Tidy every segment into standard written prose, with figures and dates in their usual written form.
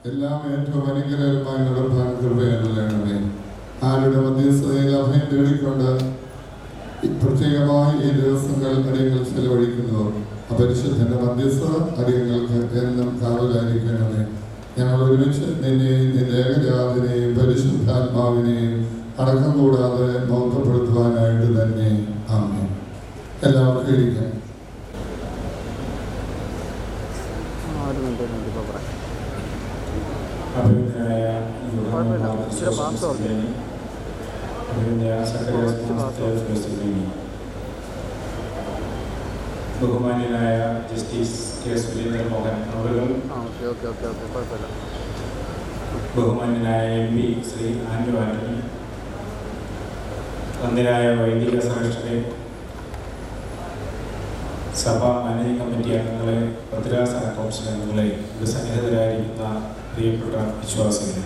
എല്ലാം ഏറ്റവും അനുഗ്രഹമായി നടപ്പാൻ കൃപയണമേ. ആരുടെ മധ്യസ്ഥതയിൽ അഭയം തേടിക്കൊണ്ട് പ്രത്യേകമായി ഈ ദിവസങ്ങൾ അടിയങ്ങൾ ചെലവഴിക്കുന്നു. അപരിശുദ്ധന്റെ മധ്യസ്ഥത അടിയങ്ങൾക്ക് എന്നും കാവലായിരിക്കണമേ. ഞങ്ങൾ ഒരുമിച്ച് നിന്നെയും നിന്റെ ഏകജാതിനെയും പരിശുദ്ധാത്മാവിനെയും അടക്കം കൂടാതെ മൗത്തപ്പെടുത്തുവാനായിട്ട് തന്നെ ആമേൻ. എല്ലാവർക്കും ഇരിക്കാം. ബഹുമാന്യനായ ജസ്റ്റിസ് കെ സുരേന്ദ്രൻ മോഹൻ അവറുകൾ, ബഹുമാന്യനായ MP ശ്രീ ആന്റോ ആന്റണി, വന്ദനായ വൈദിക ശ്രേഷ്ഠരെ, സഭാ മാനേജിംഗ് കമ്മിറ്റി അംഗങ്ങളെ, ഭദ്രാസന കൗൺസിൽ അംഗങ്ങളെ, ഇവിടെ സന്നിഹിതരായിരിക്കുന്ന പ്രിയപ്പെട്ട വിശ്വാസികളെ,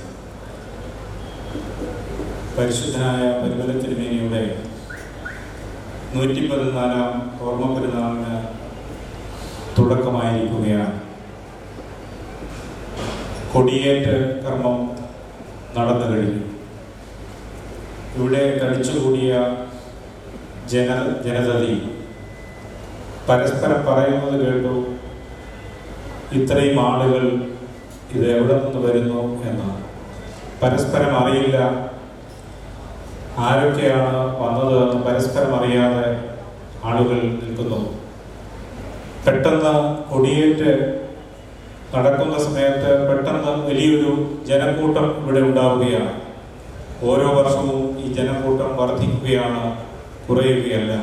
പരിശുദ്ധനായ പരിമല തിരുമേനിയുടെ 114-ാം ഓർമ്മ പെരുന്നാളിന് തുടക്കമായിരിക്കുകയാണ്. കൊടിയേറ്റ് കർമ്മം നടന്നു കഴിഞ്ഞു. ഇവിടെ തടിച്ചുകൂടിയ ജനതതി പരസ്പരം പറയുന്നത് കേട്ടു, ഇത്രയും ആളുകൾ ഇത് എവിടെ നിന്ന് വരുന്നു എന്ന്. പരസ്പരം അറിയില്ല, ആരൊക്കെയാണ് വന്നത് എന്ന് പരസ്പരം അറിയാതെ ആളുകൾ നിൽക്കുന്നു. പെട്ടെന്ന് കൊടിയേറ്റ് നടക്കുന്ന സമയത്ത് പെട്ടെന്ന് വലിയൊരു ജനക്കൂട്ടം ഇവിടെ ഉണ്ടാവുകയാണ്. ഓരോ വർഷവും ഈ ജനക്കൂട്ടം വർദ്ധിക്കുകയാണ്, കുറയുകയല്ല.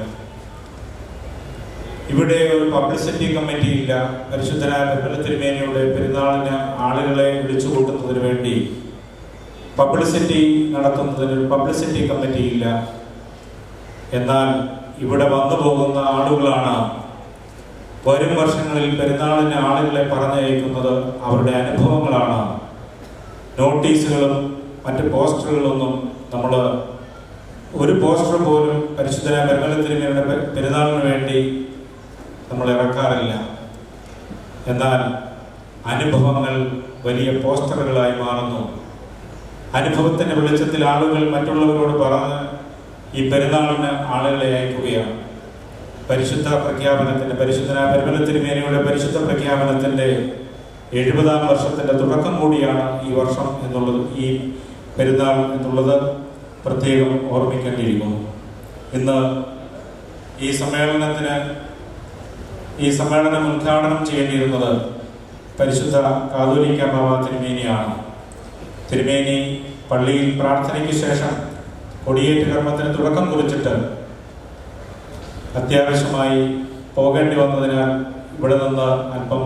ഇവിടെ ഒരു പബ്ലിസിറ്റി കമ്മിറ്റി ഇല്ല. പരിശുദ്ധനായ പരിമല തിരുമേനിയുടെ പെരുന്നാളിന് ആളുകളെ വിളിച്ചു കൂട്ടുന്നതിന് വേണ്ടി പബ്ലിസിറ്റി നടത്തുന്നതിന് പബ്ലിസിറ്റി കമ്മിറ്റി ഇല്ല. എന്നാൽ ഇവിടെ വന്നു പോകുന്ന ആളുകളാണ് വരും വർഷങ്ങളിൽ പെരുന്നാളിന് ആളുകളെ പറഞ്ഞയക്കുന്നത്. അവരുടെ അനുഭവങ്ങളാണ്. നോട്ടീസുകളും മറ്റ് പോസ്റ്ററുകളൊന്നും നമ്മൾ ഒരു പോസ്റ്റർ പോലും പരിശുദ്ധനായ പരിമല തിരുമേനിയുടെ പെരുന്നാളിന് വേണ്ടി നമ്മൾ ഇറക്കാറില്ല. എന്നാൽ അനുഭവങ്ങൾ വലിയ പോസ്റ്ററുകളായി മാറുന്നു. അനുഭവത്തിന്റെ വെളിച്ചത്തിൽ ആളുകൾ മറ്റുള്ളവരോട് പറഞ്ഞ് ഈ പെരുന്നാളിന് ആളുകളെ അയക്കുകയാണ്. പരിശുദ്ധ പ്രഖ്യാപനത്തിന്റെ, പരിശുദ്ധനായ പരിമല തിരുമേനിയുടെ പരിശുദ്ധ പ്രഖ്യാപനത്തിന്റെ 70-ാം വർഷത്തിന്റെ തുടക്കം കൂടിയാണ് ഈ വർഷം എന്നുള്ളത്, ഈ പെരുന്നാൾ എന്നുള്ളത് പ്രത്യേകം ഓർമ്മിക്കേണ്ടിയിരിക്കുന്നു. ഇന്ന് ഈ സമ്മേളനം ഉദ്ഘാടനം ചെയ്യേണ്ടിയിരുന്നത് പരിശുദ്ധ കാതോലിക്ക ബാവ തിരുമേനിയാണ്. തിരുമേനി പള്ളിയിൽ പ്രാർത്ഥനയ്ക്ക് ശേഷം കൊടിയേറ്റ് കർമ്മത്തിന് തുടക്കം കുറിച്ചിട്ട് അത്യാവശ്യമായി പോകേണ്ടി വന്നതിനാൽ ഇവിടെ നിന്ന് അല്പം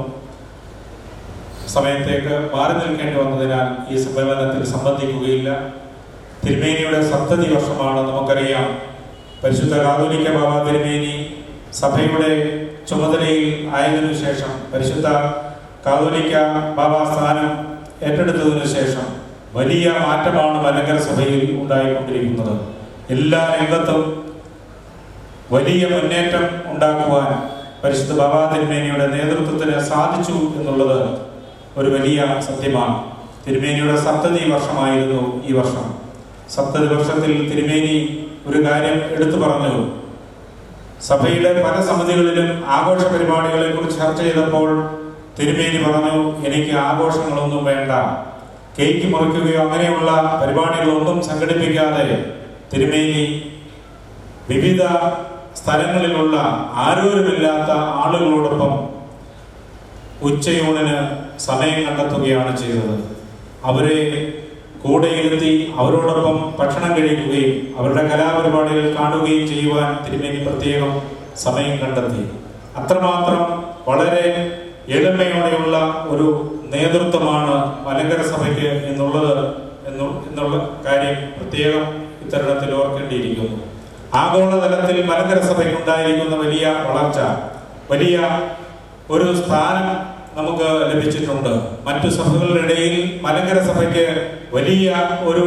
സമയത്തേക്ക് മാറി നിൽക്കേണ്ടി വന്നതിനാൽ ഈ സമ്മേളനത്തിൽ സംബന്ധിക്കുകയില്ല. തിരുമേനിയുടെ സപ്തതി വർഷമാണ്. നമുക്കറിയാം, പരിശുദ്ധ കാതോലിക്ക ബാവ തിരുമേനി സഭയുടെ ചുമതലയിൽ ആയതിനു ശേഷം, പരിശുദ്ധ കാതോലിക്ക ബാവ സ്ഥാനം ഏറ്റെടുത്തതിനു ശേഷം വലിയ മാറ്റമാണ് മലങ്കര സഭയിൽ ഉണ്ടായിക്കൊണ്ടിരിക്കുന്നത്. എല്ലാ രംഗത്തും വലിയ മുന്നേറ്റം ഉണ്ടാക്കുവാൻ പരിശുദ്ധ ബാവ തിരുമേനിയുടെ നേതൃത്വത്തിന് സാധിച്ചു എന്നുള്ളത് ഒരു വലിയ സത്യമാണ്. തിരുമേനിയുടെ സപ്തതി വർഷമായിരുന്നു ഈ വർഷം. സപ്തതി വർഷത്തിൽ തിരുമേനി ഒരു കാര്യം എടുത്തു പറഞ്ഞു. സഭയുടെ പല സമിതികളിലും ആഘോഷ പരിപാടികളെ കുറിച്ച് ചർച്ച ചെയ്തപ്പോൾ തിരുമേനി പറഞ്ഞു, എനിക്ക് ആഘോഷങ്ങളൊന്നും വേണ്ട, കേക്ക് മുറിക്കുകയോ അങ്ങനെയുള്ള പരിപാടികളൊന്നും സംഘടിപ്പിക്കാതെ തിരുമേനി വിവിധ സ്ഥലങ്ങളിലുള്ള ആരോരുമില്ലാത്ത ആളുകളോടൊപ്പം ഉച്ചയൂണിന് സമയം കണ്ടെത്തുകയാണ് ചെയ്തത്. അവരെ കൂടെയിരുത്തി അവരോടൊപ്പം ഭക്ഷണം കഴിക്കുകയും അവരുടെ കലാപരിപാടികൾ കാണുകയും ചെയ്യുവാൻ തിരുമേനി പ്രത്യേകം സമയം കണ്ടെത്തി. അത്രമാത്രം വളരെ എളിമയോടെയുള്ള ഒരു നേതൃത്വമാണ് മലങ്കര സഭയ്ക്ക് എന്നുള്ള കാര്യം പ്രത്യേകം ഇത്തരണത്തിൽ ഓർക്കേണ്ടിയിരിക്കുന്നു. ആഗോളതലത്തിൽ മലങ്കര സഭയ്ക്ക് ഉണ്ടായിരിക്കുന്ന വലിയ വളർച്ച, വലിയ ഒരു സ്ഥാനം നമുക്ക് ലഭിച്ചിട്ടുണ്ട്. മറ്റു സഭകളുടെ ഇടയിൽ മലങ്കര സഭയ്ക്ക് വലിയ ഒരു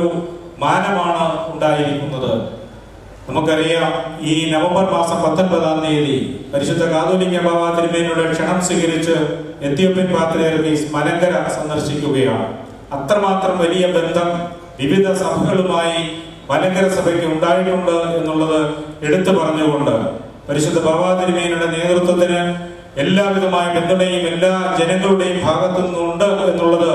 മാനമാണ് ഉണ്ടായിരിക്കുന്നത്. നമുക്കറിയാം, ഈ നവംബർ മാസം 19-ാം തീയതി പരിശുദ്ധ കാതോലിക്ക ബാവ തിരുമേനിയുടെ ക്ഷണം സ്വീകരിച്ച് എത്യോപ്യൻ പാത്രിയാർക്കീസ് മലങ്കര സന്ദർശിക്കുകയാണ്. അത്രമാത്രം വലിയ ബന്ധം വിവിധ സഭകളുമായി മലങ്കര സഭയ്ക്ക് ഉണ്ടായിട്ടുണ്ട് എന്നുള്ളത് എടുത്തു പറഞ്ഞുകൊണ്ട് പരിശുദ്ധ ബാവാ തിരുമേനിയുടെ നേതൃത്വത്തിന് എല്ലാവിധമായ പിന്തുണയും എല്ലാ ജനങ്ങളുടെയും ഭാഗത്തു നിന്നുണ്ട് എന്നുള്ളത്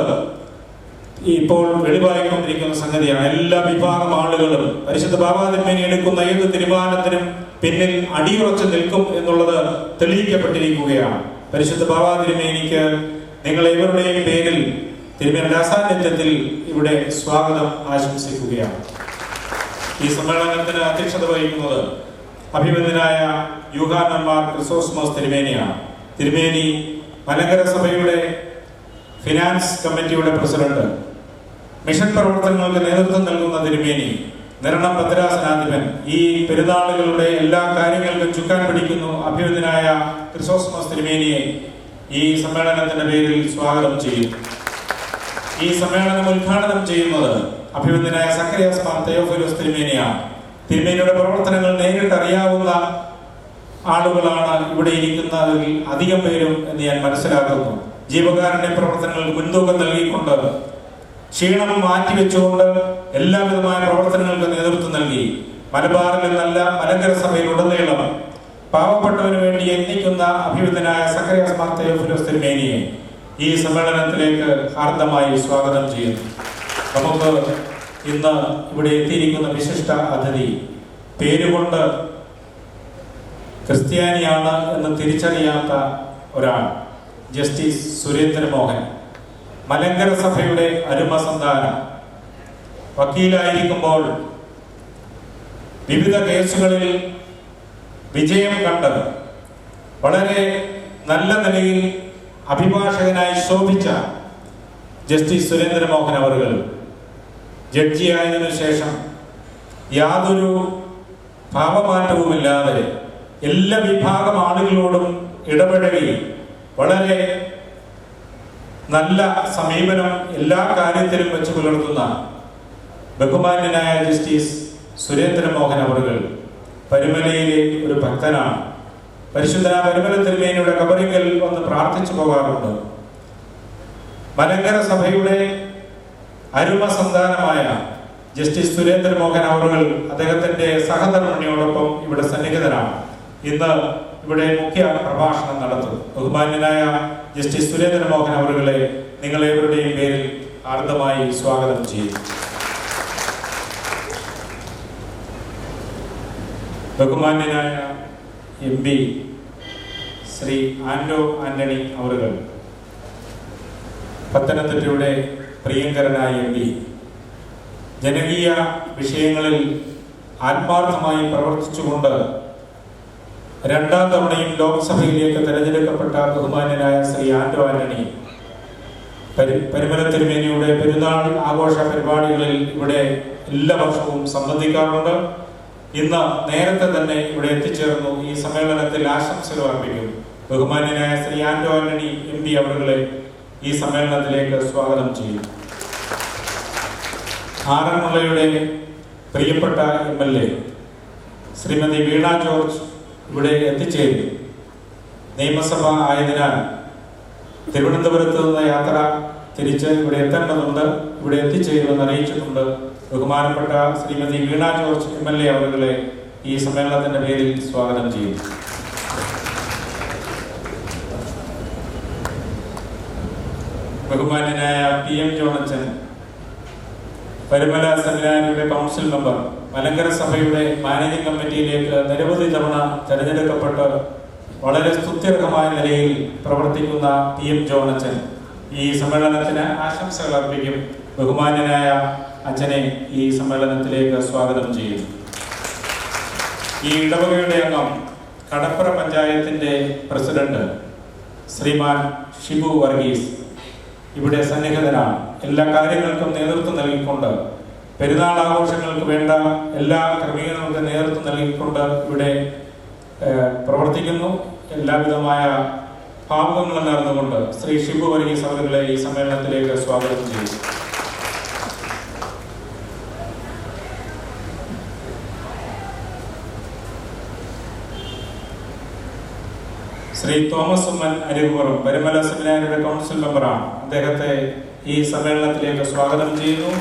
ഇപ്പോൾ വെളിവായിക്കൊണ്ടിരിക്കുന്ന സംഗതിയാണ്. എല്ലാ വിഭാഗം ആളുകളും പരിശുദ്ധ ബാവാ തിരുമേനി എടുക്കുന്ന ഏത് തീരുമാനത്തിനും പിന്നിൽ അടിയുറച്ചു നിൽക്കും എന്നുള്ളത് തെളിയിക്കപ്പെട്ടിരിക്കുകയാണ്. പരിശുദ്ധ ബാവാ തിരുമേനിക്ക് നിങ്ങൾ ഏവരുടെയും പേരിൽ തിരുമേനിയുടെ അസാന്നിധ്യത്തിൽ ഇവിടെ സ്വാഗതം ആശംസിക്കുകയാണ്. ഈ സമ്മേളനത്തിന് അധ്യക്ഷത വഹിക്കുന്നത് അഭിമന്യനായ യൂഹാനൻ മാർ ക്രിസോസ്റ്റമോസ് തിരുമേനിയാണ്. തിരുമേനി മലങ്കര സഭയുടെ ഫിനാൻസ് കമ്മിറ്റിയുടെ പ്രസിഡന്റ്, മിഷൻ പ്രവർത്തനങ്ങൾക്ക് നേതൃത്വം നൽകുന്ന തിരുമേനി, നിരണം ഭദ്രാസനാധിപൻ. ഈ പെരുന്നാളുകളുടെ എല്ലാ കാര്യങ്ങൾക്കും ചുക്കാൻ പിടിക്കുന്നു അഭിമന്യനായ ക്രിസോസ്റ്റമോസ് തിരുമേനിയെ ഈ സമ്മേളനത്തിന്റെ പേരിൽ സ്വാഗതം ചെയ്യും. ഈ സമ്മേളനം ഉദ്ഘാടനം ചെയ്യുന്നത് അഭിമന്യനായ സക്കറിയാസ് മാർ തെയോഫിലോസ് തിരുമേനിയാണ്. തിരുമേനിയുടെ പ്രവർത്തനങ്ങൾ നേരിട്ട് അറിയാവുന്ന ആളുകളാണ് ഇവിടെ ഇരിക്കുന്നതിൽ അധികം പേരും എന്ന് ഞാൻ മനസ്സിലാക്കുന്നു. ജീവകാരുണ്യ പ്രവർത്തനങ്ങൾക്ക് മുൻതൂക്കം നൽകിക്കൊണ്ട്, ക്ഷീണം മാറ്റിവെച്ചുകൊണ്ട് എല്ലാവിധമായ പ്രവർത്തനങ്ങൾക്ക് നേതൃത്വം നൽകി മലബാറിൽ നിന്നല്ല മലങ്കര സഭയിലുടനീളം പാവപ്പെട്ടവന് വേണ്ടി യത്നിക്കുന്ന അഭിമന്യനായ സക്കറിയാസ് മാർ തെയോഫിലോസ് തിരുമേനിയെ ഈ സമ്മേളനത്തിലേക്ക് ഹാർദമായി സ്വാഗതം ചെയ്യുന്നു. നമുക്ക് ഇന്ന് ഇവിടെ എത്തിയിരിക്കുന്ന വിശിഷ്ട അതിഥി പേരുകൊണ്ട് ക്രിസ്ത്യാനിയാണ് എന്ന് തിരിച്ചറിയാത്ത ഒരാൾ, ജസ്റ്റിസ് സുരേന്ദ്ര മോഹൻ, മലങ്കര സഭയുടെ അരുമ സന്താനം. വക്കീലായിരിക്കുമ്പോൾ വിവിധ കേസുകളിൽ വിജയം കണ്ട് വളരെ നല്ല നിലയിൽ അഭിഭാഷകനായി ശോഭിച്ച ജസ്റ്റിസ് സുരേന്ദ്ര മോഹൻ അവറുകൾ ജഡ്ജിയായതിനു ശേഷം യാതൊരു ഭാവമാറ്റവുമില്ലാതെ എല്ലാ വിഭാഗം ആളുകളോടും ഇടപഴകി വളരെ നല്ല സമീപനം എല്ലാ കാര്യത്തിലും വെച്ച് പുലർത്തുന്ന ബഹുമാന്യനായ ജസ്റ്റിസ് സുരേന്ദ്ര മോഹൻ അവറുകൾ പരുമലയിലെ ഒരു ഭക്തനാണ്. പരിശുദ്ധ പരുമല തിരുമേനിയുടെ കബറിങ്കൽ വന്ന് പ്രാർത്ഥിച്ചു പോകാറുണ്ട്. മലങ്കര സഭയുടെ അരുമ സന്താനമായ ജസ്റ്റിസ് സുരേന്ദ്ര മോഹൻ അവറുകൾ അദ്ദേഹത്തിന്റെ സഹധർമ്മിണിയോടൊപ്പം ഇവിടെ സന്നിഹിതനാണ്. ഇന്ന് ഇവിടെ മുഖ്യ പ്രഭാഷണം നടത്തും. ബഹുമാന്യനായ ജസ്റ്റിസ് സുരേന്ദ്ര മോഹൻ അവറുകളെ നിങ്ങളേവരുടെയും പേരിൽ ആർദ്രമായി സ്വാഗതം ചെയ്യും. ബഹുമാന്യനായ MP ശ്രീ ആന്റോ ആന്റണി അവറുകൾ, പത്തനംതിട്ടയുടെ പ്രിയങ്കരനായ MP, ജനകീയ വിഷയങ്ങളിൽ ആത്മാർത്ഥമായി പ്രവർത്തിച്ചുകൊണ്ട് രണ്ടാം തവണയും ലോക്സഭയിലേക്ക് തെരഞ്ഞെടുക്കപ്പെട്ട ബഹുമാന്യനായ ശ്രീ ആന്റോ ആന്റണി പരുമല തിരുമേനിയുടെ പെരുന്നാൾ ആഘോഷ പരിപാടികളിൽ ഇവിടെ എല്ലാ വർഷവും സംബന്ധിക്കാറുണ്ട്. ഇന്ന് നേരത്തെ തന്നെ ഇവിടെ എത്തിച്ചേർന്നു. ഈ സമ്മേളനത്തിൽ ആശംസകൾ അർപ്പിക്കും. ബഹുമാന്യനായ ശ്രീ ആന്റോ ആന്റണി MP അവരുകളെ ഈ സമ്മേളനത്തിലേക്ക് സ്വാഗതം ചെയ്യും. ആറന്മുളയുടെ പ്രിയപ്പെട്ട MLA ശ്രീമതി വീണ ജോർജ് ഇവിടെ എത്തിച്ചേരും. നിയമസഭ ആയതിനാൽ തിരുവനന്തപുരത്ത് നിന്ന് യാത്ര തിരിച്ച് ഇവിടെ എത്തേണ്ടതുണ്ട്. ഇവിടെ എത്തിച്ചേരുമെന്ന് അറിയിച്ചിട്ടുണ്ട്. ബഹുമാനപ്പെട്ട ശ്രീമതി വീണ ജോർജ് MLA അവരുകളെ ഈ സമ്മേളനത്തിന്റെ പേരിൽ സ്വാഗതം ചെയ്യും. ബഹുമാന്യനായ PM ജോണച്ചൻ, പരുമല സെമിനാരിയുടെ കൗൺസിൽ മെമ്പർ, മലങ്കര സഭയുടെ മാനേജിംഗ് കമ്മിറ്റിയിലേക്ക് നിരവധി തവണ തെരഞ്ഞെടുക്കപ്പെട്ട് വളരെ സ്തുത്യർഹമായ നിലയിൽ പ്രവർത്തിക്കുന്ന PM ജോണച്ചൻ ഈ സമ്മേളനത്തിന് ആശംസകൾ അർപ്പിക്കും. ബഹുമാന്യനായ അച്ഛനെ ഈ സമ്മേളനത്തിലേക്ക് സ്വാഗതം ചെയ്യും. ഈ ഇടവകയുടെ അംഗം, കടപ്പുറ പഞ്ചായത്തിന്റെ പ്രസിഡന്റ് ശ്രീമാൻ ഷിബു വർഗീസ് ഇവിടെ സന്നിഹിതനാണ്. എല്ലാ കാര്യങ്ങൾക്കും നേതൃത്വം നൽകിക്കൊണ്ട്, പെരുന്നാൾ ആഘോഷങ്ങൾക്ക് വേണ്ട എല്ലാ ക്രമീകരണങ്ങൾക്കും നേതൃത്വം നൽകിക്കൊണ്ട് ഇവിടെ പ്രവർത്തിക്കുന്നു. എല്ലാവിധമായ ഭാവുകങ്ങളും നേർന്നുകൊണ്ട് ശ്രീ ഷിബു വർഗീസ് അവരുടെ ഈ സമ്മേളനത്തിലേക്ക് സ്വാഗതം ചെയ്യും. ശ്രീ തോമസ് ഉമ്മൻ അരികുപുറം, പരുമല സെമിനാരിയുടെ കൗൺസിൽ മെമ്പറാണ്. അദ്ദേഹത്തെ ഈ സമ്മേളനത്തിലേക്ക് സ്വാഗതം ചെയ്യുന്നു.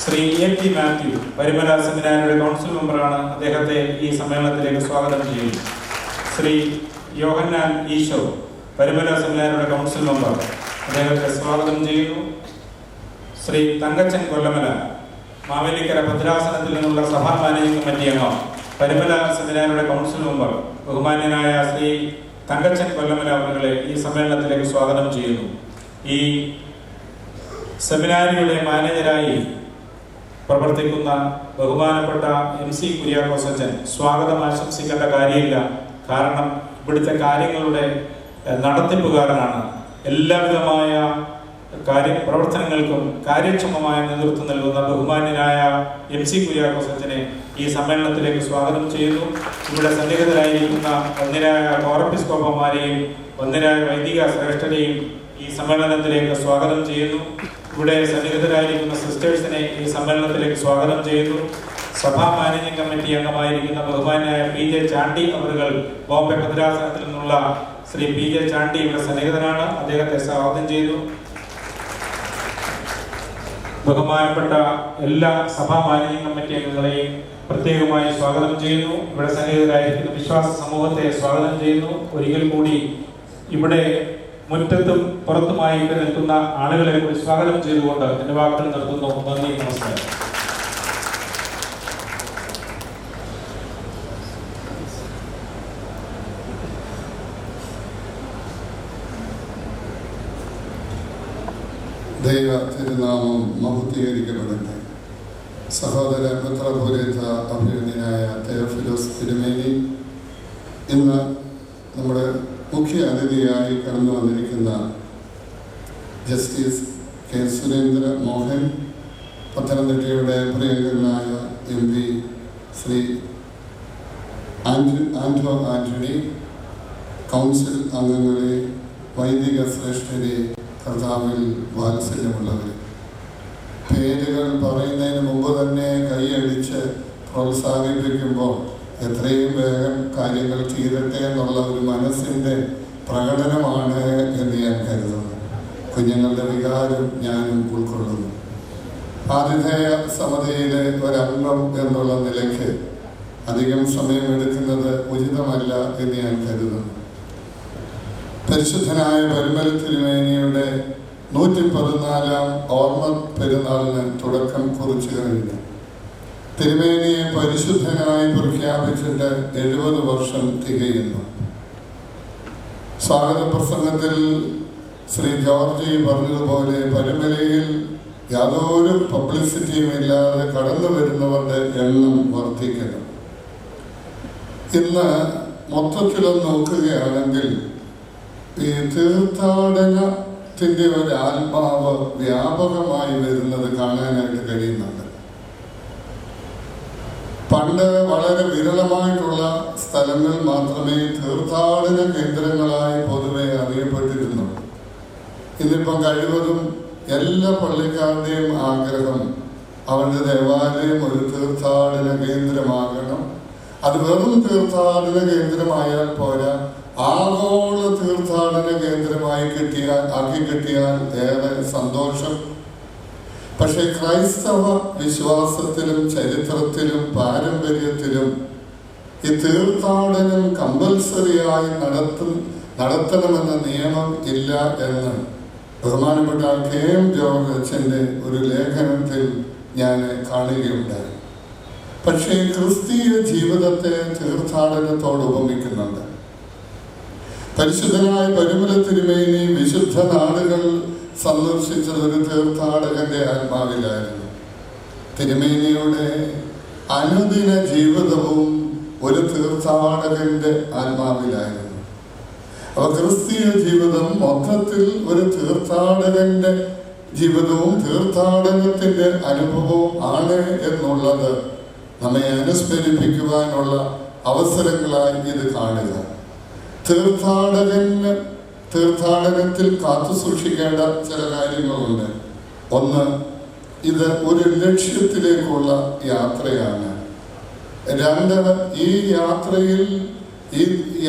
ശ്രീ A.T. മാത്യു പരിമല സെമിനാരിയുടെ കൗൺസിൽ മെമ്പറാണ്. അദ്ദേഹത്തെ ഈ സമ്മേളനത്തിലേക്ക് സ്വാഗതം ചെയ്യുന്നു. ശ്രീ യോഹന്നാൻ ഈശോ പരിമല സെമിനാരിയുടെ കൗൺസിൽ മെമ്പർ, അദ്ദേഹത്തെ സ്വാഗതം ചെയ്യുന്നു. ശ്രീ തങ്കച്ചൻ കൊല്ലമല മാവേലിക്കര ഭദ്രാസനത്തിൽ നിന്നുള്ള സഭാ മാനേജിംഗ് കമ്മിറ്റി അംഗം, പരിമല സെമിനാരിയുടെ കൗൺസിൽ മെമ്പർ ബഹുമാന്യനായ ശ്രീ തങ്കച്ചൻ കൊല്ലമല അവരുടെ ഈ സമ്മേളനത്തിലേക്ക് സ്വാഗതം ചെയ്യുന്നു. ഈ സെമിനാരിയുടെ മാനേജരായി പ്രവർത്തിക്കുന്ന ബഹുമാനപ്പെട്ട MC കുര്യാക്കോസ് അച്ഛൻ സ്വാഗതം ആശംസിക്കേണ്ട കാര്യമില്ല. കാരണം ഇവിടുത്തെ കാര്യങ്ങളുടെ നടത്തിപ്പുകാരനാണ്. എല്ലാവിധമായ പ്രവർത്തനങ്ങൾക്കും കാര്യക്ഷമമായ നേതൃത്വം നൽകുന്ന ബഹുമാന്യനായ MC കുര്യാക്കോസ് അച്ഛനെ ഈ സമ്മേളനത്തിലേക്ക് സ്വാഗതം ചെയ്യുന്നു. ഇവിടെ സന്നിഹിതരായിരിക്കുന്ന വന്യരായ കോറപ്പിസ്കോപ്പന്മാരെയും വന്യരായ വൈദിക ശ്രേഷ്ഠരെയും ഈ സമ്മേളനത്തിലേക്ക് സ്വാഗതം ചെയ്യുന്നു. ഇവിടെ സന്നിഹിതരായിരിക്കുന്ന സിസ്റ്റേഴ്സിനെ ഈ സമ്മേളനത്തിലേക്ക് സ്വാഗതം ചെയ്യുന്നു. സഭാ മാനേജിംഗ് കമ്മിറ്റി അംഗമായിരിക്കുന്ന ബഹുമാന്യായ PJ ചാണ്ടി അവരുകൾ ബോംബെ ഭദ്രാസനത്തിൽ നിന്നുള്ള ശ്രീ PJ ചാണ്ടി ഇവിടെ സന്നിഹിതനാണ്. അദ്ദേഹത്തെ സ്വാഗതം ചെയ്തു. ബഹുമാനപ്പെട്ട എല്ലാ സഭാ മാനേജിംഗ് കമ്മിറ്റി അംഗങ്ങളെയും പ്രത്യേകമായി സ്വാഗതം ചെയ്യുന്നു. ഇവിടെ സന്നിഹിതരായിരിക്കുന്ന വിശ്വാസ സമൂഹത്തെ സ്വാഗതം ചെയ്യുന്നു. ഒരിക്കൽ കൂടി ഇവിടെ മുറ്റത്തും പുറത്തുമായി നിൽക്കുന്ന ആളുകളെ കൂടി സ്വാഗതം ചെയ്തുകൊണ്ട് എന്റെ വാക്കുകൾ നിർത്തുന്നു. നന്ദി, നമസ്കാരം. ദൈവ തിരുനാമം മഹത്വീകരിക്കപ്പെടട്ടെ. സഹോദര മെത്രാപ്പൊലീത്ത അഭിനന്ദനായ തെയോഫിലോസ് തിരുമേനി ഇന്ന് നമ്മുടെ മുഖ്യ അതിഥിയായി കടന്നു വന്നിരിക്കുന്ന ജസ്റ്റിസ് K. സുരേന്ദ്ര മോഹൻ, പത്തനംതിട്ടയുടെ പ്രിയങ്കരനായ MP ശ്രീ ആന്റോ ആന്റണി, കൗൺസിൽ അംഗങ്ങളെ, വൈദിക ശ്രേഷ്ഠരെ, കർത്താവിൽ വാത്സല്യമുള്ളവർ, പേരുകൾ പറയുന്നതിന് മുമ്പ് തന്നെ കൈയടിച്ച് പ്രോത്സാഹിപ്പിക്കുമ്പോൾ എത്രയും വേഗം കാര്യങ്ങൾ തീരട്ടെ എന്നുള്ള ഒരു മനസ്സിൻ്റെ പ്രകടനമാണ് എന്ന് ഞാൻ കരുതുന്നു. കുഞ്ഞുങ്ങളുടെ വികാരം ഞാനും ഉൾക്കൊള്ളുന്നു. ആതിഥേയ സമിതിയിലെ ഒരംഗം എന്നുള്ള നിലയ്ക്ക് അധികം സമയമെടുക്കുന്നത് ഉചിതമല്ല എന്ന് ഞാൻ കരുതുന്നു. പരിശുദ്ധനായ പരിമല തിരുമേനിയുടെ 114-ാം ഓർമ്മ പെരുന്നാളിന് തുടക്കം കുറിച്ചു കഴിഞ്ഞു. തിരുമേനിയെ പരിശുദ്ധനായി പ്രഖ്യാപിച്ചിട്ട് 70 വർഷം തികയുന്നു. സ്വാഗത പ്രസംഗത്തിൽ ശ്രീ ജോർജി പറഞ്ഞതുപോലെ പരിമലയിൽ യാതൊരു പബ്ലിസിറ്റിയും ഇല്ലാതെ കടന്നു വരുന്നവരുടെ എണ്ണം വർദ്ധിക്കുന്നു. ഇന്ന് മൊത്തത്തിലൊന്ന് നോക്കുകയാണെങ്കിൽ ഈ തീർത്ഥാടനത്തിൻ്റെ ഒരു ആത്മാവ് വ്യാപകമായി വരുന്നത് കാണാനായിട്ട് കഴിയുന്നുണ്ട്. പണ്ട് വളരെ വിരളമായിട്ടുള്ള സ്ഥലങ്ങൾ മാത്രമേ തീർത്ഥാടന കേന്ദ്രങ്ങളായി പൊതുവെ അറിയപ്പെട്ടിരുന്നുള്ളൂ. ഇന്നിപ്പം കഴിവതും എല്ലാ പള്ളിക്കാരുടെയും ആഗ്രഹം അവരുടെ ദേവാലയം ഒരു തീർത്ഥാടന കേന്ദ്രമാകണം. അത് വെറും തീർത്ഥാടന കേന്ദ്രമായാൽ പോരാ, ആഗോള തീർത്ഥാടന കേന്ദ്രമായി ആക്കി കിട്ടിയാൽ ഏറെ സന്തോഷം. പക്ഷെ ക്രൈസ്തവ വിശ്വാസത്തിലും ചരിത്രത്തിലും പാരമ്പര്യത്തിലും ഈ തീർത്ഥാടനം കമ്പൽസറിയായി നടത്തണമെന്ന നിയമം ഇല്ല എന്ന് ബഹുമാനപ്പെട്ട KM ജോർജ് അച്ഛൻ്റെ ഒരു ലേഖനത്തിൽ ഞാൻ കാണുകയുണ്ടായി. പക്ഷേ ക്രിസ്തീയ ജീവിതത്തെ തീർത്ഥാടനത്തോട് ഉപമിക്കുന്നുണ്ട്. പരിശുദ്ധനായ പരിമല തിരുമേനി വിശുദ്ധ നാടുകൾ സന്ദർശിച്ചത് ഒരു തീർത്ഥാടകന്റെ ആത്മാവിലായിരുന്നു. തിരുമേനിയുടെ അനുദിന ജീവിതവും ഒരു തീർത്ഥാടകന്റെ ആത്മാവിലായിരുന്നു. അപ്പൊ ക്രിസ്തീയ ജീവിതം മൊത്തത്തിൽ ഒരു തീർത്ഥാടകന്റെ ജീവിതവും തീർത്ഥാടനത്തിന്റെ അനുഭവവും ആണ് എന്നുള്ളത് നമ്മെ അനുസ്മരിപ്പിക്കുവാനുള്ള അവസരങ്ങളായി ഇത് കാണുക. തീർത്ഥാടനത്തിൽ കാത്തു സൂക്ഷിക്കേണ്ട ചില കാര്യങ്ങളുണ്ട്. ഒന്ന്, ഇത് ഒരു ലക്ഷ്യത്തിലേക്കുള്ള യാത്രയാണ്. രണ്ട്, ഈ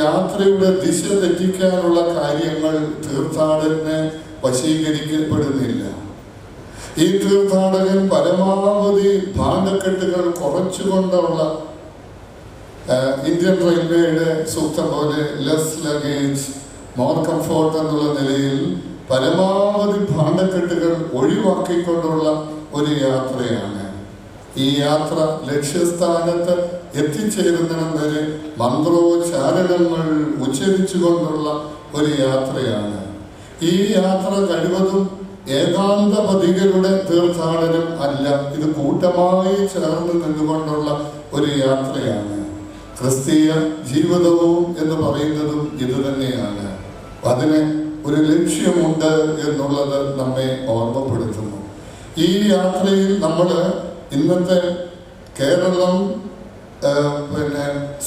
യാത്രയുടെ ദിശ തെറ്റിക്കാനുള്ള കാര്യങ്ങൾ തീർത്ഥാടകന് വശീകരിക്കപ്പെടുന്നില്ല. ഈ തീർത്ഥാടകൻ പരമാവധി ഭാണ്ഡക്കെട്ടുകൾ കുറച്ചുകൊണ്ടുള്ള ഇന്ത്യൻ റെയിൽവേയുടെ സൂക്തം പോലെ ലെസ് ലഗേജ് മോർ കംഫോർട്ട് എന്നുള്ള നിലയിൽ പരമാവധി ഭാണ്ഡക്കെട്ടുകൾ ഒഴിവാക്കിക്കൊണ്ടുള്ള ഒരു യാത്രയാണ്. ഈ യാത്ര ലക്ഷ്യസ്ഥാനത്ത് എത്തിച്ചേരുന്നിടം വരെ മന്ത്രോച്ചാരണങ്ങൾ ഉച്ചരിച്ചുകൊണ്ടുള്ള ഒരു യാത്രയാണ്. ഈ യാത്ര കഴിവതും ഏകാന്തപതികളുടെ തീർത്ഥാടനം അല്ല, ഇത് കൂട്ടമായി ചേർന്ന് നിന്നുകൊണ്ടുള്ള ഒരു യാത്രയാണ്. ക്രിസ്തീയ ജീവിതവും എന്ന് പറയുന്നതും ഇത് തന്നെയാണ്. അതിന് ഒരു ലക്ഷ്യമുണ്ട് എന്നുള്ളത് നമ്മെ ഓർമ്മപ്പെടുത്തുന്നു. ഈ യാത്രയിൽ നമ്മൾ ഇന്നത്തെ കേരളം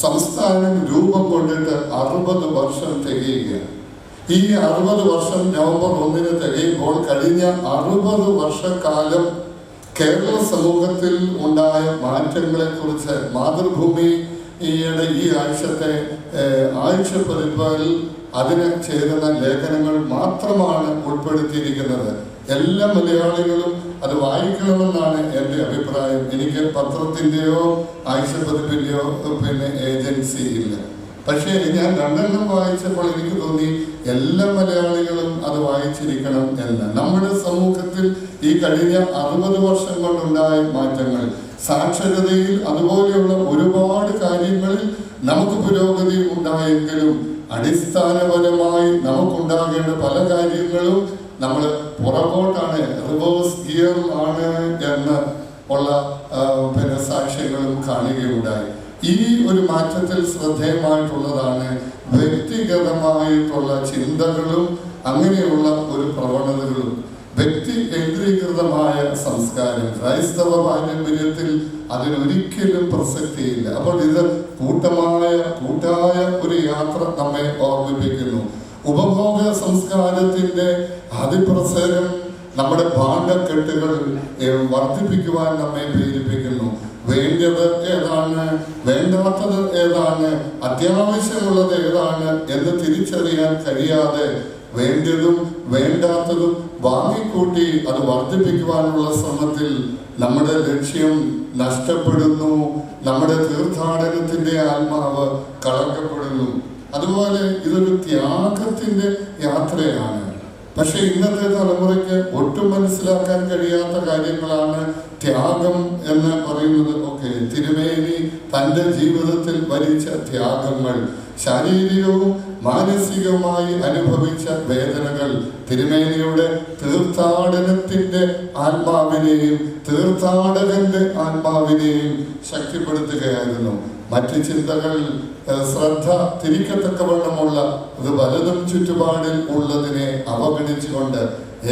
സംസ്ഥാനം രൂപം കൊണ്ടിട്ട് 60 വർഷം തികയുകയാണ്. ഈ 60 വർഷം നവംബർ 1 തികയുമ്പോൾ കഴിഞ്ഞ 60 വർഷക്കാലം കേരള സമൂഹത്തിൽ ഉണ്ടായ മാറ്റങ്ങളെ കുറിച്ച് മാതൃഭൂമിയുടെ ഈ ആഴ്ചത്തെ ആഴ്ചപ്പതിപ്പിൽ അതിന് ചേരുന്ന ലേഖനങ്ങൾ മാത്രമാണ് ഉൾപ്പെടുത്തിയിരിക്കുന്നത്. എല്ലാ മലയാളികളും അത് വായിക്കണമെന്നാണ് എൻ്റെ അഭിപ്രായം. എനിക്ക് പത്രത്തിൻ്റെയോ ആഴ്ചപ്പതിപ്പിൻ്റെയോ ഏജൻസി ഇല്ല. പക്ഷേ ഞാൻ 2 വായിച്ചപ്പോൾ എനിക്ക് തോന്നി എല്ലാ മലയാളികളും അത് വായിച്ചിരിക്കണം എന്ന്. നമ്മുടെ സമൂഹത്തിൽ ഈ കഴിഞ്ഞ 60 വർഷം കൊണ്ടുണ്ടായ മാറ്റങ്ങൾ, സാക്ഷരതയിൽ അതുപോലെയുള്ള ഒരുപാട് കാര്യങ്ങളിൽ നമുക്ക് പുരോഗതി ഉണ്ടായെങ്കിലും അടിസ്ഥാനപരമായി നമുക്കുണ്ടാകേണ്ട പല കാര്യങ്ങളും നമ്മൾ പുറകോട്ടാണ്, റിവേഴ്സ് ഗിയർ ആണ് എന്ന് ഉള്ള സാക്ഷ്യങ്ങളും കാണുകയുണ്ടായി. ഈ ഒരു മാറ്റത്തിൽ ശ്രദ്ധേയമായിട്ടുള്ളതാണ് വ്യക്തിഗതമായിട്ടുള്ള ചിന്തകളും അങ്ങനെയുള്ള ഒരു പ്രവണതകളും. വ്യക്തി കേന്ദ്രീകൃതമായ സംസ്കാരം ക്രൈസ്തവ പാരമ്പര്യത്തിൽ അതിനൊരിക്കലും പ്രസക്തിയില്ല. അപ്പോൾ ഇത് കൂട്ടായ ഒരു യാത്ര നമ്മെ ഓർമ്മിപ്പിക്കുന്നു. ഉപഭോഗ സംസ്കാരത്തിന്റെ അതിപ്രസരം നമ്മുടെ ഭാണ്ഡക്കെട്ടുകൾ വർദ്ധിപ്പിക്കുവാൻ നമ്മെ പ്രേരിപ്പിക്കുന്നു. വേണ്ടത് ഏതാണ്, വേണ്ടാത്തത് ഏതാണ്, അത്യാവശ്യമുള്ളത് ഏതാണ് എന്ന് തിരിച്ചറിയാൻ കഴിയാതെ വേണ്ടതും വേണ്ടാത്തതും വാങ്ങിക്കൂട്ടി അത് വർദ്ധിപ്പിക്കുവാനുള്ള ശ്രമത്തിൽ നമ്മുടെ ലക്ഷ്യം നഷ്ടപ്പെടുന്നു. നമ്മുടെ തീർത്ഥാടനത്തിന്റെ ആത്മാവ് കളങ്കപ്പെടുന്നു. അതുപോലെ ഇതൊരു ത്യാഗത്തിന്റെ യാത്രയാണ്. പക്ഷെ ഇന്നത്തെ തലമുറയ്ക്ക് ഒട്ടും മനസ്സിലാക്കാൻ കഴിയാത്ത കാര്യങ്ങളാണ് ത്യാഗം എന്ന് പറയുന്നത്. ഒക്കെ തിരുമേനി തൻ്റെ ജീവിതത്തിൽ ഭരിച്ച ത്യാഗങ്ങൾ, ശാരീരികവും മാനസികവുമായി അനുഭവിച്ച വേദനകൾ തിരുമേനിയുടെ തീർത്ഥാടനത്തിന്റെ ആത്മാവിനെയും തീർത്ഥാടകന്റെ ആത്മാവിനെയും ശക്തിപ്പെടുത്തുകയായിരുന്നു. മറ്റ് ചിന്തകൾ ശ്രദ്ധ തിരിക്കത്തക്കവണ്ണമുള്ള ഇത് പലതും ചുറ്റുപാടിൽ ഉള്ളതിനെ അവഗണിച്ചുകൊണ്ട്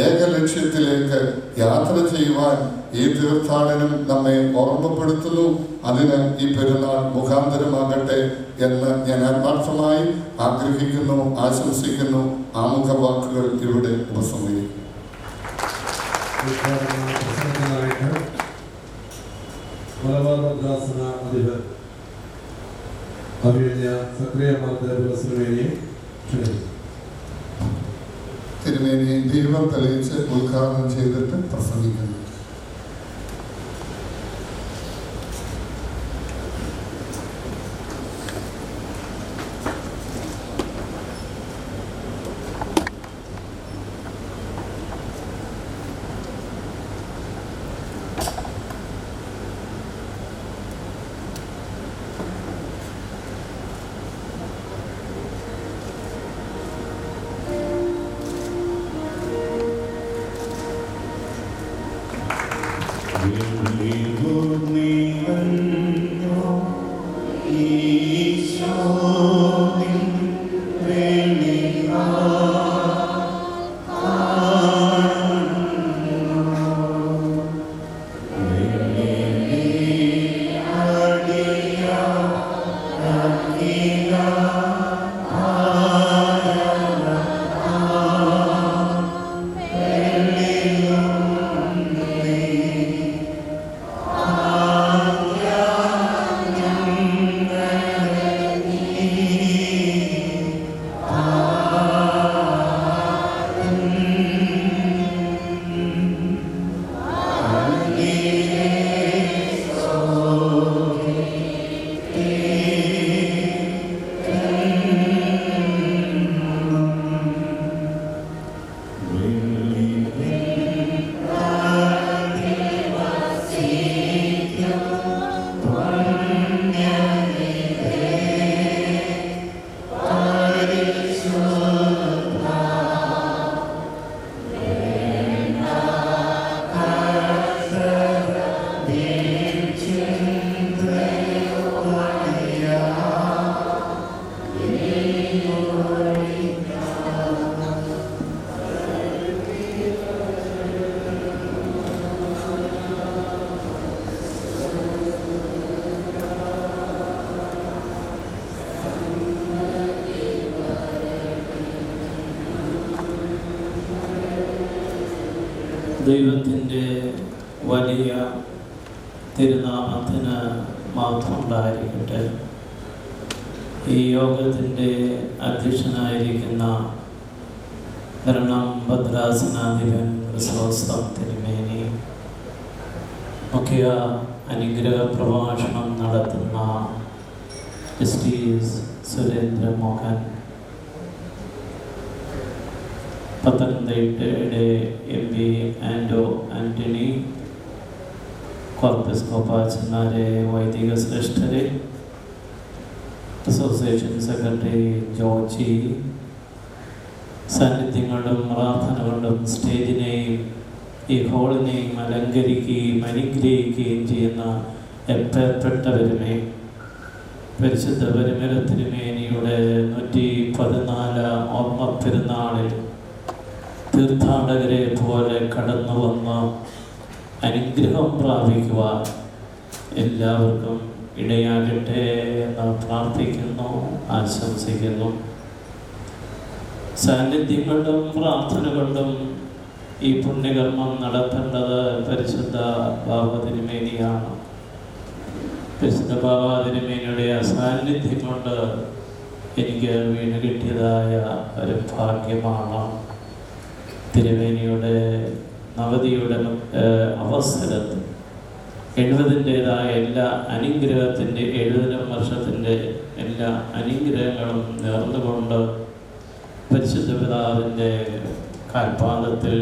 ഏക ലക്ഷ്യത്തിലേക്ക് യാത്ര ചെയ്യുവാൻ ഈ തീർത്ഥാടനം നമ്മെ ഓർമ്മപ്പെടുത്തുന്നു. അതിന് ഈ പെരുന്നാൾ മുഖാന്തരമാകട്ടെ എന്ന് ഞാൻ ആത്മാർത്ഥമായി ആഗ്രഹിക്കുന്നു, ആശംസിക്കുന്നു. ആമുഖ വാക്കുകൾ ഇവിടെ ഉപസംഹരിക്കും. തിരുമേനി ദീപം തെളിയിച്ച് ഉദ്ഘാടനം ചെയ്തിട്ട് പ്രസംഗിക്കുന്നു. ദൈവത്തിൻ്റെ വലിയ തിരുനാമത്തിന് മഹത്വം ഉണ്ടായിരിക്കട്ടെ. ഈ യോഗത്തിൻ്റെ അധ്യക്ഷനായിരിക്കുന്ന ഭദ്രാസനാധിപൻ ക്രിസോസ്റ്റം തിരുമേനി, മുഖ്യ അനുഗ്രഹ പ്രഭാഷണം നടത്തുന്ന ജസ്റ്റിസ് സുരേന്ദ്ര മോഹൻ, പത്തനംതിട്ടയുടെ MP ആൻഡോ ആൻ്റണി, കോർപ്പസ് കോപ്പാച്ചന്മാരെ, വൈദിക ശ്രേഷ്ഠരെ, അസോസിയേഷൻ സെക്രട്ടറി ജോർജി, സാന്നിധ്യങ്ങളും പ്രാർത്ഥനകളും സ്റ്റേജിനെയും ഈ ഹോളിനെയും അലങ്കരിക്കുകയും അനുഗ്രഹിക്കുകയും ചെയ്യുന്ന എപ്പെട്ടവരുമേ, പരിശുദ്ധ പരിമല തിരുമേനിയുടെ 114 ഓർമ്മ പെരുന്നാളിൽ തീർത്ഥാടകരെ പോലെ കടന്നു വന്ന് അനുഗ്രഹം പ്രാപിക്കുവാൻ എല്ലാവർക്കും ഇടയാകട്ടെ എന്ന് പ്രാർത്ഥിക്കുന്നു, ആശംസിക്കുന്നു. സാന്നിധ്യങ്ങളും പ്രാർത്ഥനകളും ഈ പുണ്യകർമ്മം നടത്തേണ്ടത് പരിശുദ്ധ ബാബ തിരുമേനിയാണ്. പരിശുദ്ധ ബാബ തിരുമേനിയുടെ സാന്നിധ്യം കൊണ്ട് എനിക്ക് വീണ് കിട്ടിയതായ ഒരു ഭാഗ്യമാണ്. തിരുമേനിയുടെ നവതിയുടെ അവസരത്തിൽ 70-ൻ്റെതായ എല്ലാ അനുഗ്രഹത്തിൻ്റെ 70 വർഷത്തിൻ്റെ എല്ലാ അനുഗ്രഹങ്ങളും നേർന്നുകൊണ്ട് പരിശുദ്ധ പിതാവിൻ്റെ കാൽപാദത്തിൽ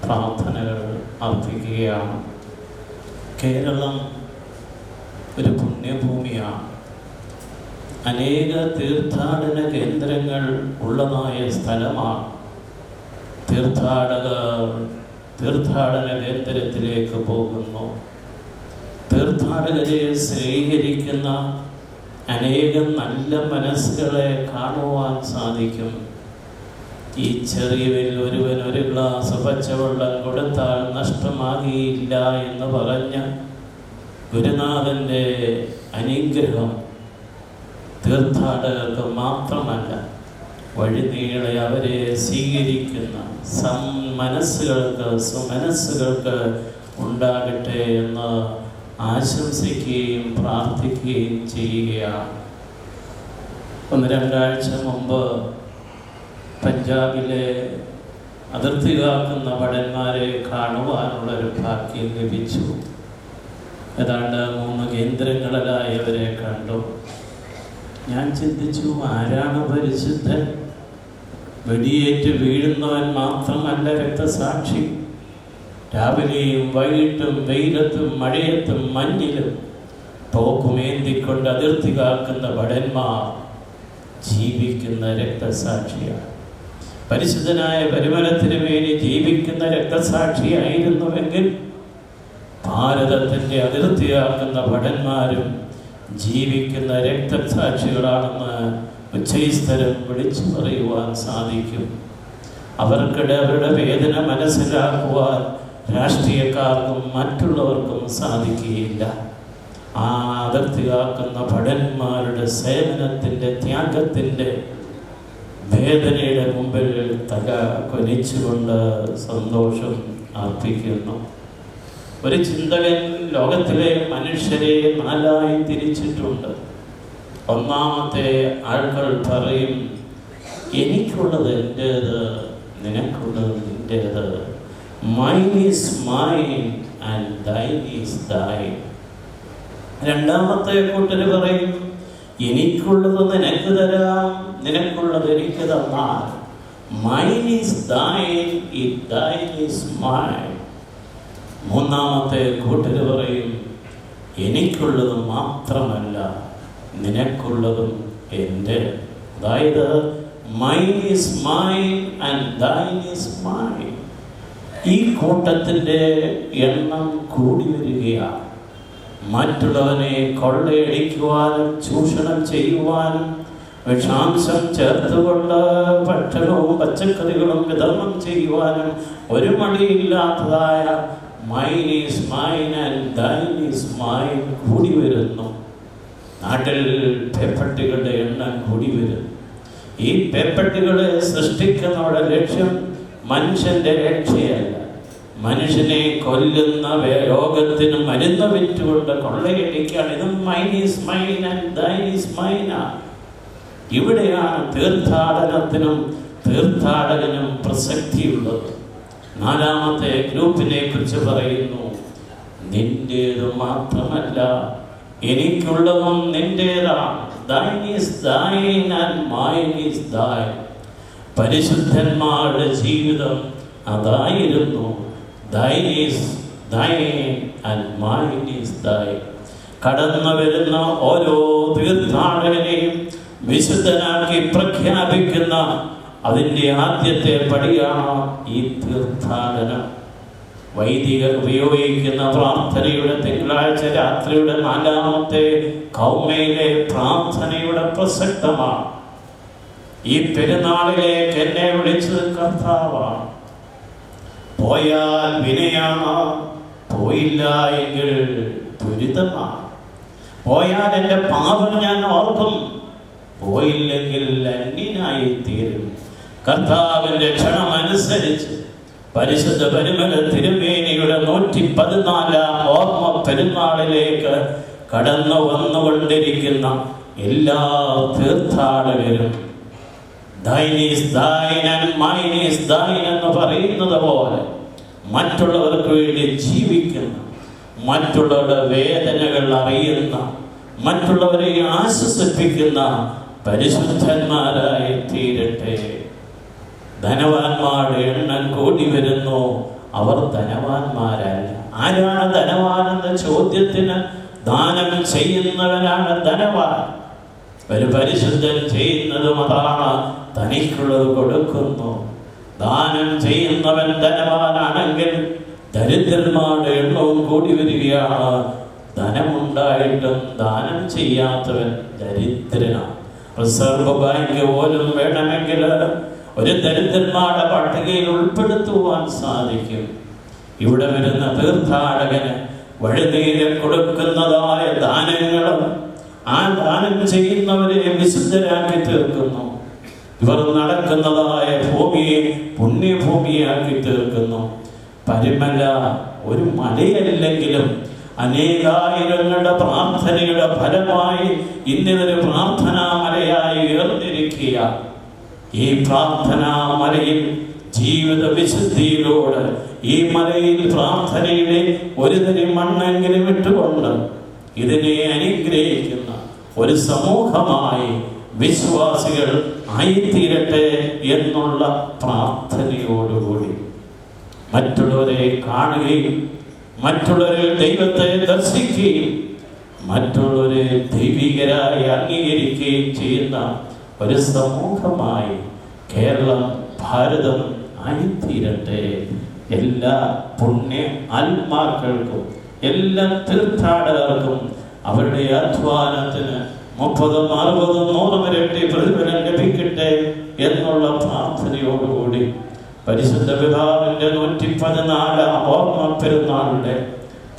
പ്രാർത്ഥനകൾ അർപ്പിക്കുകയാണ്. കേരളം ഒരു പുണ്യഭൂമിയാണ്. അനേക തീർത്ഥാടന കേന്ദ്രങ്ങൾ ഉള്ളതായ സ്ഥലമാണ്. തീർത്ഥാടന കേന്ദ്രത്തിലേക്ക് പോകുന്നു. തീർത്ഥാടകരെ സ്വീകരിക്കുന്ന അനേകം നല്ല മനസ്സുകളെ കാണുവാൻ സാധിക്കും. ഈ ചെറിയവരിൽ ഒരുവൻ ഒരു ഗ്ലാസ് പച്ചവെള്ളം കൊടുത്താൽ നഷ്ടമാകിയില്ല എന്ന് പറഞ്ഞ ഗുരുനാഥൻ്റെ അനുഗ്രഹം തീർത്ഥാടകർക്ക് മാത്രമല്ല, വഴിനീളെ അവരെ സ്വീകരിക്കുന്ന സുമനസ്സുകൾക്ക് ഉണ്ടാകട്ടെ എന്ന് ആശംസിക്കുകയും പ്രാർത്ഥിക്കുകയും ചെയ്യുകയാണ്. 1-2 ആഴ്ച മുമ്പ് പഞ്ചാബിലെ അതിർത്തി കാക്കുന്ന ഭടന്മാരെ കാണുവാനുള്ളൊരു ഭാഗ്യം ലഭിച്ചു. ഏതാണ്ട് 3 കേന്ദ്രങ്ങളിലായി അവരെ കണ്ടു. ഞാൻ ചിന്തിച്ചു, ആരാണ് പരിശുദ്ധൻ? വെടിയേറ്റ് വീഴുന്നവൻ മാത്രമല്ല രക്തസാക്ഷി. രാവിലെയും വൈകിട്ടും വെയിലത്തും മഴയത്തും മഞ്ഞിലും തോക്കുമേന്തിക്കൊണ്ട് അതിർത്തി കാക്കുന്ന ഭടന്മാർ ജീവിക്കുന്ന രക്തസാക്ഷിയാണ്. പരിശുദ്ധനായ പരിമല തിരുമേനി ജീവിക്കുന്ന രക്തസാക്ഷിയായിരുന്നുവെങ്കിൽ ഭാരതത്തിൻ്റെ അതിർത്തിയാക്കുന്ന ഭടന്മാരും ജീവിക്കുന്ന രക്തസാക്ഷികളാണെന്ന് ഉച്ചൈസ്തരം വിളിച്ചു പറയുവാൻ സാധിക്കും. അവർക്കിടെ അവരുടെ വേദന മനസ്സിലാക്കുവാൻ രാഷ്ട്രീയക്കാർക്കും മറ്റുള്ളവർക്കും സാധിക്കുകയില്ല. ആ അതിർത്തി കാക്കുന്ന ഭടന്മാരുടെ സേവനത്തിൻ്റെ, ത്യാഗത്തിൻ്റെ, വേദനയുടെ മുമ്പിൽ തല കൊലിച്ചുകൊണ്ട് സന്തോഷം അർപ്പിക്കുന്നു. ഒരു ചിന്തകൻ ലോകത്തിലെ മനുഷ്യരെ 4 തിരിച്ചിട്ടുണ്ട്. ഒന്നാമത്തെ ആൾക്കാർ പറയും, എനിക്കുള്ളത് എൻ്റേത്, നിനക്കുള്ളത് നിൻ്റേത്. Mine is mine and thine is thine. രണ്ടാമത്തെ കൂട്ടർ പറയും, എനിക്കുള്ളത് നിനക്ക് തരാം, നിനക്കുള്ളത് എനിക്ക് തന്നാൽ. Mine is thine, thine is mine. മൂന്നാമത്തെ കൂട്ടർ പറയും, എനിക്കുള്ളത് മാത്രമല്ല, നിനക്കുള്ളതും എൻ്റെ. അതായത് mine is mine and thine is mine. ഈ കൂട്ടത്തിൻ്റെ എണ്ണം കൂടി വരികയാണ്. മറ്റുള്ളവനെ കൊള്ളയടിക്കുവാനും ചൂഷണം ചെയ്യുവാനും വിഷാംശം ചേർത്തുകൊണ്ട് ഭക്ഷണവും പച്ചക്കറികളും വിതരണം ചെയ്യുവാനും ഒരു മടിയില്ലാത്തതായ mine is mine and thine is mine കൂടി വരുന്നു. നാട്ടിൽ പേപ്പട്ടികളുടെ എണ്ണം കൂടി വരുന്നു. ഈ പേപ്പട്ടികളെ സൃഷ്ടിക്കുന്നവരുടെ ലക്ഷ്യം മനുഷ്യൻ്റെ രക്ഷയല്ല, മനുഷ്യനെ കൊല്ലുന്ന രോഗത്തിന് മരുന്ന് വിറ്റുകൊണ്ട് കൊള്ളയടിക്കുകയാണ്. ഇത് mine is mine and thine is mine. ഇവിടെയാണ് തീർത്ഥാടനത്തിനും തീർത്ഥാടകനും പ്രസക്തിയുള്ളത്. നാലാമത്തെ ഗ്രൂപ്പിനെ കുറിച്ച് പറയുന്നു, നിന്റേത് മാത്രമല്ല എനിക്കുള്ളതും നിന്റേതാണ്. Thine is thine and mine is thine. പരിശുദ്ധന്മാരുടെ ജീവിതം അതായിരുന്നു. Thine is thine and mine is thine. കടന്നു വരുന്ന ഓരോ തീർത്ഥാടകനെയും വിശുദ്ധനാക്കി പ്രഖ്യാപിക്കുന്ന അതിൻ്റെ ആദ്യത്തെ പടിയാണ് ഈ തീർത്ഥാടനം. വൈദികർ ഉപയോഗിക്കുന്ന പ്രാർത്ഥനയുടെ തിങ്കളാഴ്ച രാത്രിയുടെ 4ാമത്തെ കൗമയിലെ പ്രാർത്ഥനയുടെ പ്രസക്തമാണ്. ഈ പെരുന്നാളിലേക്ക് എന്നെ വിളിച്ചത് കർത്താവാണ്. പോയാൽ വിനയാണ്, പോയില്ല എങ്കിൽ ദുരിതമാണ്. പോയാൽ എൻ്റെ പാപം ഞാൻ ഓർക്കും, പോയില്ലെങ്കിൽ അന്യനായി തീരും. കർത്താവിൻ്റെ ക്ഷണമനുസരിച്ച് പരിശുദ്ധ പരിമല തിരുമേനിയുടെ 114ാം ഓർമ്മ പെരുന്നാളിലേക്ക് കടന്നു വന്നുകൊണ്ടിരിക്കുന്ന എല്ലാ തീർത്ഥാടകരും thine is thine and mine is thine എന്ന് പറയുന്നത് പോലെ മറ്റുള്ളവർക്ക് വേണ്ടി ജീവിക്കുന്ന, മറ്റുള്ളവരുടെ വേദനകൾ അറിയുന്ന, മറ്റുള്ളവരെ ആശ്വസിപ്പിക്കുന്ന പരിശുദ്ധന്മാരായി തീരട്ടെ. ധനവാന്മാരുടെ എണ്ണം കൂടി വരുന്നു, അവർ ധനവാന്മാരല്ല. ആരാണ് ധനവാൻ എന്ന ചോദ്യത്തിന് ദാനം ചെയ്യുന്നവനാണ് ധനവാൻ. ഒരു പരിശുദ്ധൻ ചെയ്യുന്നതും അതാണ്, തനിക്കുള്ളത് കൊടുക്കുന്നു. ദാനം ചെയ്യുന്നവൻ ധനവാനാണെങ്കിൽ ദരിദ്രന്മാരുടെ എണ്ണവും കൂടി വരികയാണ്. ധനമുണ്ടായിട്ടും ദാനം ചെയ്യാത്തവൻ ദരിദ്രനാണ്. റിസർവ് ബാങ്ക് പോലും വേണമെങ്കിൽ ഒരു ദരിദ്രന്മാരുടെ പട്ടികയിൽ ഉൾപ്പെടുത്തുവാൻ സാധിക്കും. ഇവിടെ വരുന്ന തീർത്ഥാടകന് വഴിനീരെ കൊടുക്കുന്നതായ ദാനങ്ങളും ആ ദാനം ചെയ്യുന്നവരെ വിശുദ്ധരാക്കി തീർക്കുന്നു. ഇവർ നടക്കുന്നതായ ഭൂമിയെ പുണ്യഭൂമിയാക്കി തീർക്കുന്നു. പരിമല ഒരു മലയല്ലെങ്കിലും അനേകായിരങ്ങളുടെ പ്രാർത്ഥനയുടെ ഫലമായി ഇന്നിതൊരു പ്രാർത്ഥനാ മലയായി ഉയർന്നിരിക്കുക. ഈ പ്രാർത്ഥനാ മലയിൽ ജീവിത വിശുദ്ധിയിലൂടെ ഈ മലയിൽ പ്രാർത്ഥനയുടെ ഒരു തരി മണ്ണെങ്കിലും ഇട്ടുകൊണ്ട് ഇതിനെ അനുഗ്രഹിക്കുന്ന ഒരു സമൂഹമായി വിശ്വാസികൾ ആയിത്തീരട്ടെ എന്നുള്ള പ്രാർത്ഥനയോടുകൂടി മറ്റുള്ളവരെ കാണുകയും മറ്റുള്ളവരെ ദൈവത്തെ ദർശിക്കുകയും മറ്റുള്ളവരെ ദൈവികരായി അംഗീകരിക്കുകയും ചെയ്യുന്ന ഒരു സമൂഹമായി കേരളം, ഭാരതം ആയിത്തീരട്ടെ. എല്ലാ പുണ്യ ആത്മാക്കൾക്കും എല്ലാ തീർത്ഥാടകർക്കും അവരുടെ അധ്വാനത്തിന് 30, 60, 100 ഇരട്ടി പ്രതിഫലം ലഭിക്കട്ടെ എന്നുള്ള പ്രാർത്ഥനയോടുകൂടി പരിശുദ്ധ പിതാവിന്റെ 114ാം ഓർമ്മ പെരുന്നാളുടെ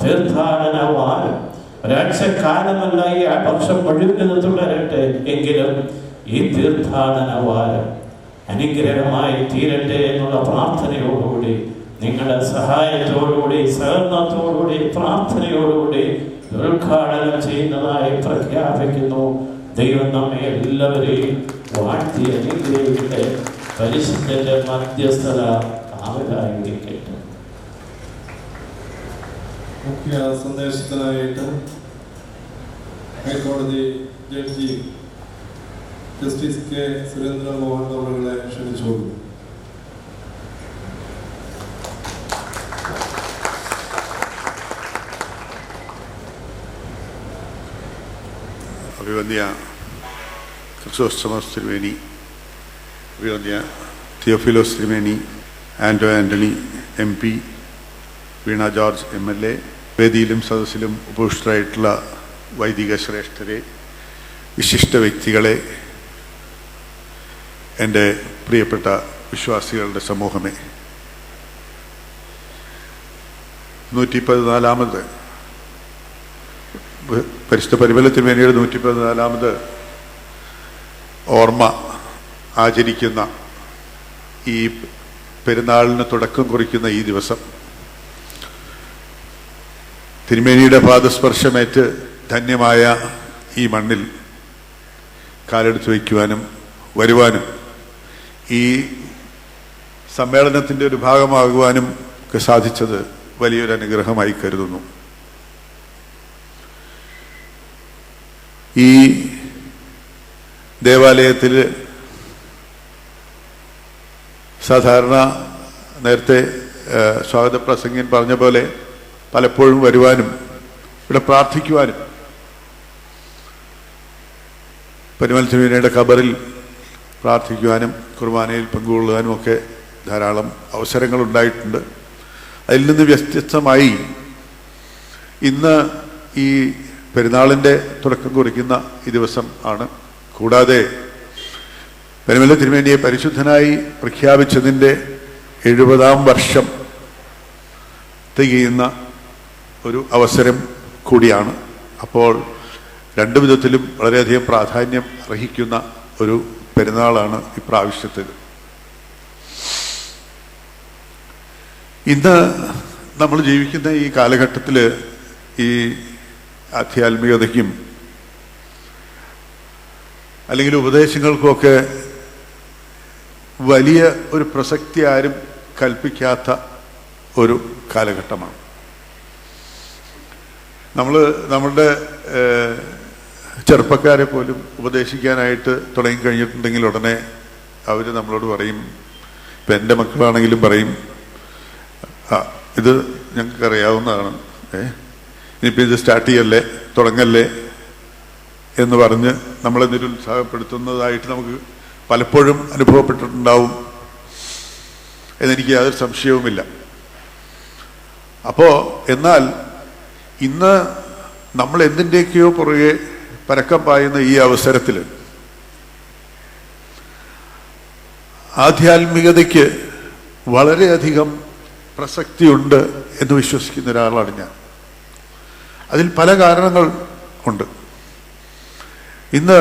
തീർത്ഥാടന വാരം ഒരാഴ്ചക്കാലമല്ല, ഈ വർഷം മുഴുവൻ തുടരട്ടെ. എങ്കിലും ഈ തീർത്ഥാടന വാരം അനുഗ്രഹമായി തീരട്ടെ എന്നുള്ള പ്രാർത്ഥനയോടുകൂടി നിങ്ങളുടെ സഹായത്തോടുകൂടി സഹകരണത്തോടുകൂടി പ്രാർത്ഥനയോടുകൂടി ഉദ്ഘാടനം ചെയ്യുന്നതായി പ്രഖ്യാപിക്കുന്നു. ദൈവം നമ്മെ എല്ലാവരെയും വാഴ്ത്തി അനുഗ്രഹിക്കട്ടെ. പരിശുദ്ധന്റെ മധ്യസ്ഥത കാവലായിരിക്കട്ടെ. മുഖ്യ സന്ദേശത്തിനായിട്ട് ഹൈക്കോടതി ജഡ്ജി ജസ്റ്റിസ് കെ സുരേന്ദ്രമോഹൻ അവരെ ക്ഷണിച്ചോളൂ. അഭിവന്യ ക്രിസോസ്റ്റമസ് തിരുമേനി, അഭിവന്യ തിയോഫിലോസ് തിരുമേനി, ആൻഡോ ആൻ്റണി MP, വീണ ജോർജ് MLA, വേദിയിലും സദസ്സിലും ഉപവിഷ്ടരായിട്ടുള്ള വൈദിക ശ്രേഷ്ഠരെ, വിശിഷ്ട വ്യക്തികളെ, എൻ്റെ പ്രിയപ്പെട്ട വിശ്വാസികളുടെ സമൂഹമേ, 114ാമത് പരിശുദ്ധ പരിമല തിരുമേനിയുടെ 114ാമത് ഓർമ്മ ആചരിക്കുന്ന ഈ പെരുന്നാളിന് തുടക്കം കുറിക്കുന്ന ഈ ദിവസം തിരുമേനിയുടെ പാദസ്പർശമേറ്റ് ധന്യമായ ഈ മണ്ണിൽ കാലെടുത്ത് വയ്ക്കുവാനും വരുവാനും ഈ സമ്മേളനത്തിൻ്റെ ഒരു ഭാഗമാകുവാനും ഒക്കെ സാധിച്ചത് വലിയൊരു അനുഗ്രഹമായി കരുതുന്നു. ഈ ദേവാലയത്തിൽ സാധാരണ നേരത്തെ സ്വാഗത പ്രസംഗൻ പറഞ്ഞ പോലെ പലപ്പോഴും വരുവാനും ഇവിടെ പ്രാർത്ഥിക്കുവാനും പരിമൽ തിരുമേനിയുടെ ഖബറിൽ പ്രാർത്ഥിക്കുവാനും കുർബാനയിൽ പങ്കുകൊള്ളുവാനും ഒക്കെ ധാരാളം അവസരങ്ങൾ ഉണ്ടായിട്ടുണ്ട്. അതിൽ നിന്ന് വ്യത്യസ്തമായി ഇന്ന് ഈ പെരുന്നാളിൻ്റെ തുടക്കം കുറിക്കുന്ന ഈ ദിവസം ആണ്. കൂടാതെ പരിമല തിരുമേനിയെ പരിശുദ്ധനായി പ്രഖ്യാപിച്ചതിൻ്റെ 70-ാം വർഷം തികയുന്ന ഒരു അവസരം കൂടിയാണ്. അപ്പോൾ രണ്ടു വിധത്തിലും വളരെയധികം പ്രാധാന്യം അർഹിക്കുന്ന ഒരു പെരുന്നാളാണ് ഇപ്രാവശ്യത്തേത്. ഇന്ന് നമ്മൾ ജീവിക്കുന്ന ഈ കാലഘട്ടത്തിൽ ഈ ആധ്യാത്മികതയ്ക്കും അല്ലെങ്കിൽ ഉപദേശങ്ങൾക്കുമൊക്കെ വലിയ ഒരു പ്രസക്തി ആരും കൽപ്പിക്കാത്ത ഒരു കാലഘട്ടമാണ്. നമ്മളുടെ ചെറുപ്പക്കാരെ പോലും ഉപദേശിക്കാനായിട്ട് തുടങ്ങിക്കഴിഞ്ഞിട്ടുണ്ടെങ്കിൽ ഉടനെ അവർ നമ്മളോട് പറയും, ഇപ്പം എൻ്റെ മക്കളാണെങ്കിലും പറയും, ഇത് ഞങ്ങൾക്ക് അറിയാവുന്നതാണ്, ഇനിയിപ്പോൾ ഇത് സ്റ്റാർട്ട് ചെയ്യല്ലേ, തുടങ്ങല്ലേ എന്ന് പറഞ്ഞ് നമ്മളെ നിരുത്സാഹപ്പെടുത്തുന്നതായിട്ട് നമുക്ക് പലപ്പോഴും അനുഭവപ്പെട്ടിട്ടുണ്ടാവും എന്നെനിക്ക് യാതൊരു സംശയവുമില്ല. അപ്പോൾ എന്നാൽ ഇന്ന് നമ്മൾ എന്തിൻ്റെയൊക്കെയോ പുറകെ പരക്കം പായുന്ന ഈ അവസരത്തിൽ ആധ്യാത്മികതയ്ക്ക് വളരെയധികം പ്രസക്തിയുണ്ട് എന്ന് വിശ്വസിക്കുന്ന ഒരാളാണ് ഞാൻ. അതിൽ പല കാരണങ്ങൾ ഉണ്ട്. ഇന്ന്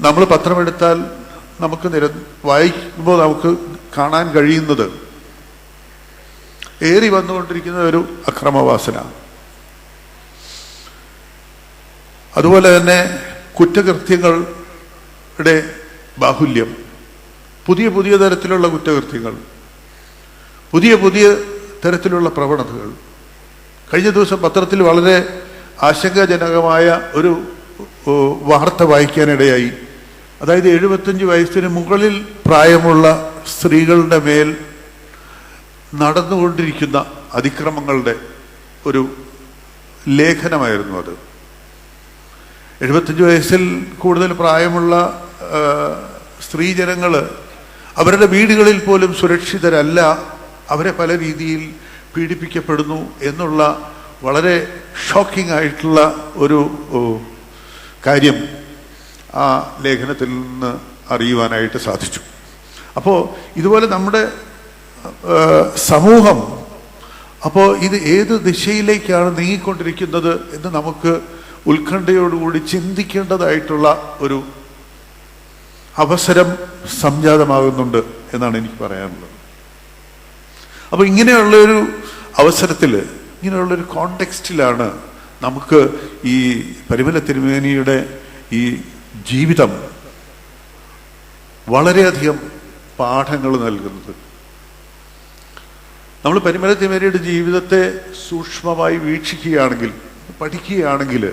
നമ്മൾ പത്രമെടുത്താൽ നമുക്ക് വായിക്കുമ്പോൾ നമുക്ക് കാണാൻ കഴിയുന്നത് ഏറി വന്നുകൊണ്ടിരിക്കുന്ന ഒരു അക്രമവാസന, അതുപോലെ തന്നെ കുറ്റകൃത്യങ്ങളുടെ ബാഹുല്യം, പുതിയ പുതിയ തരത്തിലുള്ള കുറ്റകൃത്യങ്ങൾ, പുതിയ പുതിയ തരത്തിലുള്ള പ്രവണതകൾ. കഴിഞ്ഞ ദിവസം പത്രത്തിൽ വളരെ ആശങ്കാജനകമായ ഒരു വാർത്ത വായിക്കാനിടയായി. അതായത് 75 വയസ്സിന് മുകളിൽ പ്രായമുള്ള സ്ത്രീകളുടെ മേൽ നടന്നുകൊണ്ടിരിക്കുന്ന അതിക്രമങ്ങളുടെ ഒരു ലേഖനമായിരുന്നു അത്. 75 വയസ്സിൽ കൂടുതൽ പ്രായമുള്ള സ്ത്രീജനങ്ങൾ അവരുടെ വീടുകളിൽ പോലും സുരക്ഷിതരല്ല, അവരെ പല രീതിയിൽ പീഡിപ്പിക്കപ്പെടുന്നു എന്നുള്ള വളരെ ഷോക്കിംഗ് ആയിട്ടുള്ള ഒരു കാര്യം ആ ലേഖനത്തിൽ നിന്ന് അറിയുവാനായിട്ട് സാധിച്ചു. അപ്പോൾ ഇതുപോലെ നമ്മുടെ സമൂഹം അപ്പോൾ ഇത് ഏത് ദിശയിലേക്കാണ് നീങ്ങിക്കൊണ്ടിരിക്കുന്നത് എന്ന് നമുക്ക് ഉത്കണ്ഠയോടുകൂടി ചിന്തിക്കേണ്ടതായിട്ടുള്ള ഒരു അവസരം സംജാതമാകുന്നുണ്ട് എന്നാണ് എനിക്ക് പറയാനുള്ളത്. അപ്പോൾ ഇങ്ങനെയുള്ളൊരു അവസരത്തിൽ, ഇങ്ങനെയുള്ളൊരു കോണ്ടെക്സ്റ്റിലാണ് നമുക്ക് ഈ പരിമല തിരുമേനിയുടെ ഈ ജീവിതം വളരെയധികം പാഠങ്ങൾ നൽകുന്നത്. നമ്മൾ പരിമല തിരുമേനിയുടെ ജീവിതത്തെ സൂക്ഷ്മമായി വീക്ഷിക്കുകയാണെങ്കിൽ, പഠിക്കുകയാണെങ്കിൽ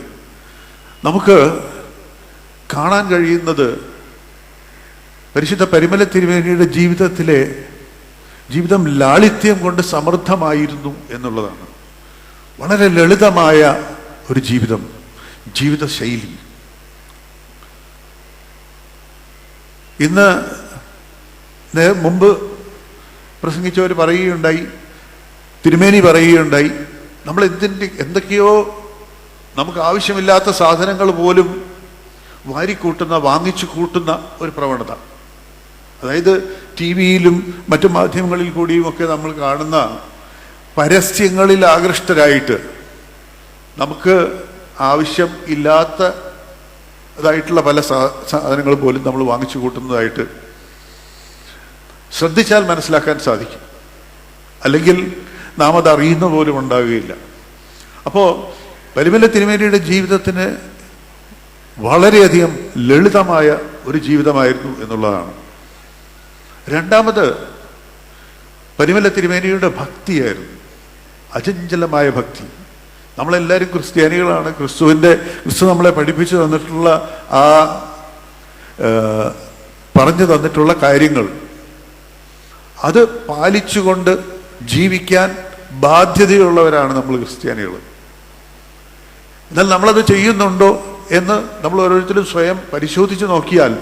നമുക്ക് കാണാൻ കഴിയുന്നത് പരിശുദ്ധ പരിമല തിരുമേനിയുടെ ജീവിതം ലാളിത്യം കൊണ്ട് സമൃദ്ധമായിരുന്നു എന്നുള്ളതാണ്. വളരെ ലളിതമായ ഒരു ജീവിതശൈലി. ഇന്ന് മുമ്പ് പ്രസംഗിച്ചവർ പറയുകയുണ്ടായി, തിരുമേനി പറയുകയുണ്ടായി, നമ്മൾ എന്തൊക്കെയോ നമുക്ക് ആവശ്യമില്ലാത്ത സാധനങ്ങൾ പോലും വാരിക്കൂട്ടുന്ന, വാങ്ങിച്ചു കൂട്ടുന്ന ഒരു പ്രവണത. അതായത് TV-യിലും മറ്റു മാധ്യമങ്ങളിൽ കൂടിയും ഒക്കെ നമ്മൾ കാണുന്ന പരസ്യങ്ങളിൽ ആകൃഷ്ടരായിട്ട് നമുക്ക് ആവശ്യം ഇല്ലാത്തതായിട്ടുള്ള പല സാധനങ്ങൾ പോലും നമ്മൾ വാങ്ങിച്ചു കൂട്ടുന്നതായിട്ട് ശ്രദ്ധിച്ചാൽ മനസ്സിലാക്കാൻ സാധിക്കും. അല്ലെങ്കിൽ നാം അത് അറിയുന്ന പോലും ഉണ്ടാകുകയില്ല. അപ്പോൾ പരിമല തിരുമേനിയുടെ ജീവിതത്തിന് വളരെയധികം ലളിതമായ ഒരു ജീവിതമായിരുന്നു എന്നുള്ളതാണ്. രണ്ടാമത് പരിമല തിരുമേനിയുടെ ഭക്തിയായിരുന്നു, അചഞ്ചലമായ ഭക്തി. നമ്മളെല്ലാവരും ക്രിസ്ത്യാനികളാണ്. ക്രിസ്തു നമ്മളെ പഠിപ്പിച്ചു തന്നിട്ടുള്ള ആ പറഞ്ഞു തന്നിട്ടുള്ള കാര്യങ്ങൾ അത് പാലിച്ചുകൊണ്ട് ജീവിക്കാൻ ബാധ്യതയുള്ളവരാണ് നമ്മൾ ക്രിസ്ത്യാനികൾ. എന്നാൽ നമ്മളത് ചെയ്യുന്നുണ്ടോ എന്ന് നമ്മൾ ഓരോരുത്തരും സ്വയം പരിശോധിച്ച് നോക്കിയാൽ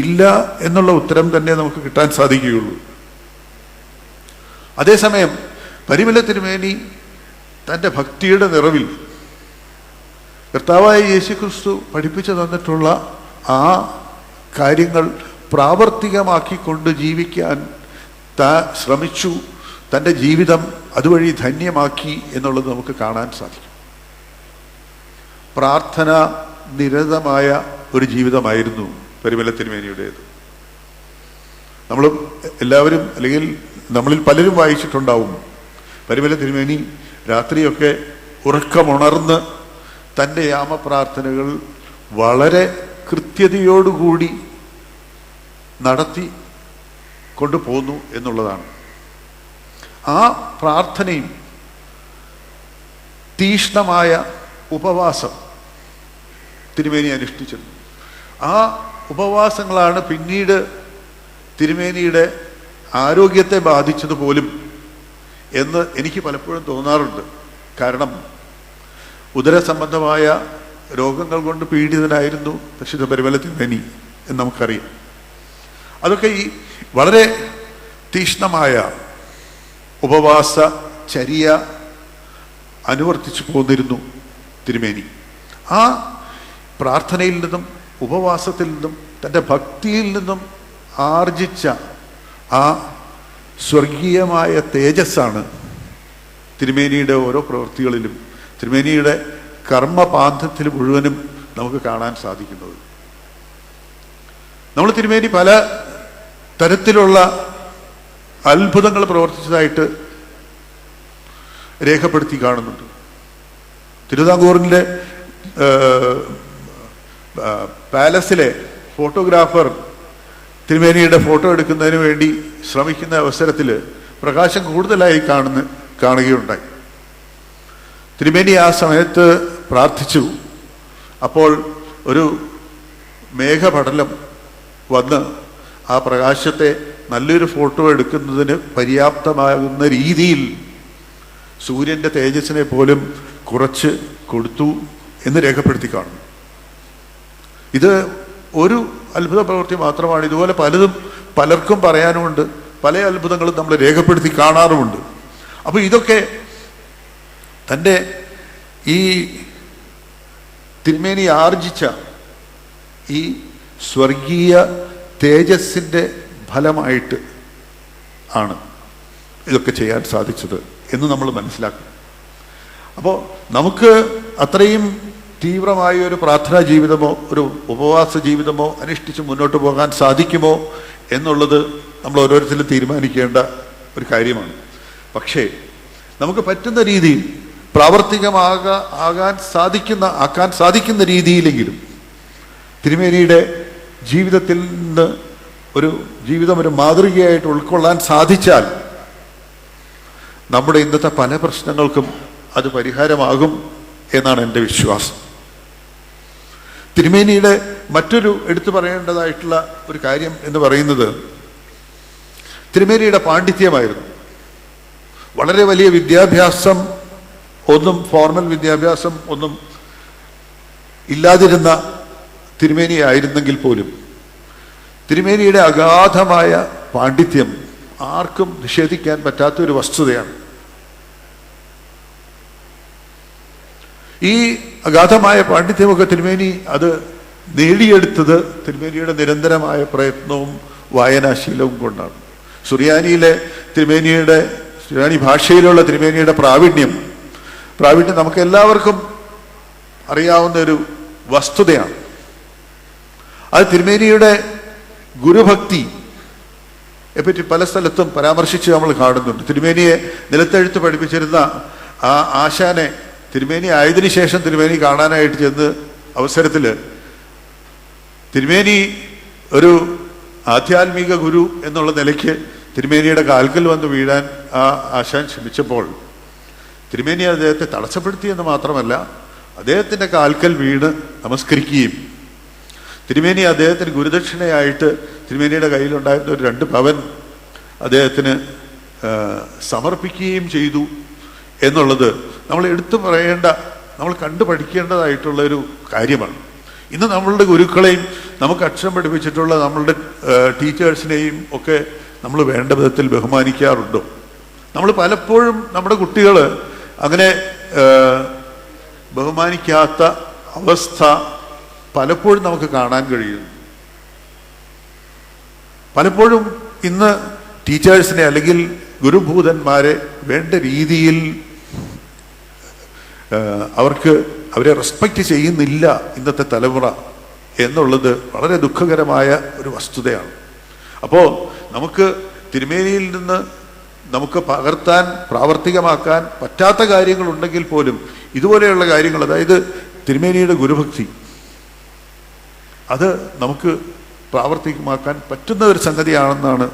ഇല്ല എന്നുള്ള ഉത്തരം തന്നെ നമുക്ക് കിട്ടാൻ സാധിക്കുകയുള്ളൂ. അതേസമയം പരിമല തിരുമേനി തൻ്റെ ഭക്തിയുടെ നിറവിൽ കർത്താവായ യേശുക്രിസ്തു പഠിപ്പിച്ചു തന്നിട്ടുള്ള ആ കാര്യങ്ങൾ പ്രാവർത്തികമാക്കിക്കൊണ്ട് ജീവിക്കാൻ ശ്രമിച്ചു. തൻ്റെ ജീവിതം അതുവഴി ധന്യമാക്കി എന്നുള്ളത് നമുക്ക് കാണാൻ സാധിക്കും. പ്രാർത്ഥന നിരതമായ ഒരു ജീവിതമായിരുന്നു പരിമല തിരുമേനിയുടേത്. നമ്മൾ എല്ലാവരും, അല്ലെങ്കിൽ നമ്മളിൽ പലരും വായിച്ചിട്ടുണ്ടാവും, പരിമല തിരുമേനി രാത്രിയൊക്കെ ഉറക്കമുണർന്ന് തൻ്റെ യാമപ്രാർത്ഥനകൾ വളരെ കൃത്യതയോടുകൂടി നടത്തി കൊണ്ടുപോന്നു എന്നുള്ളതാണ്. ആ പ്രാർത്ഥനയും തീഷ്ണമായ ഉപവാസം തിരുമേനി അനുഷ്ഠിച്ചിരുന്നു. ആ ഉപവാസങ്ങളാണ് പിന്നീട് തിരുമേനിയുടെ ആരോഗ്യത്തെ ബാധിച്ചത് പോലും എന്ന് എനിക്ക് പലപ്പോഴും തോന്നാറുണ്ട്. കാരണം ഉദരസംബന്ധമായ രോഗങ്ങൾ കൊണ്ട് പീഡിതനായിരുന്നു പരിശുദ്ധ പരിമല തിരുമേനി എന്ന് നമുക്കറിയാം. അതൊക്കെ ഈ വളരെ തീഷ്ണമായ ഉപവാസ ചര്യ അനുവർത്തിച്ചു പോന്നിരുന്നു തിരുമേനി. ആ പ്രാർത്ഥനയിൽ നിന്നും ഉപവാസത്തിൽ നിന്നും തൻ്റെ ഭക്തിയിൽ നിന്നും ആർജിച്ച ആ സ്വർഗീയമായ തേജസ്സാണ് തിരുമേനിയുടെ ഓരോ പ്രവൃത്തികളിലും, തിരുമേനിയുടെ കർമ്മപാന്തത്തിൽ മുഴുവനും നമുക്ക് കാണാൻ സാധിക്കുന്നത്. നമ്മൾ തിരുമേനി പല തരത്തിലുള്ള അത്ഭുതങ്ങൾ പ്രവർത്തിച്ചതായിട്ട് രേഖപ്പെടുത്തി കാണുന്നുണ്ട്. തിരുവിതാംകൂറിലെ പാലസിലെ ഫോട്ടോഗ്രാഫർ തിരുമേനിയുടെ ഫോട്ടോ എടുക്കുന്നതിന് വേണ്ടി ശ്രമിക്കുന്ന അവസരത്തിൽ പ്രകാശം കൂടുതലായി കാണുകയുണ്ടായി. തിരുമേനി ആ സമയത്ത് പ്രാർത്ഥിച്ചു. അപ്പോൾ ഒരു മേഘപടലം വന്ന് ആ പ്രകാശത്തെ നല്ലൊരു ഫോട്ടോ എടുക്കുന്നതിന് പര്യാപ്തമാകുന്ന രീതിയിൽ സൂര്യൻ്റെ തേജസ്സിനെ പോലും കുറച്ച് കൊടുത്തു എന്ന് രേഖപ്പെടുത്തി കാണുന്നു. ഇത് ഒരു അത്ഭുത പ്രവൃത്തി മാത്രമാണ്. ഇതുപോലെ പലർക്കും പറയാനുമുണ്ട്. പല അത്ഭുതങ്ങളും നമ്മൾ രേഖപ്പെടുത്തി കാണാറുമുണ്ട്. അപ്പോൾ ഇതൊക്കെ തൻ്റെ ഈ തിരുമേനി ആർജിച്ച ഈ സ്വർഗീയ തേജസ്സിൻ്റെ ഫലമായിട്ട് ആണ് ഇതൊക്കെ ചെയ്യാൻ സാധിച്ചത് എന്ന് നമ്മൾ മനസ്സിലാക്കണം. അപ്പോൾ നമുക്ക് അത്രയും തീവ്രമായ ഒരു പ്രാർത്ഥനാ ജീവിതമോ ഒരു ഉപവാസ ജീവിതമോ അനുഷ്ഠിച്ച് മുന്നോട്ട് പോകാൻ സാധിക്കുമോ എന്നുള്ളത് നമ്മൾ ഓരോരുത്തരും തീരുമാനിക്കേണ്ട ഒരു കാര്യമാണ്. പക്ഷേ നമുക്ക് പറ്റുന്ന രീതിയിൽ ആക്കാൻ സാധിക്കുന്ന രീതിയിലെങ്കിലും തിരുമേനിയുടെ ജീവിതത്തിൽ നിന്ന് ഒരു ജീവിതം ഒരു മാതൃകയായിട്ട് ഉൾക്കൊള്ളാൻ സാധിച്ചാൽ നമ്മുടെ ഇന്നത്തെ പല പ്രശ്നങ്ങൾക്കും അത് പരിഹാരമാകും എന്നാണ് എൻ്റെ വിശ്വാസം. തിരുമേനിയുടെ മറ്റൊരു എടുത്തു പറയേണ്ടതായിട്ടുള്ള ഒരു കാര്യം എന്ന് പറയുന്നത് തിരുമേനിയുടെ പാണ്ഡിത്യമായിരുന്നു. വളരെ വലിയ വിദ്യാഭ്യാസം ഫോർമൽ വിദ്യാഭ്യാസം ഒന്നും ഇല്ലാതിരുന്ന തിരുമേനി ആയിരുന്നെങ്കിൽ പോലും തിരുമേനിയുടെ അഗാധമായ പാണ്ഡിത്യം ആർക്കും നിഷേധിക്കാൻ പറ്റാത്തൊരു വസ്തുതയാണ്. ഈ അഗാധമായ പാണ്ഡിത്യമൊക്കെ തിരുമേനി അത് നേടിയെടുത്തത് തിരുമേനിയുടെ നിരന്തരമായ പ്രയത്നവും വായനാശീലവും കൊണ്ടാണ്. സുറിയാനി ഭാഷയിലുള്ള തിരുമേനിയുടെ പ്രാവീണ്യം നമുക്ക് എല്ലാവർക്കും അറിയാവുന്ന ഒരു വസ്തുതയാണ്. അത് തിരുമേനിയുടെ ഗുരുഭക്തി പറ്റി പല സ്ഥലത്തും പരാമർശിച്ച് നമ്മൾ കാണുന്നുണ്ട്. തിരുമേനിയെ നിലത്തെഴുത്ത് പഠിപ്പിച്ചിരുന്ന ആ ആശാനെ തിരുമേനി ആയതിനു ശേഷം തിരുമേനി കാണാനായിട്ട് ചെന്ന് അവസരത്തിൽ തിരുമേനി ഒരു ആധ്യാത്മിക ഗുരു എന്നുള്ള നിലയ്ക്ക് തിരുമേനിയുടെ കാൽക്കൽ വന്ന് വീഴാൻ ആ ആശാൻ ശ്രമിച്ചപ്പോൾ തിരുമേനി അദ്ദേഹത്തെ തടസ്സപ്പെടുത്തിയെന്ന് മാത്രമല്ല, അദ്ദേഹത്തിൻ്റെ കാൽക്കൽ വീണ് നമസ്കരിക്കുകയും തിരുമേനി അദ്ദേഹത്തിന് ഗുരുദക്ഷിണയായിട്ട് തിരുമേനിയുടെ കയ്യിലുണ്ടായിരുന്ന ഒരു 2 പവൻ അദ്ദേഹത്തിന് സമർപ്പിക്കുകയും ചെയ്തു എന്നുള്ളത് നമ്മൾ എടുത്തു പറയേണ്ട, നമ്മൾ കണ്ടു പഠിക്കേണ്ടതായിട്ടുള്ളൊരു കാര്യമാണ്. ഇന്ന് നമ്മളുടെ ഗുരുക്കളെയും നമുക്ക് അക്ഷരം പഠിപ്പിച്ചിട്ടുള്ള നമ്മളുടെ ടീച്ചേഴ്സിനെയും ഒക്കെ നമ്മൾ വേണ്ട വിധത്തിൽ ബഹുമാനിക്കാറുണ്ടോ? നമ്മൾ പലപ്പോഴും നമ്മുടെ കുട്ടികൾ അങ്ങനെ ബഹുമാനിക്കാത്ത അവസ്ഥ പലപ്പോഴും നമുക്ക് കാണാൻ കഴിയുന്നു. പലപ്പോഴും ഇന്ന് ടീച്ചേഴ്സിനെ അല്ലെങ്കിൽ ഗുരുഭൂതന്മാരെ വേണ്ട രീതിയിൽ അവരെ റെസ്പെക്റ്റ് ചെയ്യുന്നില്ല ഇന്നത്തെ തലമുറ എന്നുള്ളത് വളരെ ദുഃഖകരമായ ഒരു വസ്തുതയാണ്. അപ്പോൾ നമുക്ക് തിരുമേനിയിൽ നിന്ന് നമുക്ക് പകർത്താൻ പ്രാവർത്തികമാക്കാൻ പറ്റാത്ത കാര്യങ്ങളുണ്ടെങ്കിൽ പോലും ഇതുപോലെയുള്ള കാര്യങ്ങൾ, അതായത് തിരുമേനിയുടെ ഗുരുഭക്തി, അത് നമുക്ക് പ്രാവർത്തികമാക്കാൻ പറ്റുന്ന ഒരു സംഗതിയാണെന്നാണ്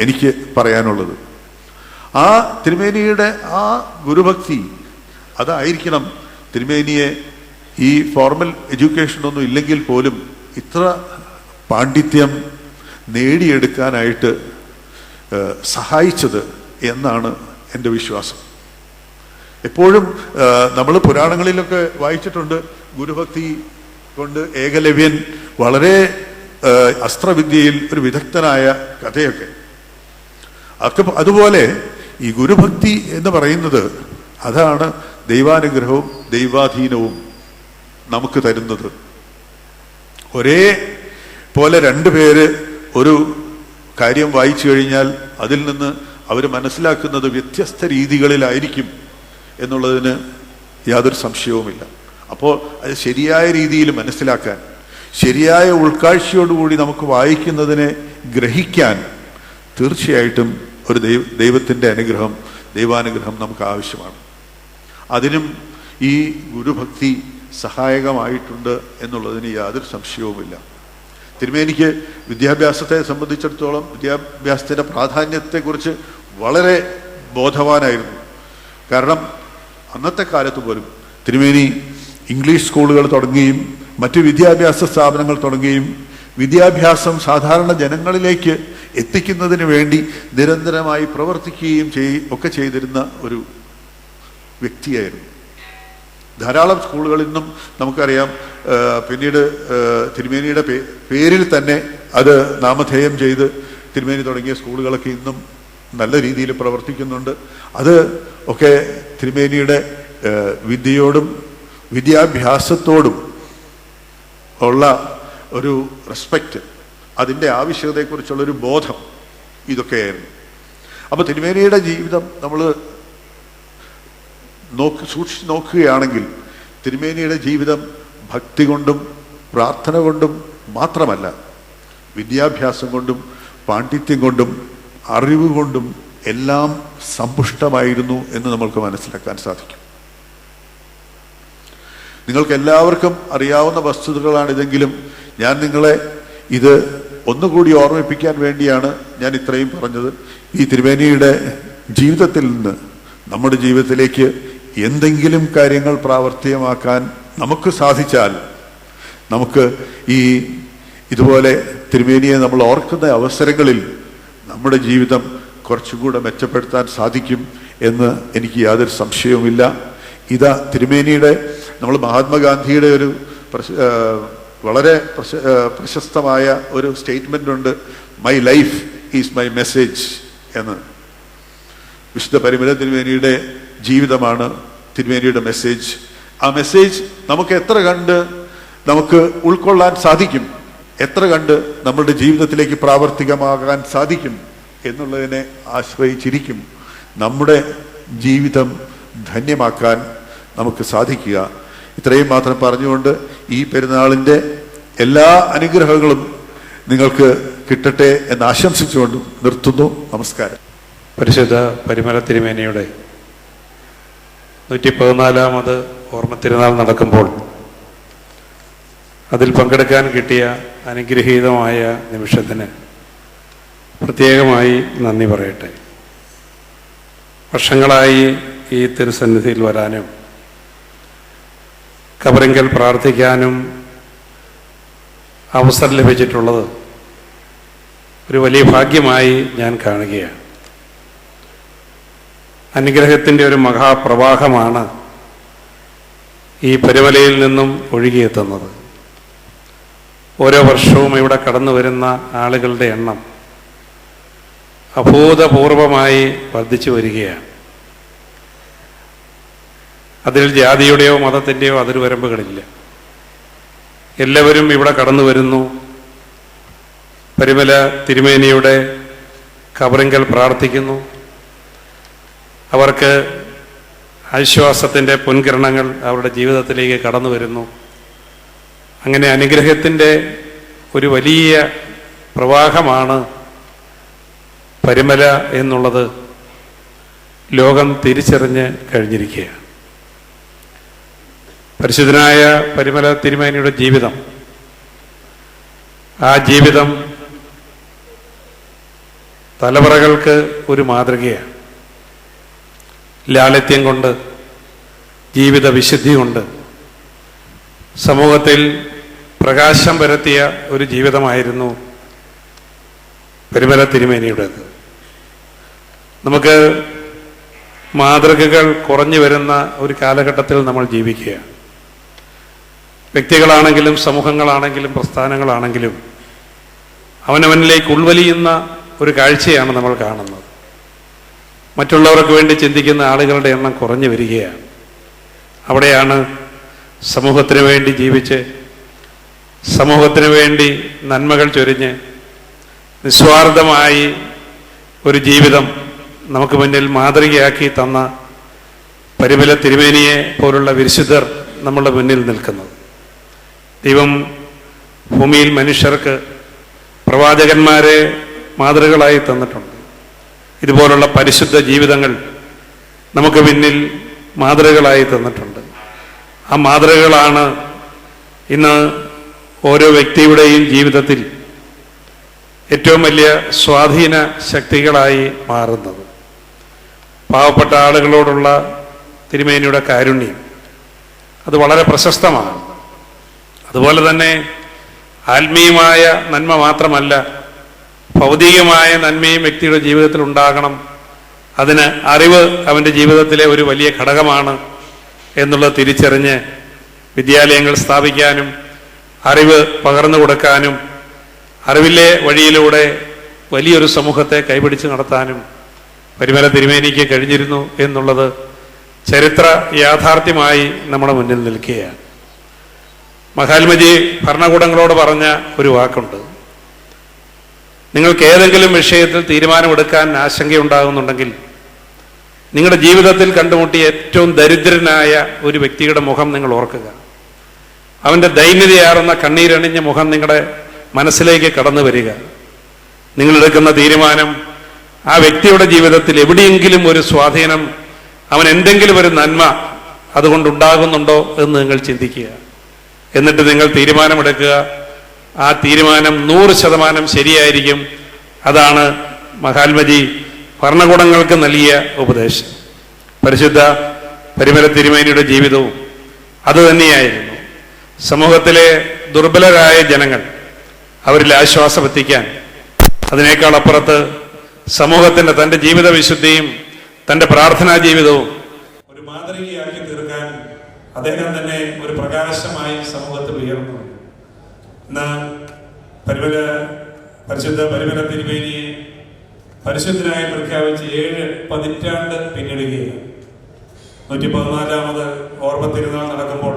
എനിക്ക് പറയാനുള്ളത്. ആ തിരുമേനിയുടെ ആ ഗുരുഭക്തി അതായിരിക്കണം തിരുമേനിയെ ഈ ഫോർമൽ എഡ്യൂക്കേഷനൊന്നും ഇല്ലെങ്കിൽ പോലും ഇത്ര പാണ്ഡിത്യം നേടിയെടുക്കാനായിട്ട് സഹായിച്ചത് എന്നാണ് എൻ്റെ വിശ്വാസം. എപ്പോഴും നമ്മൾ പുരാണങ്ങളിലൊക്കെ വായിച്ചിട്ടുണ്ട്, ഗുരുഭക്തി കൊണ്ട് ഏകലവ്യൻ വളരെ അസ്ത്രവിദ്യയിൽ ഒരു വിദഗ്ധനായ കഥയൊക്കെ. അതുപോലെ ഈ ഗുരുഭക്തി എന്ന് പറയുന്നത് അതാണ് ദൈവാനുഗ്രഹവും ദൈവാധീനവും നമുക്ക് തരുന്നത്. ഒരേ പോലെ 2 പേര് ഒരു കാര്യം വായിച്ചു കഴിഞ്ഞാൽ അതിൽ നിന്ന് അവർ മനസ്സിലാക്കുന്നത് വ്യത്യസ്ത രീതികളിലായിരിക്കും എന്നുള്ളതിന് യാതൊരു സംശയവുമില്ല. അപ്പോൾ അത് ശരിയായ രീതിയിൽ മനസ്സിലാക്കാൻ, ശരിയായ ഉൾക്കാഴ്ചയോടുകൂടി നമുക്ക് വായിക്കുന്നതിനെ ഗ്രഹിക്കാൻ തീർച്ചയായിട്ടും ഒരു ദൈവത്തിൻ്റെ അനുഗ്രഹം, ദൈവാനുഗ്രഹം നമുക്ക് ആവശ്യമാണ്. അതിനും ഈ ഗുരുഭക്തി സഹായകമായിട്ടുണ്ട് എന്നുള്ളതിന് യാതൊരു സംശയവുമില്ല. തിരുമേനിക്ക് വിദ്യാഭ്യാസത്തെ സംബന്ധിച്ചിടത്തോളം വിദ്യാഭ്യാസത്തിൻ്റെ പ്രാധാന്യത്തെക്കുറിച്ച് വളരെ ബോധവാനായിരുന്നു. കാരണം അന്നത്തെ കാലത്ത് പോലും തിരുമേനി ഇംഗ്ലീഷ് സ്കൂളുകൾ തുടങ്ങുകയും മറ്റു വിദ്യാഭ്യാസ സ്ഥാപനങ്ങൾ തുടങ്ങുകയും വിദ്യാഭ്യാസം സാധാരണ ജനങ്ങളിലേക്ക് എത്തിക്കുന്നതിന് വേണ്ടി നിരന്തരമായി പ്രവർത്തിക്കുകയും ഒക്കെ ചെയ്തിരുന്ന ഒരു വ്യക്തിയായിരുന്നു. ധാരാളം സ്കൂളുകളിൽ നിന്നും നമുക്കറിയാം, പിന്നീട് തിരുമേനിയുടെ പേരിൽ തന്നെ അത് നാമധേയം ചെയ്ത് തിരുമേനി തുടങ്ങിയ സ്കൂളുകളൊക്കെ ഇന്നും നല്ല രീതിയിൽ പ്രവർത്തിക്കുന്നുണ്ട്. അത് ഒക്കെ തിരുമേനിയുടെ വിദ്യയോടും വിദ്യാഭ്യാസത്തോടും ഉള്ള ഒരു റെസ്പെക്റ്റ്, അതിൻ്റെ ആവശ്യകതയെക്കുറിച്ചുള്ളൊരു ബോധം, ഇതൊക്കെയായിരുന്നു. അപ്പോൾ തിരുമേനിയുടെ ജീവിതം നമ്മൾ സൂക്ഷിച്ച് നോക്കുകയാണെങ്കിൽ തിരുമേനിയുടെ ജീവിതം ഭക്തി കൊണ്ടും പ്രാർത്ഥന കൊണ്ടും മാത്രമല്ല, വിദ്യാഭ്യാസം കൊണ്ടും പാണ്ഡിത്യം കൊണ്ടും അറിവ് കൊണ്ടും എല്ലാം സമ്പുഷ്ടമായിരുന്നു എന്ന് നമ്മൾക്ക് മനസ്സിലാക്കാൻ സാധിക്കും. നിങ്ങൾക്ക് എല്ലാവർക്കും അറിയാവുന്ന വസ്തുതകളാണിതെങ്കിലും ഞാൻ നിങ്ങളെ ഇത് ഒന്നുകൂടി ഓർമ്മിപ്പിക്കാൻ വേണ്ടിയാണ് ഞാൻ ഇത്രയും പറഞ്ഞത്. ഈ തിരുമേനിയുടെ ജീവിതത്തിൽ നിന്ന് നമ്മുടെ ജീവിതത്തിലേക്ക് എന്തെങ്കിലും കാര്യങ്ങൾ പ്രാവർത്തികമാക്കാൻ നമുക്ക് സാധിച്ചാൽ നമുക്ക് ഇതുപോലെ തിരുമേനിയെ നമ്മൾ ഓർക്കുന്ന അവസരങ്ങളിൽ നമ്മുടെ ജീവിതം കുറച്ചുകൂടെ മെച്ചപ്പെടുത്താൻ സാധിക്കും എന്ന് എനിക്ക് യാതൊരു സംശയവുമില്ല. ഇതാ തിരുമേനിയുടെ, നമ്മൾ മഹാത്മാഗാന്ധിയുടെ ഒരു വളരെ പ്രശസ്തമായ ഒരു സ്റ്റേറ്റ്മെൻ്റ് ഉണ്ട്, my life is my message എന്ന്. വിശുദ്ധ പരിമല തിരുമേനിയുടെ ജീവിതമാണ് തിരുമേനിയുടെ മെസ്സേജ്. ആ മെസ്സേജ് നമുക്ക് എത്ര കണ്ട് നമുക്ക് ഉൾക്കൊള്ളാൻ സാധിക്കും, എത്ര കണ്ട് നമ്മളുടെ ജീവിതത്തിലേക്ക് പ്രാവർത്തികമാകാൻ സാധിക്കും എന്നുള്ളതിനെ ആശ്രയിച്ചിരിക്കും നമ്മുടെ ജീവിതം ധന്യമാക്കാൻ നമുക്ക് സാധിക്കുക. ഇത്രയും മാത്രം പറഞ്ഞുകൊണ്ട് ഈ പെരുന്നാളിൻ്റെ എല്ലാ അനുഗ്രഹങ്ങളും നിങ്ങൾക്ക് കിട്ടട്ടെ എന്ന് ആശംസിച്ചുകൊണ്ട് നിർത്തുന്നു. നമസ്കാരം. പരിശുദ്ധ പരിമല തിരുമേനിയുടെ 114ാമത് ഓർമ്മ തിരുനാൾ നടക്കുമ്പോൾ അതിൽ പങ്കെടുക്കാൻ കിട്ടിയ അനുഗ്രഹീതമായ നിമിഷത്തിന് പ്രത്യേകമായി നന്ദി പറയട്ടെ. വർഷങ്ങളായി ഈ തിരുസന്നിധിയിൽ വരാനും കബറിങ്കൽ പ്രാർത്ഥിക്കാനും അവസരം ലഭിച്ചിട്ടുള്ളത് ഒരു വലിയ ഭാഗ്യമായി ഞാൻ കാണുകയാണ്. അനുഗ്രഹത്തിൻ്റെ ഒരു മഹാപ്രവാഹമാണ് ഈ പരിമലയിൽ നിന്നും ഒഴുകിയെത്തുന്നത്. ഓരോ വർഷവും ഇവിടെ കടന്നു വരുന്ന ആളുകളുടെ എണ്ണം അഭൂതപൂർവമായി വർദ്ധിച്ചു വരികയാണ്. അതിൽ ജാതിയുടെയോ മതത്തിൻ്റെയോ അതിർവരമ്പുകളില്ല. എല്ലാവരും ഇവിടെ കടന്നു വരുന്നു. പരിമല തിരുമേനിയുടെ ഖബറിങ്കൽ പ്രാർത്ഥിക്കുന്നു. അവർക്ക് ആശ്വാസത്തിൻ്റെ പൊൻകിരണങ്ങൾ അവരുടെ ജീവിതത്തിലേക്ക് കടന്നു വരുന്നു. അങ്ങനെ അനുഗ്രഹത്തിൻ്റെ ഒരു വലിയ പ്രവാഹമാണ് പരിമല എന്നുള്ളത് ലോകം തിരിച്ചറിഞ്ഞ് കഴിഞ്ഞിരിക്കുകയാണ്. പരിശുദ്ധനായ പരിമല തിരുമേനിയുടെ ജീവിതം, ആ ജീവിതം തലമുറകൾക്ക് ഒരു മാതൃകയാണ്. ലാളിത്യം കൊണ്ട്, ജീവിത വിശുദ്ധി കൊണ്ട് സമൂഹത്തിൽ പ്രകാശം പരത്തിയ ഒരു ജീവിതമായിരുന്നു പരിമല തിരുമേനിയുടേത്. നമുക്ക് മാതൃകകൾ കുറഞ്ഞു വരുന്ന ഒരു കാലഘട്ടത്തിൽ നമ്മൾ ജീവിക്കുകയാണ്. വ്യക്തികളാണെങ്കിലും സമൂഹങ്ങളാണെങ്കിലും പ്രസ്ഥാനങ്ങളാണെങ്കിലും അവനവനിലേക്ക് ഉൾവലിയുന്ന ഒരു കാഴ്ചയാണ് നമ്മൾ കാണുന്നത്. മറ്റുള്ളവർക്ക് വേണ്ടി ചിന്തിക്കുന്ന ആളുകളുടെ എണ്ണം കുറഞ്ഞു വരികയാണ്. അവിടെയാണ് സമൂഹത്തിന് വേണ്ടി ജീവിച്ച്, സമൂഹത്തിന് വേണ്ടി നന്മകൾ ചൊരിഞ്ഞ് നിസ്വാർത്ഥമായി ഒരു ജീവിതം നമുക്ക് മുന്നിൽ മാതൃകയാക്കി തന്ന പരിമല തിരുമേനിയെ പോലുള്ള വിശുദ്ധർ നമ്മളുടെ മുന്നിൽ നിൽക്കുന്നത്. ദൈവം ഭൂമിയിൽ മനുഷ്യർക്ക് പ്രവാചകന്മാരെ മാതൃകകളായി തന്നിട്ടുണ്ട്. ഇതുപോലുള്ള പരിശുദ്ധ ജീവിതങ്ങൾ നമുക്ക് പിന്നിൽ മാതൃകകളായി തന്നിട്ടുണ്ട്. ആ മാതൃകകളാണ് ഇന്ന് ഓരോ വ്യക്തിയുടെയും ജീവിതത്തിൽ ഏറ്റവും വലിയ സ്വാധീന ശക്തികളായി മാറുന്നത്. പാവപ്പെട്ട ആളുകളോടുള്ള തിരുമേനിയുടെ കാരുണ്യം അത് വളരെ പ്രശസ്തമാണ്. അതുപോലെ തന്നെ ആത്മീയമായ നന്മ മാത്രമല്ല, ഭൗതികമായ നന്മയും വ്യക്തിയുടെ ജീവിതത്തിൽ ഉണ്ടാകണം. അതിന് അറിവ് അവൻ്റെ ജീവിതത്തിലെ ഒരു വലിയ ഘടകമാണ് എന്നുള്ളത് തിരിച്ചറിഞ്ഞ് വിദ്യാലയങ്ങൾ സ്ഥാപിക്കാനും അറിവ് പകർന്നു കൊടുക്കാനും അറിവിലെ വഴിയിലൂടെ വലിയൊരു സമൂഹത്തെ കൈപിടിച്ച് നടത്താനും പരിമല തിരുമേനിക്ക് കഴിഞ്ഞിരുന്നു എന്നുള്ളത് ചരിത്ര യാഥാർത്ഥ്യമായി നമ്മുടെ മുന്നിൽ നിൽക്കുകയാണ്. മഹാത്മജി ഭരണകൂടങ്ങളോട് പറഞ്ഞ ഒരു വാക്കുണ്ട്: നിങ്ങൾക്ക് ഏതെങ്കിലും വിഷയത്തിൽ തീരുമാനമെടുക്കാൻ ആശങ്കയുണ്ടാകുന്നുണ്ടെങ്കിൽ നിങ്ങളുടെ ജീവിതത്തിൽ കണ്ടുമുട്ടിയ ഏറ്റവും ദരിദ്രനായ ഒരു വ്യക്തിയുടെ മുഖം നിങ്ങൾ ഓർക്കുക. അവൻ്റെ ദൈന്യതയാർന്ന കണ്ണീരണിഞ്ഞ മുഖം നിങ്ങളുടെ മനസ്സിലേക്ക് കടന്നു വരിക. നിങ്ങളെടുക്കുന്ന തീരുമാനം ആ വ്യക്തിയുടെ ജീവിതത്തിൽ എവിടെയെങ്കിലും ഒരു സ്വാധീനം, അവൻ എന്തെങ്കിലും ഒരു നന്മ അതുകൊണ്ടുണ്ടാകുന്നുണ്ടോ എന്ന് നിങ്ങൾ ചിന്തിക്കുക. എന്നിട്ട് നിങ്ങൾ തീരുമാനമെടുക്കുക. ആ തീരുമാനം 100% ശരിയായിരിക്കും. അതാണ് മഹാത്മജി ഭരണകൂടങ്ങൾക്ക് നൽകിയ ഉപദേശം. പരിശുദ്ധ പരിമല തിരുമേനിയുടെ ജീവിതവും അതുതന്നെയായിരുന്നു. സമൂഹത്തിലെ ദുർബലരായ ജനങ്ങൾ, അവരിൽ ആശ്വാസം എത്തിക്കാൻ, അതിനേക്കാൾ അപ്പുറത്ത് സമൂഹത്തിൻ്റെ തൻ്റെ ജീവിത വിശുദ്ധിയും തൻ്റെ പ്രാർത്ഥനാ ജീവിതവും ഒരു മാതൃകയാക്കി തീർക്കാൻ അദ്ദേഹം തന്നെ ഒരു പ്രകാശമായി സമൂഹത്തിൽ ഉയർന്നു. ഇന്ന് പരിശുദ്ധ പരിമല തിരുമേനിയെ പരിശുദ്ധനായി പ്രഖ്യാപിച്ച് 7 പതിറ്റാണ്ട് പിന്നിടുകയാണ്. 114ാമത് ഓർമ്മ തിരുനാൾ നടക്കുമ്പോൾ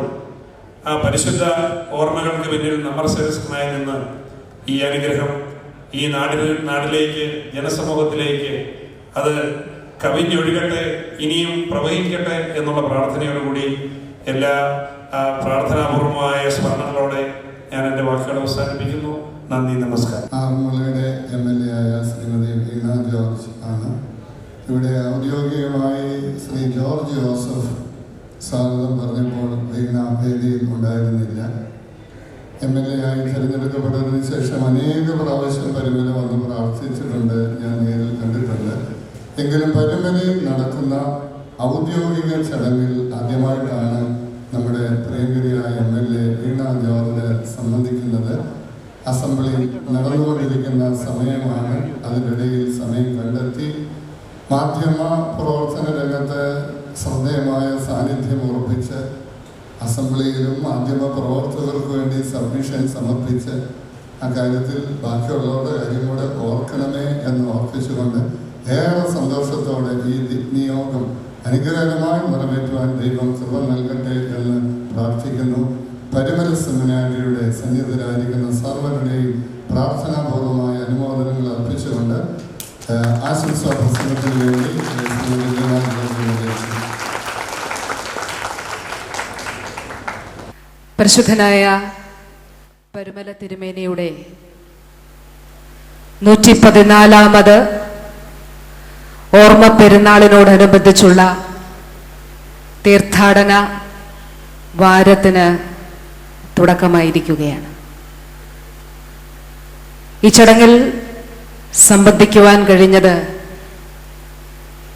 ആ പരിശുദ്ധ ഓർമ്മകൾക്ക് പിന്നിൽ നമസ്കരസ്ഥനായി നിന്ന് ഈ അനുഗ്രഹം ഈ നാടിലേക്ക്, ജനസമൂഹത്തിലേക്ക് അത് കവിഞ്ഞൊഴുകട്ടെ, ഇനിയും പ്രവഹിക്കട്ടെ എന്നുള്ള പ്രാർത്ഥനയോടുകൂടി എല്ലാ പ്രാർത്ഥനാപൂർവമായ സ്മരണകളോടെ ഞാൻ എൻ്റെ വാക്കുകൾ അവസാനിപ്പിക്കുന്നു. നന്ദി, നമസ്കാരം. ആറന്മുളയുടെ MLA ആയ ശ്രീമതി വീണ ജോർജ് ആണ്. ഇവിടെ ഔദ്യോഗികമായി ശ്രീ ജോർജ് ജോസഫ് സ്വാഗതം പറഞ്ഞപ്പോൾ വീണ വേദിയിൽ ഉണ്ടായിരുന്നില്ല. MLA ആയി തിരഞ്ഞെടുക്കപ്പെട്ടതിന് ശേഷം അനേക പ്രാവശ്യം പരുമല വന്ന് പ്രാർത്ഥിച്ചിട്ടുണ്ട്, ഞാൻ നേരിൽ കണ്ടിട്ടുണ്ട്. എങ്കിലും പരുമലയിൽ നടക്കുന്ന ഔദ്യോഗിക ചടങ്ങിൽ ആദ്യമായിട്ടാണ് നമ്മുടെ പ്രിയങ്കരിയായ MLA വീണ ജോർജ് സംബന്ധിക്കുന്നത്. അസംബ്ലി നടന്നുകൊണ്ടിരിക്കുന്ന സമയമാണ്. അതിനിടയിൽ സമയം കണ്ടെത്തി മാധ്യമ പ്രവർത്തന രംഗത്ത് ശ്രദ്ധേയമായ സാന്നിധ്യം ഉറപ്പിച്ച് അസംബ്ലിയിലും മാധ്യമ പ്രവർത്തകർക്ക് വേണ്ടി സബ്മിഷൻ സമർപ്പിച്ച് അക്കാര്യത്തിൽ ബാക്കിയുള്ളവരുടെ കാര്യം കൂടെ ഓർക്കണമേ എന്ന് ഓർപ്പിച്ചുകൊണ്ട് ഏറെ സന്തോഷത്തോടെ ഈ നിയോഗം അനുഗ്രഹമായി നിറവേറ്റുവാൻ ദൈവം കൃപ നൽകട്ടെ എന്ന് പ്രാർത്ഥിക്കുന്നു. പരുമല സെമിനാരിയുടെ സന്നിഹിതരായിരിക്കുന്ന സർവരുടെയും പ്രാർത്ഥനാപൂർവമായ അനുമോദനങ്ങൾ അർപ്പിച്ചുകൊണ്ട് ആശംസാ പ്രസംഗത്തിന് വേണ്ടി പരിശുദ്ധനായ പരുമല തിരുമേനിയുടെ 114ാമത് ഓർമ്മ പെരുന്നാളിനോടനുബന്ധിച്ചുള്ള തീർത്ഥാടന വാരത്തിന് തുടക്കമായിരിക്കുകയാണ്. ഈ ചടങ്ങിൽ സംബന്ധിക്കുവാൻ കഴിഞ്ഞത്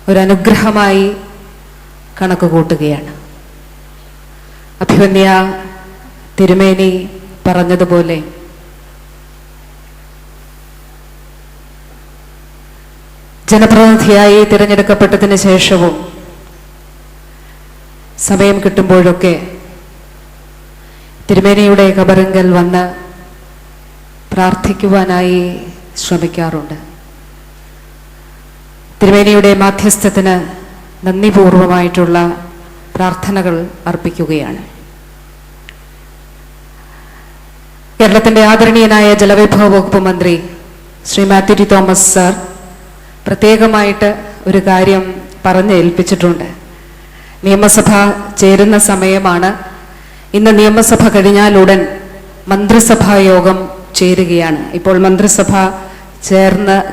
ഒരനുഗ്രഹമായി കണക്കുകൂട്ടുകയാണ്. അഭിവന്യ തിരുമേനി പറഞ്ഞതുപോലെ ജനപ്രതിനിധിയായി തിരഞ്ഞെടുക്കപ്പെട്ടതിന് ശേഷവും സമയം കിട്ടുമ്പോഴൊക്കെ തിരുമേനിയുടെ ഖബറിങ്കൽ വന്ന് പ്രാർത്ഥിക്കുവാനായി ശ്രമിക്കാറുണ്ട്. തിരുമേനിയുടെ മാധ്യസ്ഥത്തിന് നന്ദിപൂർവമായിട്ടുള്ള പ്രാർത്ഥനകൾ അർപ്പിക്കുകയാണ്. കേരളത്തിൻ്റെ ആദരണീയനായ ജലവിഭവ വകുപ്പ് മന്ത്രി Shri Mathew T Thomas sir പ്രത്യേകമായിട്ട് ഒരു കാര്യം പറഞ്ഞ് ഏൽപ്പിച്ചിട്ടുണ്ട്. നിയമസഭ ചേരുന്ന സമയമാണ്. ഇന്ന് നിയമസഭ കഴിഞ്ഞാലുടൻ മന്ത്രിസഭാ യോഗം ചേരുകയാണ്. ഇപ്പോൾ മന്ത്രിസഭ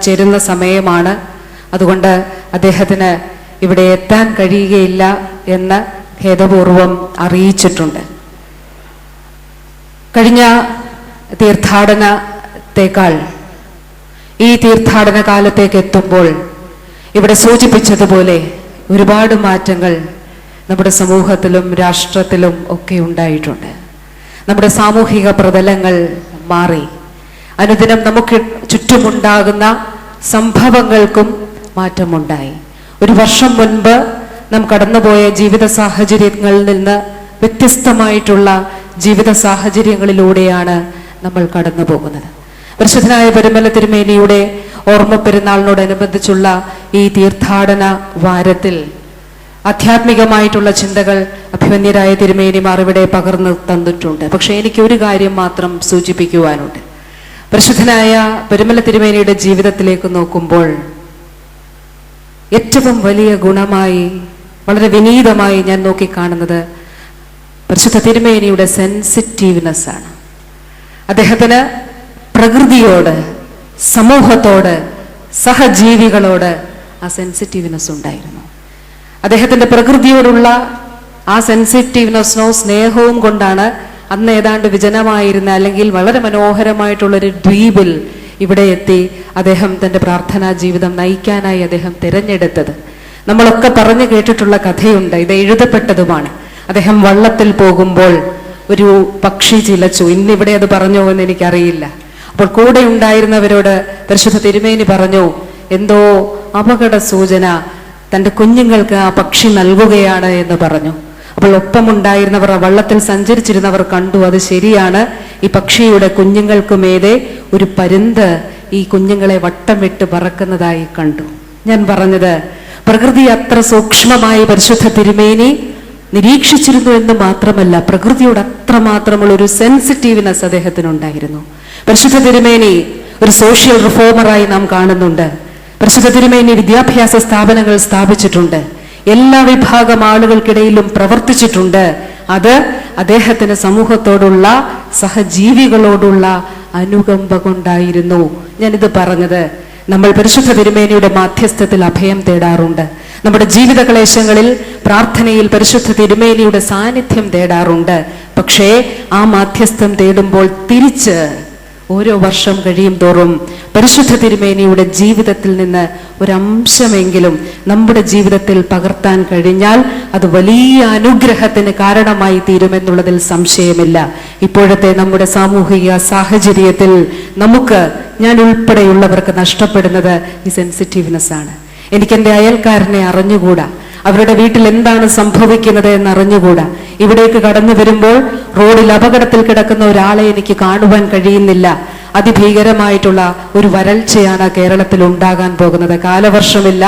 ചേരുന്ന സമയമാണ്. അതുകൊണ്ട് അദ്ദേഹത്തിന് ഇവിടെ എത്താൻ കഴിയുകയില്ല എന്ന് ഖേദപൂർവം അറിയിച്ചിട്ടുണ്ട്. കഴിഞ്ഞ തീർത്ഥാടനത്തെക്കാൾ ഈ തീർത്ഥാടന കാലത്തേക്ക് എത്തുമ്പോൾ ഇവിടെ സൂചിപ്പിച്ചതുപോലെ ഒരുപാട് മാറ്റങ്ങൾ നമ്മുടെ സമൂഹത്തിലും രാഷ്ട്രത്തിലും ഒക്കെ ഉണ്ടായിട്ടുണ്ട്. നമ്മുടെ സാമൂഹിക പ്രതലങ്ങൾ മാറി. അനുദിനം നമുക്ക് ചുറ്റുമുണ്ടാകുന്ന സംഭവങ്ങൾക്കും മാറ്റമുണ്ടായി. ഒരു വർഷം മുൻപ് നാം കടന്നുപോയ ജീവിത സാഹചര്യങ്ങളിൽ നിന്ന് വ്യത്യസ്തമായിട്ടുള്ള ജീവിത സാഹചര്യങ്ങളിലൂടെയാണ് നമ്മൾ കടന്നു പോകുന്നത്. പരിശുദ്ധനായ പരുമല തിരുമേനിയുടെ ഓർമ്മ പെരുന്നാളിനോടനുബന്ധിച്ചുള്ള ഈ തീർത്ഥാടന വാരത്തിൽ ആധ്യാത്മികമായിട്ടുള്ള ചിന്തകൾ അഭിമന്യരായ തിരുമേനിമാർ ഇവിടെ പകർന്നു തന്നിട്ടുണ്ട്. പക്ഷെ എനിക്ക് ഒരു കാര്യം മാത്രം സൂചിപ്പിക്കുവാനുണ്ട്. പരിശുദ്ധനായ പരുമല തിരുമേനിയുടെ ജീവിതത്തിലേക്ക് നോക്കുമ്പോൾ ഏറ്റവും വലിയ ഗുണമായി വളരെ വിനീതമായി ഞാൻ നോക്കിക്കാണുന്നത് പരിശുദ്ധ തിരുമേനിയുടെ സെൻസിറ്റീവ്നെസ് ആണ്. അദ്ദേഹത്തിന് പ്രകൃതിയോട്, സമൂഹത്തോട്, സഹജീവികളോട് ആ സെൻസിറ്റീവ്നെസ് ഉണ്ടായിരുന്നു. അദ്ദേഹത്തിൻ്റെ പ്രകൃതിയോടുള്ള ആ സെൻസിറ്റീവ്നെസ്സോ സ്നേഹവും കൊണ്ടാണ് അന്ന് ഏതാണ്ട് വിജനമായിരുന്ന അല്ലെങ്കിൽ വളരെ മനോഹരമായിട്ടുള്ളൊരു ദ്വീപിൽ ഇവിടെ എത്തി അദ്ദേഹം തൻ്റെ പ്രാർത്ഥനാ ജീവിതം നയിക്കാനായി അദ്ദേഹം തിരഞ്ഞെടുത്തത്. നമ്മളൊക്കെ പറഞ്ഞു കേട്ടിട്ടുള്ള കഥയുണ്ട്, ഇത് എഴുതപ്പെട്ടതുമാണ്. അദ്ദേഹം വള്ളത്തിൽ പോകുമ്പോൾ ഒരു പക്ഷി ചിലച്ചു. ഇന്നിവിടെ അത് പറഞ്ഞോ എന്ന് എനിക്കറിയില്ല. അപ്പോൾ കൂടെ ഉണ്ടായിരുന്നവരോട് പരിശുദ്ധ തിരുമേനി പറഞ്ഞു, എന്തോ അപകട സൂചന തൻ്റെ കുഞ്ഞുങ്ങൾക്ക് ആ പക്ഷി നൽകുകയാണ് എന്ന് പറഞ്ഞു. അപ്പോൾ ഒപ്പമുണ്ടായിരുന്നവർ, ആ വള്ളത്തിൽ സഞ്ചരിച്ചിരുന്നവർ കണ്ടു, അത് ശരിയാണ്, ഈ പക്ഷിയുടെ കുഞ്ഞുങ്ങൾക്കുമേതെ ഒരു പരുന്ത് ഈ കുഞ്ഞുങ്ങളെ വട്ടമിട്ട് പറക്കുന്നതായി കണ്ടു. ഞാൻ പറഞ്ഞത് പ്രകൃതി അത്ര സൂക്ഷ്മമായി പരിശുദ്ധ തിരുമേനി നിരീക്ഷിച്ചിരുന്നു എന്ന് മാത്രമല്ല, പ്രകൃതിയോട് അത്രമാത്രമുള്ള ഒരു സെൻസിറ്റീവ്നെസ് അദ്ദേഹത്തിനുണ്ടായിരുന്നു. പരിശുദ്ധ തിരുമേനി ഒരു സോഷ്യൽ റിഫോമറായി നാം കാണുന്നുണ്ട്. പരിശുദ്ധ തിരുമേനി വിദ്യാഭ്യാസ സ്ഥാപനങ്ങൾ സ്ഥാപിച്ചിട്ടുണ്ട്, എല്ലാ വിഭാഗം ആളുകൾക്കിടയിലും പ്രവർത്തിച്ചിട്ടുണ്ട്. അത് അദ്ദേഹത്തിന് സമൂഹത്തോടുള്ള, സഹജീവികളോടുള്ള ആ അനുകമ്പ കൊണ്ടായിരുന്നു. ഞാനിത് പറഞ്ഞത്, നമ്മൾ പരിശുദ്ധ തിരുമേനിയുടെ മാധ്യസ്ഥത്തിൽ അഭയം തേടാറുണ്ട്. നമ്മുടെ ജീവിത ക്ലേശങ്ങളിൽ പ്രാർത്ഥനയിൽ പരിശുദ്ധ തിരുമേനിയുടെ സാന്നിധ്യം തേടാറുണ്ട്. പക്ഷേ ആ മാധ്യസ്ഥം തേടുമ്പോൾ തിരിച്ച് ഓരോ വർഷം കഴിയും തോറും പരിശുദ്ധ തിരുമേനിയുടെ ജീവിതത്തിൽ നിന്ന് ഒരംശമെങ്കിലും നമ്മുടെ ജീവിതത്തിൽ പകർത്താൻ കഴിഞ്ഞാൽ അത് വലിയ അനുഗ്രഹത്തിന് കാരണമായി തീരുമെന്നുള്ളതിൽ സംശയമില്ല. ഇപ്പോഴത്തെ നമ്മുടെ സാമൂഹിക സാഹചര്യത്തിൽ നമുക്ക്, ഞാൻ ഉൾപ്പെടെയുള്ളവർക്ക് നഷ്ടപ്പെടുന്നത് ഈ സെൻസിറ്റീവ്നെസ് ആണ്. എനിക്കെൻ്റെ അയൽക്കാരനെ അറിഞ്ഞുകൂടാ, അവരുടെ വീട്ടിൽ എന്താണ് സംഭവിക്കുന്നത് എന്ന് അറിഞ്ഞുകൂടാ. ഇവിടേക്ക് കടന്നു വരുമ്പോൾ റോഡിൽ അപകടത്തിൽ കിടക്കുന്ന ഒരാളെ എനിക്ക് കാണുവാൻ കഴിയുന്നില്ല. അതിഭീകരമായിട്ടുള്ള ഒരു വരൾച്ചയാണ് കേരളത്തിൽ ഉണ്ടാകാൻ പോകുന്നത്. കാലവർഷമില്ല,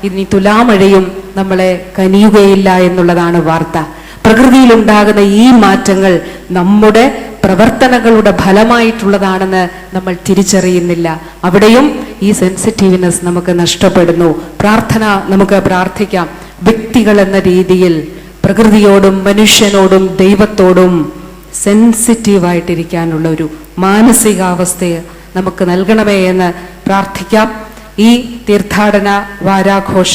ഇനി തുലാമഴയും നമ്മളെ കനിയുകയില്ല എന്നുള്ളതാണ് വാർത്ത. പ്രകൃതിയിലുണ്ടാകുന്ന ഈ മാറ്റങ്ങൾ നമ്മുടെ പ്രവർത്തനങ്ങളുടെ ഫലമായിട്ടുള്ളതാണെന്ന് നമ്മൾ തിരിച്ചറിയുന്നില്ല. അവിടെയും ഈ സെൻസിറ്റീവ്നെസ് നമുക്ക് നഷ്ടപ്പെടുന്നു. പ്രാർത്ഥന, നമുക്ക് പ്രാർത്ഥിക്കാം. വ്യക്തികൾ എന്ന രീതിയിൽ പ്രകൃതിയോടും മനുഷ്യനോടും ദൈവത്തോടും സെൻസിറ്റീവായിട്ടിരിക്കാനുള്ള ഒരു മാനസികാവസ്ഥയെ നമുക്ക് നൽകണമേ എന്ന് പ്രാർത്ഥിക്കാം. ഈ തീർത്ഥാടന വാരാഘോഷ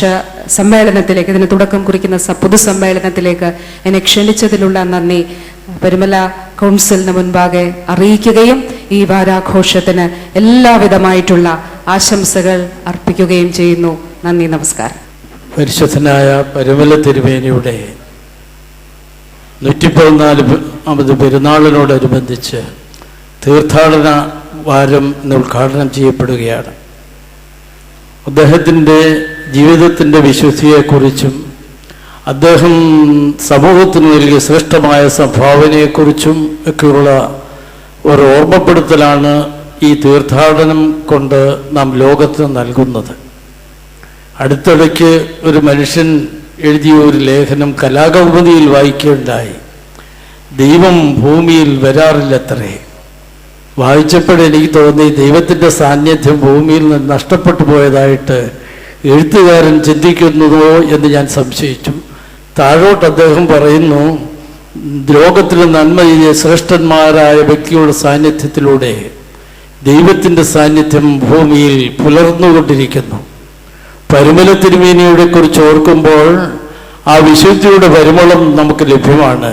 സമ്മേളനത്തിലേക്ക്, ഇതിന് തുടക്കം കുറിക്കുന്ന പൊതുസമ്മേളനത്തിലേക്ക് എന്നെ ക്ഷണിച്ചതിലുള്ള നന്ദി പരുമല കൗൺസിലിന് മുൻപാകെ അറിയിക്കുകയും ഈ വാരാഘോഷത്തിന് എല്ലാവിധമായിട്ടുള്ള ആശംസകൾ അർപ്പിക്കുകയും ചെയ്യുന്നു. നന്ദി, നമസ്കാരം. പരിശുദ്ധനായ പരുമല തിരുമേനിയുടെ 114ാമത് പെരുന്നാളിനോടനുബന്ധിച്ച് തീർത്ഥാടന വാരം ഇന്ന് ഉദ്ഘാടനം ചെയ്യപ്പെടുകയാണ്. അദ്ദേഹത്തിൻ്റെ ജീവിതത്തിൻ്റെ വിശുദ്ധിയെക്കുറിച്ചും അദ്ദേഹം സമൂഹത്തിന് നൽകിയ ശ്രേഷ്ഠമായ സംഭാവനയെക്കുറിച്ചും ഒക്കെയുള്ള ഒരു ഓർമ്മപ്പെടുത്തലാണ് ഈ തീർത്ഥാടനം കൊണ്ട് നാം ലോകത്തിന് നൽകുന്നത്. അടുത്തിടയ്ക്ക് ഒരു മനുഷ്യൻ എഴുതിയ ഒരു ലേഖനം കലാകൗമുദിയിൽ വായിക്കുകയുണ്ടായി. ദൈവം ഭൂമിയിൽ വരാറില്ലത്രേ. വായിച്ചപ്പോഴെനിക്ക് തോന്നി ദൈവത്തിൻ്റെ സാന്നിധ്യം ഭൂമിയിൽ നിന്ന് നഷ്ടപ്പെട്ടു പോയതായിട്ട് എഴുത്തുകാരൻ ചിന്തിക്കുന്നതോ എന്ന് ഞാൻ സംശയിച്ചു. താഴോട്ട് അദ്ദേഹം പറയുന്നു, ലോകത്തിൽ നന്മ ചെയ്ത ശ്രേഷ്ഠന്മാരായ വ്യക്തികളുടെ സാന്നിധ്യത്തിലൂടെ ദൈവത്തിൻ്റെ സാന്നിധ്യം ഭൂമിയിൽ പുലർന്നുകൊണ്ടിരിക്കുന്നു. പരുമല തിരുമേനിയുടെ കുറിച്ച് ഓർക്കുമ്പോൾ ആ വിശുദ്ധിയുടെ പരിമളം നമുക്ക് ലഭ്യമാണ്.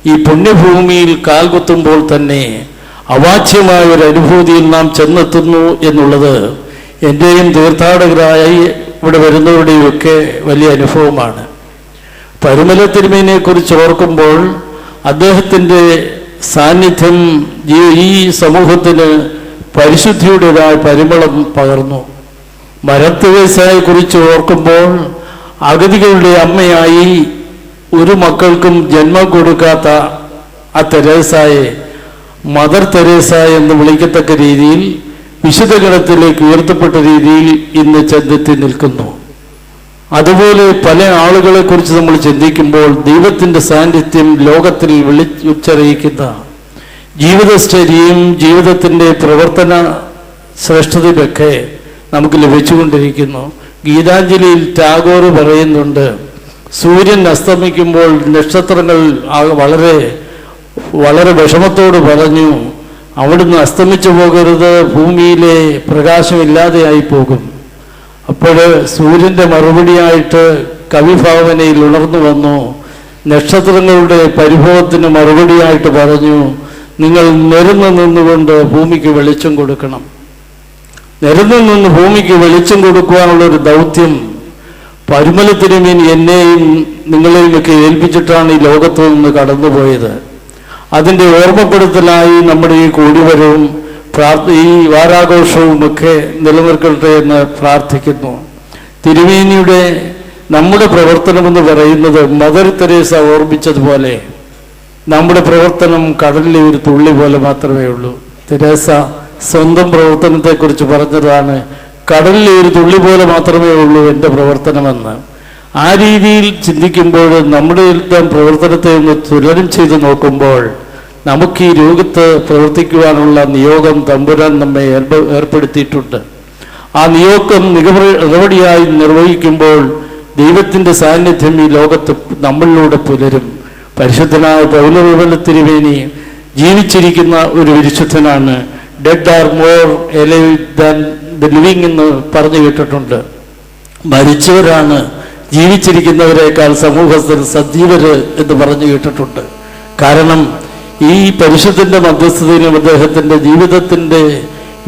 ഈ പുണ്യഭൂമിയിൽ കാൽകുത്തുമ്പോൾ തന്നെ അവാച്യമായ ഒരു അനുഭൂതിയിൽ നാം ചെന്നെത്തുന്നു എന്നുള്ളത് എൻ്റെയും തീർത്ഥാടകരായി ഇവിടെ വരുന്നവരുടെയും ഒക്കെ വലിയ അനുഭവമാണ്. പരുമല തിരുമേനിയെ കുറിച്ച് ഓർക്കുമ്പോൾ അദ്ദേഹത്തിൻ്റെ സാന്നിധ്യം ഈ സമൂഹത്തിന് പരിശുദ്ധിയുടേതായ പരിമളം പകർന്നു. മദർ തെരേസയെ കുറിച്ച് ഓർക്കുമ്പോൾ അഗതികളുടെ അമ്മയായി ഒരു മക്കൾക്കും ജന്മം കൊടുക്കാത്ത ആ തെരേസയെ മദർ തെരേസ എന്ന് വിളിക്കത്തക്ക രീതിയിൽ വിശുദ്ധ ഗണത്തിലേക്ക് ഉയർത്തപ്പെട്ട രീതിയിൽ ഇന്ന് ചെന്നെത്തി നിൽക്കുന്നു. അതുപോലെ പല ആളുകളെ കുറിച്ച് നമ്മൾ ചിന്തിക്കുമ്പോൾ ദൈവത്തിൻ്റെ സാന്നിധ്യം ലോകത്തിൽ വിളിച്ചുച്ചറിയിക്കുന്ന ജീവിതശ്ചര്യയും ജീവിതത്തിൻ്റെ പ്രവർത്തന ശ്രേഷ്ഠതയൊക്കെ നമുക്ക് ലഭിച്ചുകൊണ്ടിരിക്കുന്നു. ഗീതാഞ്ജലിയിൽ ടാഗോർ പറയുന്നുണ്ട്, സൂര്യൻ അസ്തമിക്കുമ്പോൾ നക്ഷത്രങ്ങൾ വളരെ വളരെ വിഷമത്തോട് പറഞ്ഞു, അവിടുന്ന് അസ്തമിച്ചു പോകരുത്, ഭൂമിയിലെ പ്രകാശമില്ലാതെയായി പോകും. അപ്പോൾ സൂര്യൻ്റെ മറുപടിയായിട്ട് കവിഭാവനയിൽ ഉണർന്നു വന്നു. നക്ഷത്രങ്ങളുടെ പരിഭവത്തിന് മറുപടിയായിട്ട് പറഞ്ഞു, നിങ്ങൾ നിരന്നു നിന്നുകൊണ്ട് ഭൂമിക്ക് വെളിച്ചം കൊടുക്കണം. നിരന്നു നിന്ന് ഭൂമിക്ക് വെളിച്ചം കൊടുക്കുവാനുള്ളൊരു ദൗത്യം പരുമല തിരുമേനി എന്നെയും നിങ്ങളെയും ഒക്കെ ഏൽപ്പിച്ചിട്ടാണ് ഈ ലോകത്തു നിന്ന് കടന്നുപോയത്. അതിൻ്റെ ഓർമ്മപ്പെടുത്തലായി നമ്മുടെ ഈ കൂടിവരവും ഈ വാരാഘോഷവും ഒക്കെ നിലനിൽക്കട്ടെ എന്ന് പ്രാർത്ഥിക്കുന്നു. തിരുമേനിയുടെ നമ്മുടെ പ്രവർത്തനമെന്ന് പറയുന്നത് മദർ തെരേസ ഓർമ്മിച്ചതുപോലെ നമ്മുടെ പ്രവർത്തനം കടലിലെ ഒരു തുള്ളി പോലെ മാത്രമേ ഉള്ളൂ. തെരേസ സ്വന്തം പ്രവർത്തനത്തെക്കുറിച്ച് പറഞ്ഞതാണ്, കടലിലെ ഒരു തുള്ളി പോലെ മാത്രമേ ഉള്ളൂ എൻ്റെ പ്രവർത്തനമെന്ന്. ആ രീതിയിൽ ചിന്തിക്കുമ്പോൾ നമ്മുടെ പ്രവർത്തനത്തെ ഒന്ന് തുലനം ചെയ്ത് നോക്കുമ്പോൾ നമുക്ക് ഈ ലോകത്ത് പ്രവർത്തിക്കുവാനുള്ള നിയോഗം തമ്പുരാൻ നമ്മെ ഏർപ്പെടുത്തിയിട്ടുണ്ട്. ആ നിയോഗം നടപടിയായി നിർവഹിക്കുമ്പോൾ ദൈവത്തിൻ്റെ സാന്നിധ്യം ഈ ലോകത്ത് നമ്മളിലൂടെ പുലരും. പരിശുദ്ധനായ പൗലോസ് തിരുമേനി ജീവിച്ചിരിക്കുന്ന ഒരു വിശുദ്ധനാണ്. Dead are more alive than the living എന്ന് പറഞ്ഞു കേട്ടിട്ടുണ്ട്. മരിച്ചവരാണ് ജീവിച്ചിരിക്കുന്നവരെക്കാൾ സമൂഹത്തിൽ സജീവര് എന്ന് പറഞ്ഞു കേട്ടിട്ടുണ്ട്. കാരണം ഈ പരിശുദ്ധന്റെ മധ്യസ്ഥതയിലും അദ്ദേഹത്തിൻ്റെ ജീവിതത്തിൻ്റെ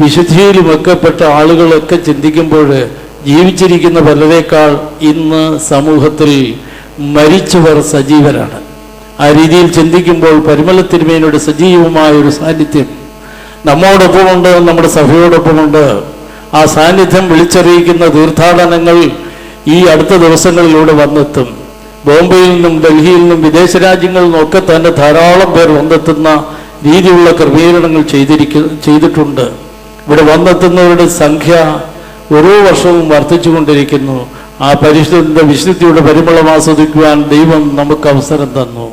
വിശുദ്ധിയിലുമൊക്കെ പെട്ട ആളുകളൊക്കെ ചിന്തിക്കുമ്പോൾ ജീവിച്ചിരിക്കുന്ന പലരേക്കാൾ ഇന്ന് സമൂഹത്തിൽ മരിച്ചവർ സജീവരാണ്. ആ രീതിയിൽ ചിന്തിക്കുമ്പോൾ പരിമല തിരുമേനിയുടെ സജീവമായ ഒരു സാന്നിധ്യം നമ്മോടൊപ്പമുണ്ട്, നമ്മുടെ സഭയോടൊപ്പമുണ്ട്. ആ സാന്നിധ്യം വിളിച്ചറിയിക്കുന്ന തീർത്ഥാടനങ്ങൾ ഈ അടുത്ത ദിവസങ്ങളിലൂടെ വന്നെത്തും. ബോംബെയിൽ നിന്നും ഡൽഹിയിൽ നിന്നും വിദേശ രാജ്യങ്ങളിൽ നിന്നൊക്കെ തന്നെ ധാരാളം പേർ വന്നെത്തുന്ന രീതിയിലുള്ള ക്രമീകരണങ്ങൾ ചെയ്തിട്ടുണ്ട്. ഇവിടെ വന്നെത്തുന്നവരുടെ സംഖ്യ ഓരോ വർഷവും വർദ്ധിച്ചുകൊണ്ടിരിക്കുന്നു. ആ പരിശുദ്ധന്റെ വിശുദ്ധിയുടെ പരിമളം ആസ്വദിക്കുവാൻ ദൈവം നമുക്ക് അവസരം തന്നു.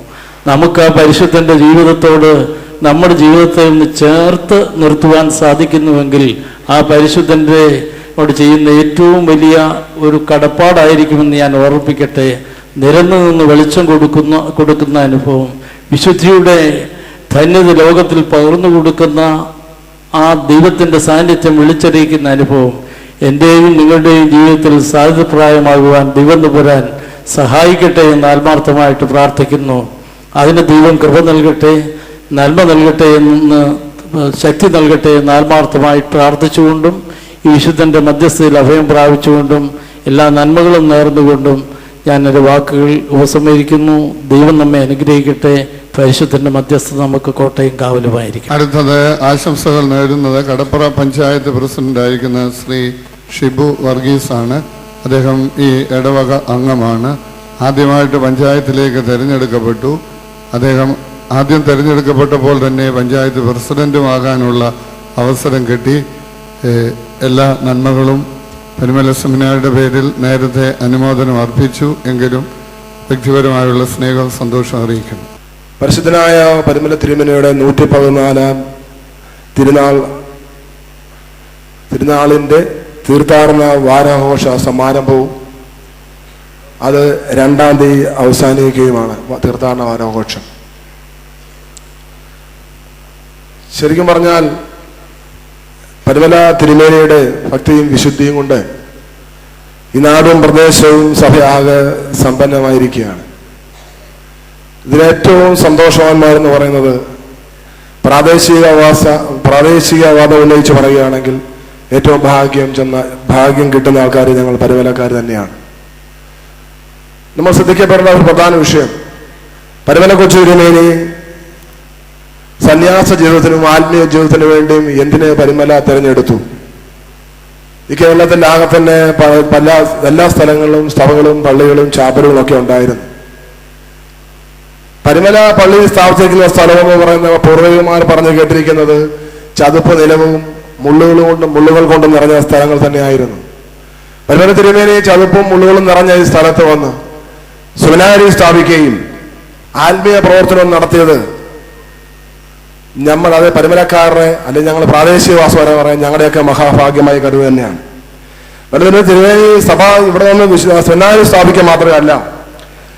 നമുക്ക് ആ പരിശുദ്ധന്റെ ജീവിതത്തോട് നമ്മുടെ ജീവിതത്തെ ഒന്ന് ചേർത്ത് നിർത്തുവാൻ സാധിക്കുന്നുവെങ്കിൽ ആ പരിശുദ്ധന്റെ ോട് ചെയ്യുന്ന ഏറ്റവും വലിയ ഒരു കടപ്പാടായിരിക്കുമെന്ന് ഞാൻ ഓർമ്മിപ്പിക്കട്ടെ. നിരന്നു നിന്ന് വെളിച്ചം കൊടുക്കുന്ന അനുഭവം, വിശുദ്ധിയുടെ ധന്യത ലോകത്തിൽ പകർന്നു കൊടുക്കുന്ന ആ ദൈവത്തിൻ്റെ സാന്നിധ്യം വിളിച്ചറിയിക്കുന്ന അനുഭവം എൻ്റെയും നിങ്ങളുടെയും ജീവിതത്തിൽ സാധ്യപ്രായമാകുവാൻ ദൈവം തമ്പുരാൻ സഹായിക്കട്ടെ എന്ന് ആത്മാർത്ഥമായിട്ട് പ്രാർത്ഥിക്കുന്നു. അതിന് ദൈവം കൃപ നൽകട്ടെ, നന്മ നൽകട്ടെ എന്ന്, ശക്തി നൽകട്ടെ എന്ന് ആത്മാർത്ഥമായി പ്രാർത്ഥിച്ചുകൊണ്ടും ഈ വിശുദ്ധൻ്റെ മധ്യസ്ഥയിൽ അഭയം പ്രാപിച്ചുകൊണ്ടും എല്ലാ നന്മകളും നേർന്നുകൊണ്ടും ഞാൻ എൻ്റെ വാക്കുകൾ ഉപസംഹരിക്കുന്നു. ദൈവം നമ്മെ അനുഗ്രഹിക്കട്ടെ. പരിശുദ്ധൻ്റെ മധ്യസ്ഥത നമുക്ക് കോട്ടയും കാവലുമായിരിക്കും. അടുത്തത് ആശംസകൾ നേടുന്നത് കടപ്പുറ പഞ്ചായത്ത് പ്രസിഡന്റായിരിക്കുന്ന ശ്രീ ഷിബു വർഗീസ് ആണ്. അദ്ദേഹം ഈ ഇടവക അംഗമാണ്. ആദ്യമായിട്ട് പഞ്ചായത്തിലേക്ക് തിരഞ്ഞെടുക്കപ്പെട്ടു. അദ്ദേഹം ആദ്യം തിരഞ്ഞെടുക്കപ്പെട്ടപ്പോൾ തന്നെ പഞ്ചായത്ത് പ്രസിഡന്റുമാകാനുള്ള അവസരം കിട്ടി. എല്ലാ നന്മകളും പരിമല സെമിനാറിയുടെ പേരിൽ നേരത്തെ അനുമോദനം അർപ്പിച്ചു. എങ്കിലും വ്യക്തിപരമായുള്ള സ്നേഹവും സന്തോഷം അറിയിക്കുന്നു. പരിശുദ്ധനായ പരിമല തിരുമേനിയുടെ 114 തിരുനാളിൻ്റെ തീർത്ഥാടന വാരാഘോഷ സമാരംഭവും അത് 2-ാം തീയതി അവസാനിക്കുകയുമാണ്. തീർത്ഥാടന വാരാഘോഷം ശരിക്കും പറഞ്ഞാൽ പരിമല തിരുമേനിയുടെ ഭക്തിയും വിശുദ്ധിയും കൊണ്ട് ഈ നാടും പ്രദേശവും സഭയാകെ സമ്പന്നമായിരിക്കുകയാണ്. ഇതിലേറ്റവും സന്തോഷവാന്മാരെന്ന് പറയുന്നത് പ്രാദേശികവാദം ഉന്നയിച്ച് പറയുകയാണെങ്കിൽ ഏറ്റവും ഭാഗ്യം കിട്ടുന്ന ആൾക്കാർ ഞങ്ങൾ പരിമലക്കാർ തന്നെയാണ്. നമ്മൾ ശ്രദ്ധിക്കപ്പെടുന്ന ഒരു പ്രധാന വിഷയം, പരിമല കൊച്ചു തിരുമേനി സന്യാസ ജീവിതത്തിനും ആത്മീയ ജീവിതത്തിനു വേണ്ടിയും എന്തിനെ പരിമല തിരഞ്ഞെടുത്തു? ഈ കേരളത്തിൻ്റെ ആകെ തന്നെ എല്ലാ സ്ഥലങ്ങളിലും സഭകളും പള്ളികളും ചാപ്പലുകളും ഒക്കെ ഉണ്ടായിരുന്നു. പരിമല പള്ളി സ്ഥാപിച്ചിരിക്കുന്ന സ്ഥലമെന്ന് പറയുന്ന പൂർവികന്മാർ പറഞ്ഞു കേട്ടിരിക്കുന്നത് ചതുപ്പ് നിലവും മുള്ളുകൾ കൊണ്ടും നിറഞ്ഞ സ്ഥലങ്ങൾ തന്നെയായിരുന്നു. പരിമല തിരുമേനി ചതുപ്പും മുള്ളുകളും നിറഞ്ഞ ഈ സ്ഥലത്ത് വന്ന് സെമിനാരി സ്ഥാപിക്കുകയും ആത്മീയ പ്രവർത്തനം നടത്തിയത് അത് പരിമലക്കാരുടെ അല്ലെങ്കിൽ ഞങ്ങൾ പ്രാദേശികവാസവരെ പറയാൻ ഞങ്ങളുടെയൊക്കെ മഹാഭാഗ്യമായി കരുതുക തന്നെയാണ്. പരിമല തിരുമേനി സഭ ഇവിടെ നിന്ന് സെമിനാരി സ്ഥാപിക്കുക മാത്രമല്ല,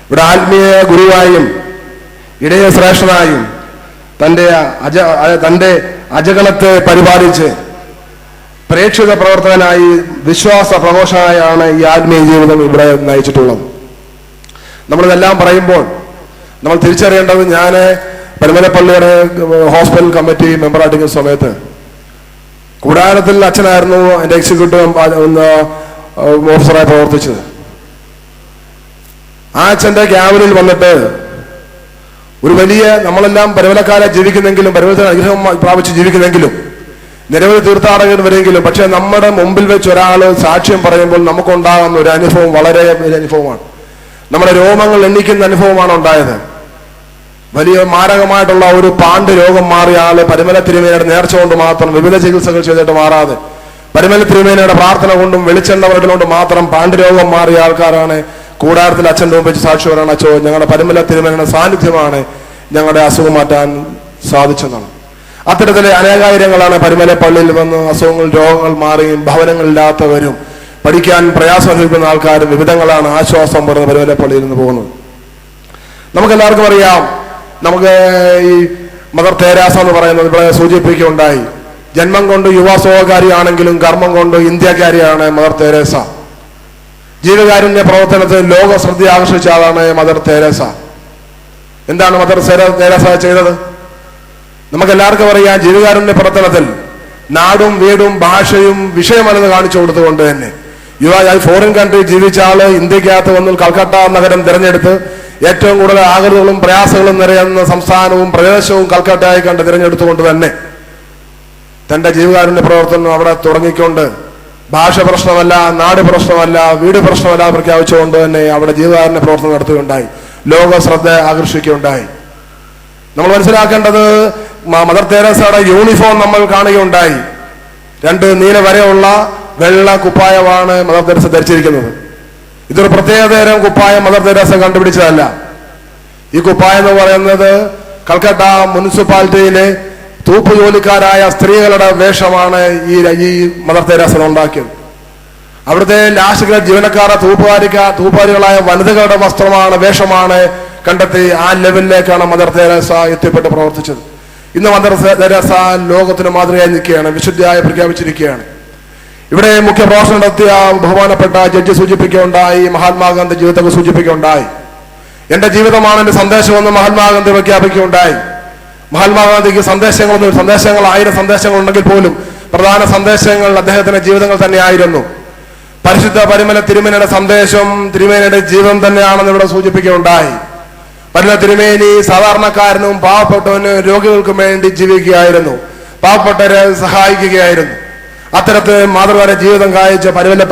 ഇവിടെ ആത്മീയ ഗുരുവായും ഇടയ ശ്രേഷ്ഠനായും തൻ്റെ അജഗണത്തെ പരിപാലിച്ച് പ്രേക്ഷിത പ്രവർത്തകനായി വിശ്വാസ പ്രഘോഷനായാണ് ഈ ആത്മീയ ജീവിതം ഇവിടെ നയിച്ചിട്ടുള്ളത്. നമ്മളിതെല്ലാം പറയുമ്പോൾ നമ്മൾ തിരിച്ചറിയേണ്ടത്, ഞാൻ പരിമലപ്പള്ളിയുടെ ഹോസ്പിറ്റൽ കമ്മിറ്റി മെമ്പറായിട്ടിരിക്കുന്ന സമയത്ത് കൂടാരത്തിൽ അച്ഛനായിരുന്നു എൻ്റെ എക്സിക്യൂട്ടീവ് ഓഫീസറായി പ്രവർത്തിച്ചത്. ആ അച്ഛൻ്റെ ക്യാബിനിൽ വന്നിട്ട് ഒരു വലിയ, നമ്മളെല്ലാം പരിമലക്കാരെ ജീവിക്കുന്നെങ്കിലും പരിമലത്തിന് അനുഗ്രഹം പ്രാപിച്ച് ജീവിക്കുന്നെങ്കിലും നിരവധി തീർത്ഥാടകർ വരെങ്കിലും, പക്ഷെ നമ്മുടെ മുമ്പിൽ വെച്ച് ഒരാൾ സാക്ഷ്യം പറയുമ്പോൾ നമുക്കുണ്ടാകുന്ന ഒരു അനുഭവം വളരെ വലിയ അനുഭവമാണ്. നമ്മുടെ രോമങ്ങൾ എണ്ണിക്കുന്ന അനുഭവമാണ് ഉണ്ടായത്. വലിയ മാരകമായിട്ടുള്ള ഒരു പാണ്ട് രോഗം മാറിയ ആള് പരിമല തിരുമേനിയുടെ നേർച്ച കൊണ്ട് മാത്രം, വിവിധ ചികിത്സകൾ ചെയ്തിട്ട് മാറാതെ പരിമല തിരുമേനിയുടെ പ്രാർത്ഥന കൊണ്ടും വെളിച്ചെണ്ണ കൊണ്ട് മാത്രം പാണ്ട് രോഗം മാറിയ ആൾക്കാരാണ് കൂടാരത്തിൽ അച്ഛൻ്റെ മുമ്പ് സാക്ഷിവരാണ്. അച്ഛോ, ഞങ്ങളുടെ പരിമല തിരുമേനിയുടെ സാന്നിധ്യമാണ് ഞങ്ങളുടെ അസുഖം മാറ്റാൻ സാധിച്ചതാണ്. അത്തരത്തിലെ അനേകായിരങ്ങളാണ് പരിമല പള്ളിയിൽ വന്ന് അസുഖങ്ങൾ രോഗങ്ങൾ മാറിയും ഭവനങ്ങളില്ലാത്തവരും പഠിക്കാൻ പ്രയാസം അനുഭവിക്കുന്ന ആൾക്കാരും വിവിധങ്ങളാണ് ആശ്വാസം പറഞ്ഞ് പരിമല പള്ളിയിൽ നിന്ന് പോകുന്നത്. നമുക്കെല്ലാവർക്കും അറിയാം, നമുക്ക് ഈ മദർ തെരേസ എന്ന് പറയുന്നത് ഇവിടെ സൂചിപ്പിക്കുകയുണ്ടായി. ജന്മം കൊണ്ട് യുവാസോകാരിയാണെങ്കിലും കർമ്മം കൊണ്ട് ഇന്ത്യക്കാരിയാണ് മദർ തെരേസ. ജീവകാരുണ്യ പ്രവർത്തനത്തിൽ ലോക ശ്രദ്ധ ആകർഷിച്ച ആളാണ് മദർ തെരേസ. എന്താണ് മദർ തെരേസ ചെയ്തത്? നമുക്കെല്ലാവർക്കും അറിയാം. ജീവകാരുണ്യ പ്രവർത്തനത്തിൽ നാടും വീടും ഭാഷയും വിഷയമല്ലെന്ന് കാണിച്ചു കൊടുത്തുകൊണ്ട് തന്നെ ഫോറിൻ കൺട്രി ജീവിച്ച ആള് ഇന്ത്യക്കകത്ത് വന്ന് കൽക്കട്ട നഗരം തിരഞ്ഞെടുത്ത് ഏറ്റവും കൂടുതൽ ആകൃതികളും പ്രയാസങ്ങളും നിറയുന്ന സംസ്ഥാനവും പ്രദേശവും കൽക്കട്ടയായി കണ്ട് തിരഞ്ഞെടുത്തുകൊണ്ട് തന്നെ തന്റെ ജീവകാരുണ്യ പ്രവർത്തനം അവിടെ തുടങ്ങിക്കൊണ്ട് ഭാഷ പ്രശ്നമല്ല, നാട് പ്രശ്നമല്ല, വീട് പ്രശ്നമല്ല പ്രഖ്യാപിച്ചുകൊണ്ട് തന്നെ അവിടെ ജീവകാരുണ്യ പ്രവർത്തനം നടത്തുകയുണ്ടായി. ലോക ശ്രദ്ധ ആകർഷിക്കുകയുണ്ടായി. നമ്മൾ മനസ്സിലാക്കേണ്ടത് മദർ തെരേസയുടെ യൂണിഫോം നമ്മൾ കാണുകയുണ്ടായി. 2 നീല വരെയുള്ള വെള്ള കുപ്പായമാണ് മദർ തെരേസ ധരിച്ചിരിക്കുന്നത്. ഇതൊരു പ്രത്യേകതരം കുപ്പായം മദർ തെരേസ കണ്ടുപിടിച്ചതല്ല. ഈ കുപ്പായം എന്ന് പറയുന്നത് കൽക്കട്ട മുനിസിപ്പാലിറ്റിയിലെ തൂപ്പ് ജോലിക്കാരായ സ്ത്രീകളുടെ വേഷമാണ് ഈ മദർ തെരേസ ഉണ്ടാക്കിയത്. അവിടുത്തെ ലാസ്റ്റ് ഗ്രേഡ് ജീവനക്കാരെ തൂപ്പുകാരികളായ വനിതകളുടെ വേഷമാണ് കണ്ടെത്തി. ആ ലെവലിലേക്കാണ് മദർ തെരേസ എത്തിപ്പെട്ട് പ്രവർത്തിച്ചത്. ഇന്ന് മദർ തെരേസ ലോകത്തിന് മാതൃകയായി നിൽക്കുകയാണ്, വിശുദ്ധിയായി പ്രഖ്യാപിച്ചിരിക്കുകയാണ്. ഇവിടെ മുഖ്യ പ്രഭാഷണം നടത്തിയ ബഹുമാനപ്പെട്ട ജഡ്ജി സൂചിപ്പിക്കുകയുണ്ടായി, മഹാത്മാഗാന്ധി ജീവിതത്തെ സൂചിപ്പിക്കുകയുണ്ടായി. എന്റെ ജീവിതമാണ് എന്റെ സന്ദേശമെന്ന് മഹാത്മാഗാന്ധി പ്രഖ്യാപിക്കുകയുണ്ടായി. മഹാത്മാഗാന്ധിക്ക് സന്ദേശങ്ങൾ 1000 സന്ദേശങ്ങൾ ഉണ്ടെങ്കിൽ പോലും പ്രധാന സന്ദേശങ്ങൾ അദ്ദേഹത്തിന്റെ ജീവിതങ്ങൾ തന്നെയായിരുന്നു. പരിശുദ്ധ പരിമല തിരുമേനിയുടെ സന്ദേശം തിരുമേനിയുടെ ജീവിതം തന്നെയാണെന്ന് ഇവിടെ സൂചിപ്പിക്കുകയുണ്ടായി. പരിമല തിരുമേനി സാധാരണക്കാരനും പാവപ്പെട്ടവനും രോഗികൾക്കും വേണ്ടി ജീവിക്കുകയായിരുന്നു, പാവപ്പെട്ടവരെ സഹായിക്കുകയായിരുന്നു. അത്തരത്തിൽ മാതൃകാര ജീവിതം കാഴ്ച പരിമല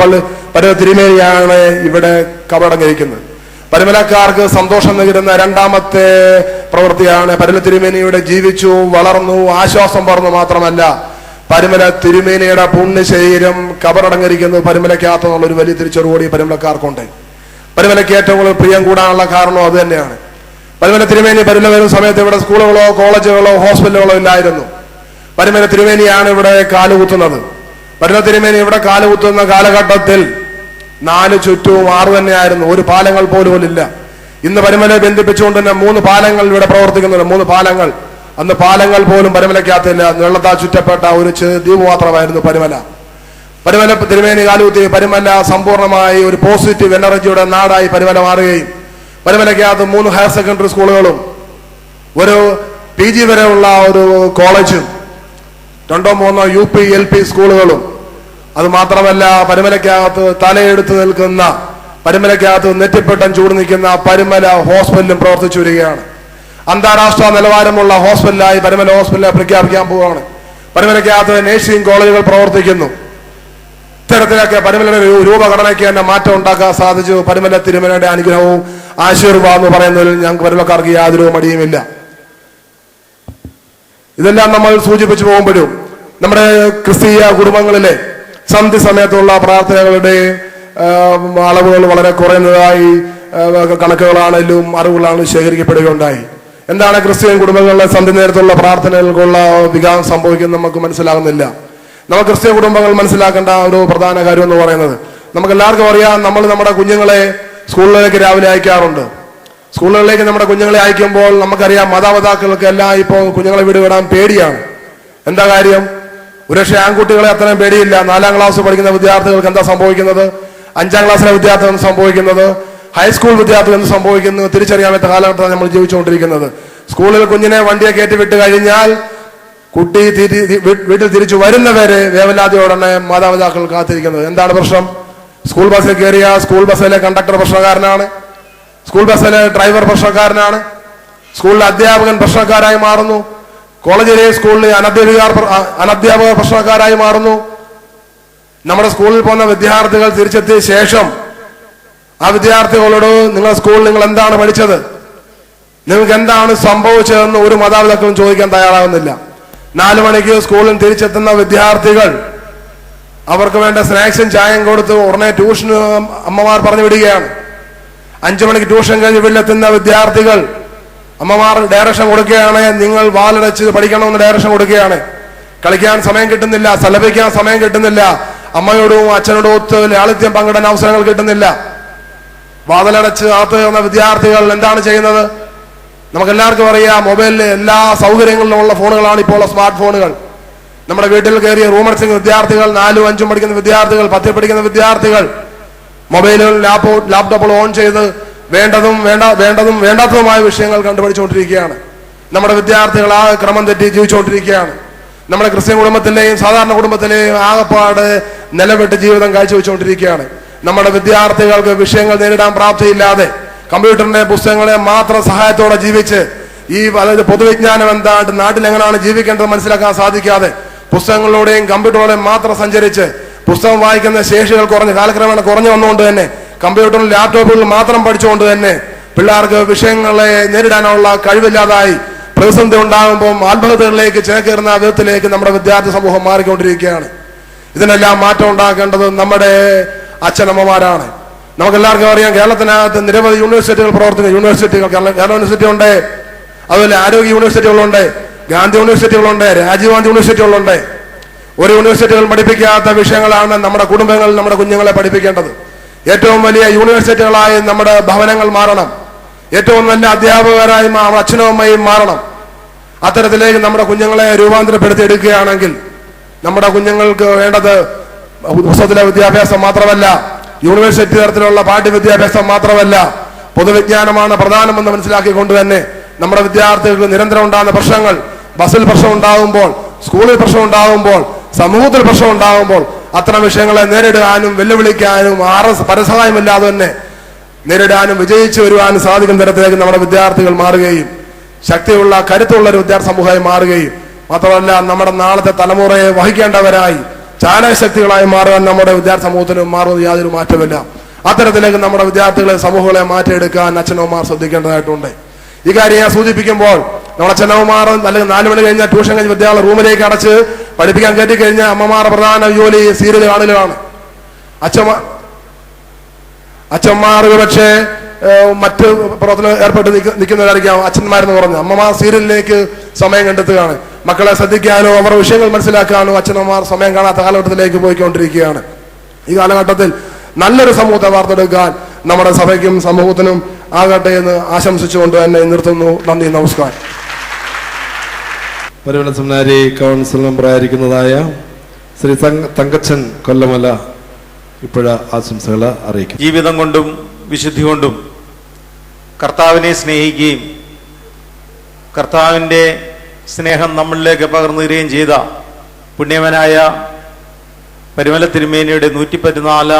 തിരുമേനിയാണ് ഇവിടെ കബറടങ്ങിയിരിക്കുന്നത്. പരിമലക്കാർക്ക് സന്തോഷം നൽകുന്ന രണ്ടാമത്തെ പ്രവൃത്തിയാണ് പരിമല തിരുമേനിയുടെ ജീവിച്ചു, വളർന്നു, ആശ്വാസം പറഞ്ഞു മാത്രമല്ല പരിമല തിരുമേനിയുടെ പുണ്യശരീരം കബറടങ്ങിയിരിക്കുന്നത് പരിമലക്കകത്ത് എന്നുള്ളൊരു വലിയ തിരിച്ചറിവോടി പരിമലക്കാർക്കുണ്ട്. പരിമലയ്ക്ക് ഏറ്റവും കൂടുതൽ പ്രിയം കൂടാനുള്ള കാരണം അത് തന്നെയാണ്. പരിമല തിരുമേനി പരിമല വരുന്ന സമയത്ത് ഇവിടെ സ്കൂളുകളോ കോളേജുകളോ ഹോസ്പിറ്റലുകളോ ഇല്ലായിരുന്നു. പരിമല തിരുമേനിയാണ് ഇവിടെ കാലുകുത്തുന്നത്. പരിമല തിരുമേനി ഇവിടെ കാലുകുത്തുന്ന കാലഘട്ടത്തിൽ 4 ചുറ്റും 6 തന്നെയായിരുന്നു, ഒരു പാലങ്ങൾ പോലും ഇല്ല. ഇന്ന് പരിമലയെ ബന്ധിപ്പിച്ചുകൊണ്ട് തന്നെ 3 പാലങ്ങൾ ഇവിടെ പ്രവർത്തിക്കുന്നുണ്ട്. 3 പാലങ്ങൾ. അന്ന് പാലങ്ങൾ പോലും പരിമലയ്ക്കകത്തില്ല. വെള്ളത്താൽ ചുറ്റപ്പെട്ട ഒരു ദ്വീപ് മാത്രമായിരുന്നു പരിമല. പരിമല തിരുമേനി കാലുകുത്തി പരിമല സമ്പൂർണ്ണമായി ഒരു പോസിറ്റീവ് എനർജിയുടെ നാടായി പരിമല മാറുകയും പരിമലയ്ക്കകത്ത് 3 ഹയർ സെക്കൻഡറി സ്കൂളുകളും ഒരു PG വരെയുള്ള ഒരു കോളേജും 2-3 UP LP സ്കൂളുകളും, അത് മാത്രമല്ല പരിമലയ്ക്കകത്ത് തലയെടുത്ത് നിൽക്കുന്ന, പരിമലയ്ക്കകത്ത് നെറ്റിപ്പെട്ടം ചൂട് നിൽക്കുന്ന പരിമല ഹോസ്പിറ്റലും പ്രവർത്തിച്ചു വരികയാണ്. അന്താരാഷ്ട്ര നിലവാരമുള്ള ഹോസ്പിറ്റലായി പരിമല ഹോസ്പിറ്റലിനെ പ്രഖ്യാപിക്കാൻ പോവുകയാണ്. പരിമലയ്ക്കകത്ത് നഴ്സിംഗ് കോളേജുകൾ പ്രവർത്തിക്കുന്നു. ഇത്തരത്തിലൊക്കെ പരിമലയുടെ രൂപഘടനയ്ക്ക് തന്നെ മാറ്റം ഉണ്ടാക്കാൻ സാധിച്ചു. പരിമല തിരുമലയുടെ അനുഗ്രഹവും ആശീർവാദം എന്ന് പറയുന്നതിൽ ഞങ്ങൾക്ക് പരിമലക്കാർക്ക് യാതൊരു മടിയുമില്ല. ഇതെല്ലാം നമ്മൾ സൂചിപ്പിച്ചു പോകുമ്പോഴും നമ്മുടെ ക്രിസ്തീയ കുടുംബങ്ങളിലെ സന്ധ്യ സമയത്തുള്ള പ്രാർത്ഥനകളുടെ അളവുകൾ വളരെ കുറയുന്നതായി കണക്കുകളാണെങ്കിലും അറിവുകളാണെങ്കിലും ശേഖരിക്കപ്പെടുകയുണ്ടായി. എന്താണ് ക്രിസ്ത്യൻ കുടുംബങ്ങളിലെ സന്ധ്യ നേരത്തുള്ള പ്രാർത്ഥനകൾക്കുള്ള വികാസം സംഭവിക്കുന്നത് നമുക്ക് മനസ്സിലാകുന്നില്ല. നമ്മൾ ക്രിസ്ത്യൻ കുടുംബങ്ങൾ മനസ്സിലാക്കേണ്ട ഒരു പ്രധാന കാര്യം എന്ന് പറയുന്നത്, നമുക്ക് എല്ലാവർക്കും അറിയാം, നമ്മൾ നമ്മുടെ കുഞ്ഞുങ്ങളെ സ്കൂളിലേക്ക് രാവിലെ അയക്കാറുണ്ട്. സ്കൂളുകളിലേക്ക് നമ്മുടെ കുഞ്ഞുങ്ങളെ അയക്കുമ്പോൾ നമുക്കറിയാം മാതാപിതാക്കൾക്ക് എല്ലാം ഇപ്പോൾ കുഞ്ഞുങ്ങളെ വിടാൻ പേടിയാണ്. എന്താ കാര്യം? ഒരുപക്ഷെ ആൺകുട്ടികളെ അത്രയും പേടിയില്ല. 4ാം ക്ലാസ് പഠിക്കുന്ന വിദ്യാർത്ഥികൾക്ക് എന്താ സംഭവിക്കുന്നത്? 5ാം ക്ലാസ്സിലെ വിദ്യാർത്ഥികൾ എന്ത് സംഭവിക്കുന്നത്? ഹൈസ്കൂൾ വിദ്യാർത്ഥികൾ എന്ത് സംഭവിക്കുന്നത്? തിരിച്ചറിയാൻ പറ്റാത്ത കാലഘട്ടമാണ് നമ്മൾ ജീവിച്ചുകൊണ്ടിരിക്കുന്നത്. സ്കൂളിൽ കുഞ്ഞിനെ വണ്ടിയെ കയറ്റി വിട്ട് കഴിഞ്ഞാൽ കുട്ടി വീട്ടിൽ തിരിച്ചു വരുന്നവരെ വേവലാതിയോടെ മാതാപിതാക്കൾ കാത്തിരിക്കുന്നത്. എന്താണ് പ്രശ്നം? സ്കൂൾ ബസ്സിൽ കയറിയ സ്കൂൾ ബസ്സിലെ കണ്ടക്ടർ പ്രശ്നക്കാരനാണ്, സ്കൂൾ ബസ്സിലെ ഡ്രൈവർ പ്രശ്നക്കാരനാണ്, സ്കൂളിലെ അധ്യാപകൻ പ്രശ്നക്കാരായി മാറുന്നു, കോളേജിലെ സ്കൂളിലെ അനധ്യാപകർ പ്രശ്നക്കാരായി മാറുന്നു. നമ്മുടെ സ്കൂളിൽ പോകുന്ന വിദ്യാർത്ഥികൾ തിരിച്ചെത്തിയ ശേഷം ആ വിദ്യാർത്ഥികളോട് നിങ്ങളുടെ സ്കൂളിൽ നിങ്ങൾ എന്താണ് പഠിച്ചത്, നിങ്ങൾക്ക് എന്താണ് സംഭവിച്ചതെന്ന് ഒരു മാതാപിതാക്കളും ചോദിക്കാൻ തയ്യാറാകുന്നില്ല. 4 മണിക്ക് സ്കൂളിൽ തിരിച്ചെത്തുന്ന വിദ്യാർത്ഥികൾ അവർക്ക് വേണ്ട സ്നാക്സും ചായയും കൊടുത്ത് ഉടനെ ട്യൂഷന് അമ്മമാർ പറഞ്ഞു വിടുകയാണ്. 5 മണിക്ക് ട്യൂഷൻ കഴിഞ്ഞ് വീട്ടിലെത്തുന്ന വിദ്യാർത്ഥികൾ അമ്മമാർ ഡയറക്ഷൻ കൊടുക്കുകയാണ്, നിങ്ങൾ വാലടച്ച് പഠിക്കണമെന്ന് ഡയറക്ഷൻ കൊടുക്കുകയാണ്. കളിക്കാൻ സമയം കിട്ടുന്നില്ല, സലപിക്കാൻ സമയം കിട്ടുന്നില്ല, അമ്മയോടും അച്ഛനോടും ഒത്ത് ലാളിത്യം പങ്കിടാൻ അവസരങ്ങൾ കിട്ടുന്നില്ല. വാതിലടച്ച് അകത്ത് കയറുന്ന വിദ്യാർത്ഥികൾ എന്താണ് ചെയ്യുന്നത്? നമുക്കെല്ലാവർക്കും അറിയാം, മൊബൈലിൽ എല്ലാ സൗകര്യങ്ങളിലുമുള്ള ഫോണുകളാണ് ഇപ്പോൾ സ്മാർട്ട് ഫോണുകൾ. നമ്മുടെ വീട്ടിൽ കയറിയ റൂമർസിംഗ് വിദ്യാർത്ഥികൾ, 4ഉം 5ഉം പഠിക്കുന്ന വിദ്യാർത്ഥികൾ, 10ൽ പഠിക്കുന്ന വിദ്യാർത്ഥികൾ മൊബൈലുകൾ ലാപ്ടോപ്പുകൾ ഓൺ ചെയ്ത് വേണ്ടതും വേണ്ടാത്തതുമായ വിഷയങ്ങൾ കണ്ടുപിടിച്ചുകൊണ്ടിരിക്കുകയാണ്. നമ്മുടെ വിദ്യാർത്ഥികൾ ആ ക്രമം തെറ്റി ജീവിച്ചുകൊണ്ടിരിക്കുകയാണ്. നമ്മുടെ ക്രിസ്ത്യൻ കുടുംബത്തിലെയും സാധാരണ കുടുംബത്തിലെയും ആകപ്പാട് നിലവിട്ട് ജീവിതം കാഴ്ചവെച്ചുകൊണ്ടിരിക്കുകയാണ്. നമ്മുടെ വിദ്യാർത്ഥികൾക്ക് വിഷയങ്ങൾ നേരിടാൻ പ്രാപ്തിയില്ലാതെ കമ്പ്യൂട്ടറിന്റെ പുസ്തകങ്ങളെ മാത്രം സഹായത്തോടെ ജീവിച്ച് അതായത് പൊതുവിജ്ഞാനം എന്താണ്, നാട്ടിൽ എങ്ങനെയാണ് ജീവിക്കേണ്ടത് മനസ്സിലാക്കാൻ സാധിക്കാതെ പുസ്തകങ്ങളിലൂടെയും കമ്പ്യൂട്ടറിലൂടെയും മാത്രം സഞ്ചരിച്ച് പുസ്തകം വായിക്കുന്ന ശേഷികൾ കാലക്രമേണ കുറഞ്ഞു വന്നുകൊണ്ട് തന്നെ കമ്പ്യൂട്ടറിൽ ലാപ്ടോപ്പുകളിൽ മാത്രം പഠിച്ചുകൊണ്ട് തന്നെ പിള്ളേർക്ക് വിഷയങ്ങളെ നേരിടാനുള്ള കഴിവില്ലാതായി പ്രതിസന്ധി ഉണ്ടാകുമ്പോൾ ആത്മഹത്യകളിലേക്ക് ചേക്കേറുന്ന വിധത്തിലേക്ക് നമ്മുടെ വിദ്യാർത്ഥി സമൂഹം മാറിക്കൊണ്ടിരിക്കുകയാണ്. ഇതിനെല്ലാം മാറ്റം ഉണ്ടാക്കേണ്ടത് നമ്മുടെ അച്ഛനമ്മമാരാണ്. നമുക്കെല്ലാവർക്കും അറിയാം, കേരളത്തിനകത്ത് നിരവധി യൂണിവേഴ്സിറ്റികൾ പ്രവർത്തിക്കുന്നു. കേരള യൂണിവേഴ്സിറ്റി ഉണ്ട്, അതുപോലെ ആരോഗ്യ യൂണിവേഴ്സിറ്റികളുണ്ട്, ഗാന്ധി യൂണിവേഴ്സിറ്റികളുണ്ട്, രാജീവ് ഗാന്ധി യൂണിവേഴ്സിറ്റികളുണ്ട്. ഒരു യൂണിവേഴ്സിറ്റികൾ പഠിപ്പിക്കാത്ത വിഷയങ്ങളാണ് നമ്മുടെ കുടുംബങ്ങൾ നമ്മുടെ കുഞ്ഞുങ്ങളെ പഠിപ്പിക്കേണ്ടത്. ഏറ്റവും വലിയ യൂണിവേഴ്സിറ്റികളായി നമ്മുടെ ഭവനങ്ങൾ മാറണം. ഏറ്റവും നല്ല അധ്യാപകരായി അച്ഛനും അമ്മയും മാറണം. അത്തരത്തിലേക്ക് നമ്മുടെ കുഞ്ഞുങ്ങളെ രൂപാന്തരപ്പെടുത്തി എടുക്കുകയാണെങ്കിൽ നമ്മുടെ കുഞ്ഞുങ്ങൾക്ക് വേണ്ടത് പുസ്തകത്തിലെ വിദ്യാഭ്യാസം മാത്രമല്ല, യൂണിവേഴ്സിറ്റി തരത്തിലുള്ള പാഠ്യവിദ്യാഭ്യാസം മാത്രമല്ല, പൊതുവിജ്ഞാനമാണ് പ്രധാനമെന്ന് മനസ്സിലാക്കിക്കൊണ്ട് തന്നെ നമ്മുടെ വിദ്യാർത്ഥികൾക്ക് നിരന്തരം ഉണ്ടാകുന്ന പ്രശ്നങ്ങൾ, ബസ്സിൽ പ്രശ്നം ഉണ്ടാകുമ്പോൾ, സ്കൂളിൽ പ്രശ്നം ഉണ്ടാകുമ്പോൾ, സമൂഹത്തിൽ പ്രശ്നം ഉണ്ടാകുമ്പോൾ അത്തരം വിഷയങ്ങളെ നേരിടാനും വെല്ലുവിളിക്കാനും പരസഹായമില്ലാതെ തന്നെ നേരിടാനും വിജയിച്ചു വരുവാനും സാധിക്കുന്ന തരത്തിലേക്ക് നമ്മുടെ വിദ്യാർത്ഥികൾ മാറുകയും ശക്തിയുള്ള കരുത്തുള്ള ഒരു വിദ്യാർത്ഥി സമൂഹമായി മാറുകയും മാത്രമല്ല നമ്മുടെ നാളത്തെ തലമുറയെ വഹിക്കേണ്ടവരായി ചാലശക്തികളായി മാറുവാൻ നമ്മുടെ വിദ്യാർത്ഥി സമൂഹത്തിന് മാറുന്നത് യാതൊരു മാറ്റമില്ല. അത്തരത്തിലേക്ക് നമ്മുടെ വിദ്യാർത്ഥികളെ സമൂഹങ്ങളെ മാറ്റിയെടുക്കാൻ അച്ഛനമ്മമാർ ശ്രദ്ധിക്കേണ്ടതായിട്ടുണ്ട്. ഈ കാര്യം ഞാൻ സൂചിപ്പിക്കുമ്പോൾ നമ്മുടെ അച്ഛനമ്മമാർ അല്ലെങ്കിൽ 4 മണി കഴിഞ്ഞാൽ ട്യൂഷൻ കഴിഞ്ഞ് വിദ്യാർത്ഥി റൂമിലേക്ക് അടച്ച് പഠിപ്പിക്കാൻ കയറ്റി കഴിഞ്ഞാൽ അമ്മമാരുടെ പ്രധാന ജോലി സീരിയൽ കാണലുകളാണ്. അച്ഛന്മാർ പക്ഷേ മറ്റ് പ്രവർത്തനം ഏർപ്പെട്ട് നിൽക്കുന്നവരായിരിക്കാം അച്ഛന്മാരെന്ന് പറഞ്ഞു. അമ്മമാർ സീരിയലിലേക്ക് സമയം കണ്ടെത്തുകയാണ്. മക്കളെ ശ്രദ്ധിക്കാനോ അവരുടെ വിഷയങ്ങൾ മനസ്സിലാക്കാനോ അച്ഛനമ്മമാർ സമയം കാണാത്ത കാലഘട്ടത്തിലേക്ക് പോയിക്കൊണ്ടിരിക്കുകയാണ്. ഈ കാലഘട്ടത്തിൽ നല്ലൊരു സമൂഹത്തെ വാർത്തെടുക്കാൻ നമ്മുടെ സഭയ്ക്കും സമൂഹത്തിനും ആകട്ടെ എന്ന് ആശംസിച്ചുകൊണ്ട് തന്നെ നിർത്തുന്നു. നന്ദി, നമസ്കാരം. പരിമല സെമിനാരി കൗൺസിൽ മെമ്പറായിരിക്കുന്നതായ ശ്രീ തങ്കച്ചൻ കൊല്ലമല ഇപ്പോഴ ആശംസകൾ അറിയിക്കും. ജീവിതം കൊണ്ടും വിശുദ്ധി കൊണ്ടും കർത്താവിനെ സ്നേഹിക്കുകയും കർത്താവിൻ്റെ സ്നേഹം നമ്മളിലേക്ക് പകർന്നു തരികയും ചെയ്ത പുണ്യമനായ പരിമല തിരുമേനിയുടെ 114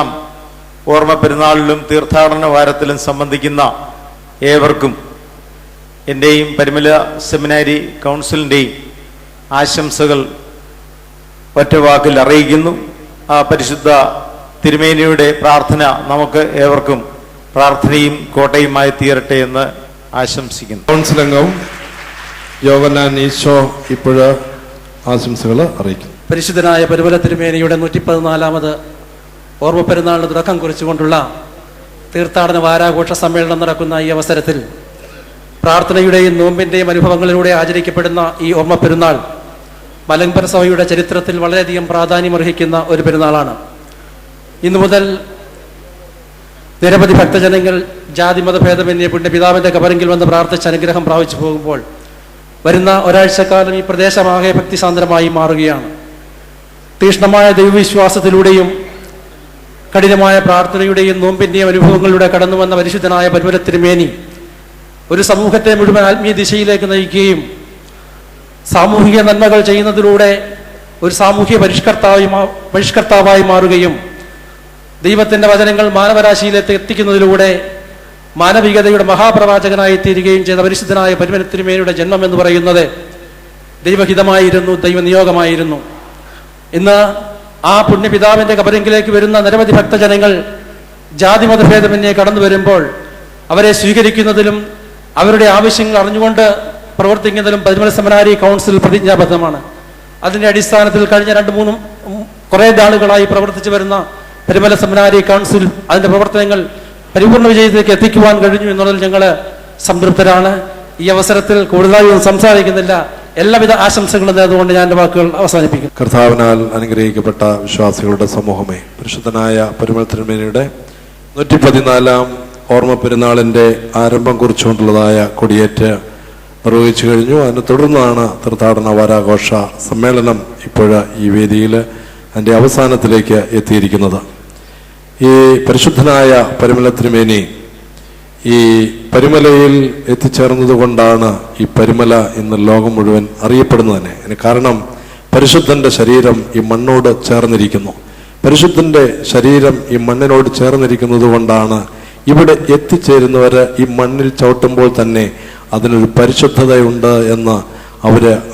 ഓർമ്മ പെരുന്നാളിലും തീർത്ഥാടന വാരത്തിലും സംബന്ധിക്കുന്ന ഏവർക്കും എൻ്റെയും പരിമല സെമിനാരി കൗൺസിലിൻ്റെയും ആശംസകൾ ഒറ്റ വാക്കിൽ അറിയിക്കുന്നു. ആ പരിശുദ്ധ തിരുമേനിയുടെ പ്രാർത്ഥന നമുക്ക് ഏവർക്കും പ്രാർത്ഥനയും കോട്ടയുമായി തീരട്ടെ എന്ന് ആശംസിക്കുന്നു. കൗൺസിൽ അംഗം യോഹന്നാൻ ഈശോ ഇപ്പോഴ് ആശംസകൾ അറിയിക്കും. പരിശുദ്ധനായ പരിമല തിരുമേനിയുടെ 114ാമത് ഓർമ്മ പെരുന്നാളിന് തുടക്കം കുറിച്ചുകൊണ്ടുള്ള തീർത്ഥാടന വാരാഘോഷ സമ്മേളനം നടക്കുന്ന ഈ അവസരത്തിൽ പ്രാർത്ഥനയുടെയും നോമ്പിൻ്റെയും അനുഭവങ്ങളിലൂടെ ആചരിക്കപ്പെടുന്ന ഈ ഓർമ്മ പെരുന്നാൾ മലങ്കര സഭയുടെ ചരിത്രത്തിൽ വളരെയധികം പ്രാധാന്യമർഹിക്കുന്ന ഒരു പെരുന്നാളാണ്. ഇന്നു മുതൽ നിരവധി ഭക്തജനങ്ങൾ ജാതി മതഭേദമന്യേ പുണ്യപിതാവിൻ്റെ കബറിങ്കിൽ വന്ന് പ്രാർത്ഥിച്ച് അനുഗ്രഹം പ്രാപിച്ചു പോകുമ്പോൾ വരുന്ന ഒരാഴ്ചക്കാലം ഈ പ്രദേശമാകെ ഭക്തിസാന്ദ്രമായി മാറുകയാണ്. തീക്ഷ്ണമായ ദൈവവിശ്വാസത്തിലൂടെയും കഠിനമായ പ്രാർത്ഥനയുടെയും നോമ്പിൻ്റെയും അനുഭവങ്ങളിലൂടെ കടന്നു വന്ന പരിശുദ്ധനായ പരിമല തിരുമേനി ഒരു സമൂഹത്തെ മുഴുവൻ ആത്മീയ ദിശയിലേക്ക് നയിക്കുകയും സാമൂഹിക നന്മകൾ ചെയ്യുന്നതിലൂടെ ഒരു സാമൂഹ്യ പരിഷ്കർത്താവായി മാറുകയും ദൈവത്തിൻ്റെ വചനങ്ങൾ മാനവരാശിയിലേക്ക് എത്തിക്കുന്നതിലൂടെ മാനവികതയുടെ മഹാപ്രവാചകനായി തീരുകയും ചെയ്ത പരിശുദ്ധനായ പരിമല തിരുമേനിയുടെ ജന്മം എന്ന് പറയുന്നത് ദൈവഹിതമായിരുന്നു, ദൈവനിയോഗമായിരുന്നു. ഇന്ന് ആ പുണ്യപിതാവിൻ്റെ കബറിങ്കിലേക്ക് വരുന്ന നിരവധി ഭക്തജനങ്ങൾ ജാതി മതഭേദമന്യേ കടന്നു വരുമ്പോൾ അവരെ സ്വീകരിക്കുന്നതിലും അവരുടെ ആവശ്യങ്ങൾ അറിഞ്ഞുകൊണ്ട് പ്രവർത്തിക്കുന്നതിലും പരിമല സെമിനാരി കൗൺസിൽ പ്രതിജ്ഞാബദ്ധമാണ്. അതിൻ്റെ അടിസ്ഥാനത്തിൽ കഴിഞ്ഞ 2-3 കുറേ നാളുകളായി പ്രവർത്തിച്ചു വരുന്ന പരിമല സെമിനാരി കൗൺസിൽ അതിൻ്റെ പ്രവർത്തനങ്ങൾ പരിപൂർണ വിജയത്തിലേക്ക് എത്തിക്കുവാൻ കഴിഞ്ഞു എന്നുള്ളതിൽ ഞങ്ങൾ സംതൃപ്തരാണ്. ഈ അവസരത്തിൽ കൂടുതലായി സംസാരിക്കുന്നില്ല. എല്ലാവിധ ആശംസകളും നേർന്നുകൊണ്ട് ഞാൻ എൻ്റെ വാക്കുകൾ അവസാനിപ്പിക്കും. കർത്താവിനാൽ അനുഗ്രഹിക്കപ്പെട്ട വിശ്വാസികളുടെ സമൂഹമേ, പരിശുദ്ധനായ പരിമല തിരുമേനിയുടെ 114 ഓർമ്മ പെരുന്നാളിൻ്റെ ആരംഭം കുറിച്ചുകൊണ്ടുള്ളതായ കൊടിയേറ്റ് നിർവഹിച്ചു കഴിഞ്ഞു. അതിനെ തുടർന്നാണ് തീർത്ഥാടന വാരാഘോഷ സമ്മേളനം ഇപ്പോൾ ഈ വേദിയിൽ അതിൻ്റെ അവസാനത്തിലേക്ക് എത്തിയിരിക്കുന്നത്. ഈ പരിശുദ്ധനായ പരിമല തിരുമേനി ഈ പരിമലയിൽ എത്തിച്ചേർന്നത് കൊണ്ടാണ് ഈ പരിമല ഇന്ന് ലോകം മുഴുവൻ അറിയപ്പെടുന്നത് തന്നെ. അതിന് കാരണം പരിശുദ്ധന്റെ ശരീരം ഈ മണ്ണോട് ചേർന്നിരിക്കുന്നു. പരിശുദ്ധന്റെ ശരീരം ഈ മണ്ണിനോട് ചേർന്നിരിക്കുന്നത് കൊണ്ടാണ് ഇവിടെ എത്തിച്ചേരുന്നവർ ഈ മണ്ണിൽ ചവിട്ടുമ്പോൾ തന്നെ അതിനൊരു പരിശുദ്ധതയുണ്ട് എന്ന്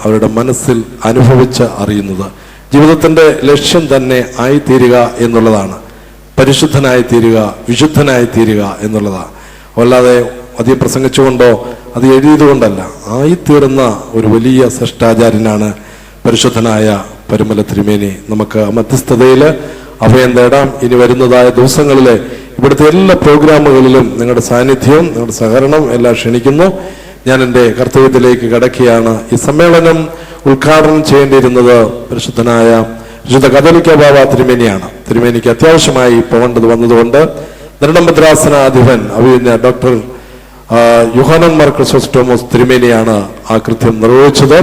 അവരുടെ മനസ്സിൽ അനുഭവിച്ച് അറിയുന്നത്. ജീവിതത്തിന്റെ ലക്ഷ്യം തന്നെ ആയിത്തീരുക എന്നുള്ളതാണ്. പരിശുദ്ധനായി തീരുക, വിശുദ്ധനായി തീരുക എന്നുള്ളതാണ്. അല്ലാതെ അധികം പ്രസംഗിച്ചുകൊണ്ടോ അത് എഴുതിയതുകൊണ്ടല്ല. ആയിത്തീർന്ന ഒരു വലിയ ശ്രേഷ്ഠാചാര്യനാണ് പരിശുദ്ധനായ പരിമല തിരുമേനി. നമുക്ക് മധ്യസ്ഥതയിൽ അഭയം തേടാം. ഇനി വരുന്നതായ ദിവസങ്ങളിൽ ഇവിടുത്തെ എല്ലാ പ്രോഗ്രാമുകളിലും നിങ്ങളുടെ സാന്നിധ്യവും നിങ്ങളുടെ സഹകരണം എല്ലാം ക്ഷണിക്കുന്നു. ഞാൻ എൻ്റെ കർത്തവ്യത്തിലേക്ക് കടക്കുകയാണ്. ഈ സമ്മേളനം ഉദ്ഘാടനം ചെയ്യേണ്ടിയിരുന്നത് പരിശുദ്ധനായ വിശുദ്ധ കത്തോലിക്ക ബാബ തിരുമേനിയാണ്. തിരുമേനിക്ക് അത്യാവശ്യമായി പോകേണ്ടത് വന്നതുകൊണ്ട് ധരണഭദ്രാസനാധിപൻ അഭിനന്ദ ഡോക്ടർ യോഹന്നാൻ മാർ ക്രിസോസ്റ്റോമോസ് തിരുമേനിയാണ് ആ കൃത്യം നിർവഹിച്ചത്.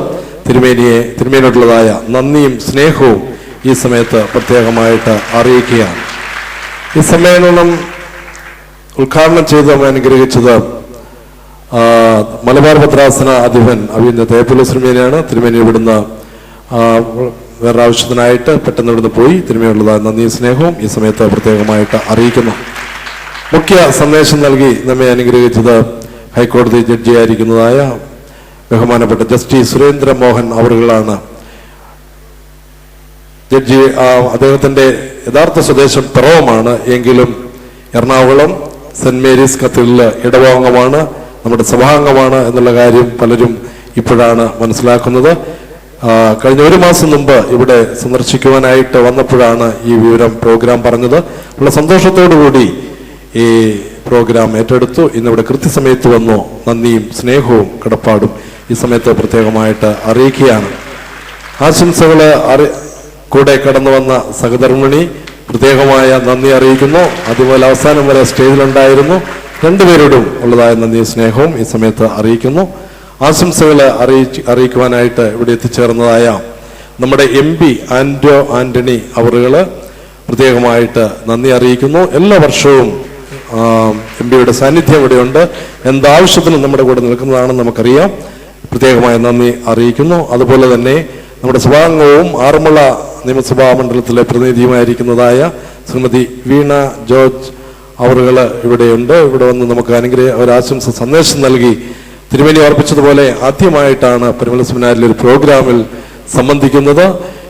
തിരുമേനിയോടുള്ളതായ നന്ദിയും സ്നേഹവും ഈ സമയത്ത് പ്രത്യേകമായിട്ട് അറിയിക്കുകയാണ്. ഈ സമ്മേളനം ഉദ്ഘാടനം ചെയ്ത് അനുഗ്രഹിച്ചത് മലബാർ ഭദ്രാസന അധിപൻ അഭിനന്ദ തേപ്പുലോസ് തിരുമേനിയാണ്. തിരുമേനി ഇവിടുന്ന് വേറെ ആവശ്യത്തിനായിട്ട് പെട്ടെന്ന് ഇവിടുന്ന് പോയി. തിരുമേനിയുള്ളതായ നന്ദിയും സ്നേഹവും ഈ സമയത്ത് പ്രത്യേകമായിട്ട് അറിയിക്കുന്നു. മുഖ്യ സന്ദേശം നൽകി നമ്മെ അനുഗ്രഹിച്ചത് ഹൈക്കോടതി ജഡ്ജിയായിരിക്കുന്നതായ ബഹുമാനപ്പെട്ട ജസ്റ്റിസ് സുരേന്ദ്ര മോഹൻ അവറുകളാണ്. ജഡ്ജി അദ്ദേഹത്തിന്റെ യഥാർത്ഥ സ്വദേശം പിറവമാണ്. എങ്കിലും എറണാകുളം സെന്റ് മേരീസ് കത്തീഡ്രലിലെ ഇടവാംഗമാണ്, നമ്മുടെ സഭാംഗമാണ് എന്നുള്ള കാര്യം പലരും ഇപ്പോഴാണ് മനസ്സിലാക്കുന്നത്. കഴിഞ്ഞ ഒരു മാസം മുമ്പ് ഇവിടെ സന്ദർശിക്കുവാനായിട്ട് വന്നപ്പോഴാണ് ഈ വിവരം പ്രോഗ്രാം പറഞ്ഞത്. ഉള്ള സന്തോഷത്തോടുകൂടി ഈ പ്രോഗ്രാം ഏറ്റെടുത്തു. ഇന്നിവിടെ കൃത്യസമയത്ത് വന്നു. നന്ദിയും സ്നേഹവും കടപ്പാടും ഈ സമയത്ത് പ്രത്യേകമായിട്ട് അറിയിക്കുകയാണ്. ആശംസകള് കൂടെ കടന്നു വന്ന സഹധർമ്മിണി പ്രത്യേകമായ നന്ദി അറിയിക്കുന്നു. അതുപോലെ അവസാനം വരെ സ്റ്റേജിലുണ്ടായിരുന്നു. രണ്ടുപേരോടും ഉള്ളതായ നന്ദി സ്നേഹവും ഈ സമയത്ത് അറിയിക്കുന്നു. ആശംസകൾ അറിയിക്കുവാനായിട്ട് ഇവിടെ എത്തിച്ചേർന്നതായ നമ്മുടെ MP ആന്റോ ആന്റണി അവറുകള് പ്രത്യേകമായിട്ട് നന്ദി അറിയിക്കുന്നു. എല്ലാ വർഷവും MP-യുടെ സാന്നിധ്യം ഇവിടെയുണ്ട്. എന്താവശ്യത്തിനും നമ്മുടെ കൂടെ നിൽക്കുന്നതാണെന്ന് നമുക്കറിയാം. പ്രത്യേകമായ നന്ദി അറിയിക്കുന്നു. അതുപോലെ തന്നെ നമ്മുടെ സഭാംഗവും ആറന്മുള നിയമസഭാ മണ്ഡലത്തിലെ പ്രതിനിധിയുമായിരിക്കുന്നതായ ശ്രീമതി വീണ ജോർജ് അവറുകൾ ഇവിടെയുണ്ട്. ഇവിടെ വന്ന് നമുക്ക് ഒരാശംസ സന്ദേശം നൽകി തിരുമേനി ഓർപ്പിച്ചതുപോലെ ആദ്യമായിട്ടാണ് പരിമല സെമിനാരിൽ ഒരു പ്രോഗ്രാമിൽ സംബന്ധിക്കുന്നത്.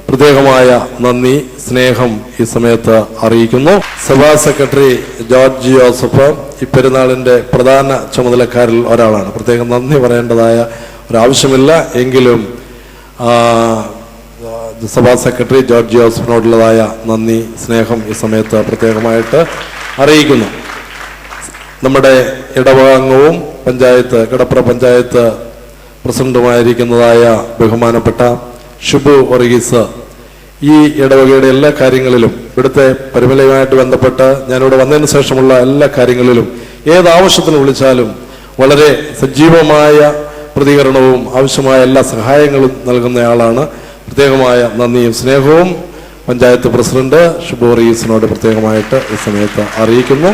പ്രത്യേകമായ നന്ദി സ്നേഹം ഈ സമയത്ത് അറിയിക്കുന്നു. സഭാ സെക്രട്ടറി ജോർജ് ജോസഫ് ഈ പെരുന്നാളിന്റെ പ്രധാന ചുമതലക്കാരിൽ ഒരാളാണ്. പ്രത്യേകം നന്ദി പറയേണ്ടതായ ഒരാവശ്യമില്ല. എങ്കിലും സഭാ സെക്രട്ടറി ജോർജ് ജോസഫിനോടുള്ളതായ നന്ദി സ്നേഹം ഈ സമയത്ത് പ്രത്യേകമായിട്ട് അറിയിക്കുന്നു. നമ്മുടെ ഇടവകാംഗവും കടപ്ര പഞ്ചായത്ത് പ്രസിഡന്റുമായിരിക്കുന്നതായ ബഹുമാനപ്പെട്ട ഷിബു വർഗീസ് ഈ ഇടവകയുടെ എല്ലാ കാര്യങ്ങളിലും ഇവിടുത്തെ പരിമലയുമായിട്ട് ബന്ധപ്പെട്ട് ഞാനിവിടെ വന്നതിന് ശേഷമുള്ള എല്ലാ കാര്യങ്ങളിലും ഏതാവശ്യത്തിന് വിളിച്ചാലും വളരെ സജീവമായ പ്രതികരണവും ആവശ്യമായ എല്ലാ സഹായങ്ങളും നൽകുന്നയാളാണ്. പ്രത്യേകമായ നന്ദിയും സ്നേഹവും പഞ്ചായത്ത് പ്രസിഡന്റ് ഷിബു വർഗീസിനോട് പ്രത്യേകമായിട്ട് ഈ സമയത്ത് അറിയിക്കുന്നു.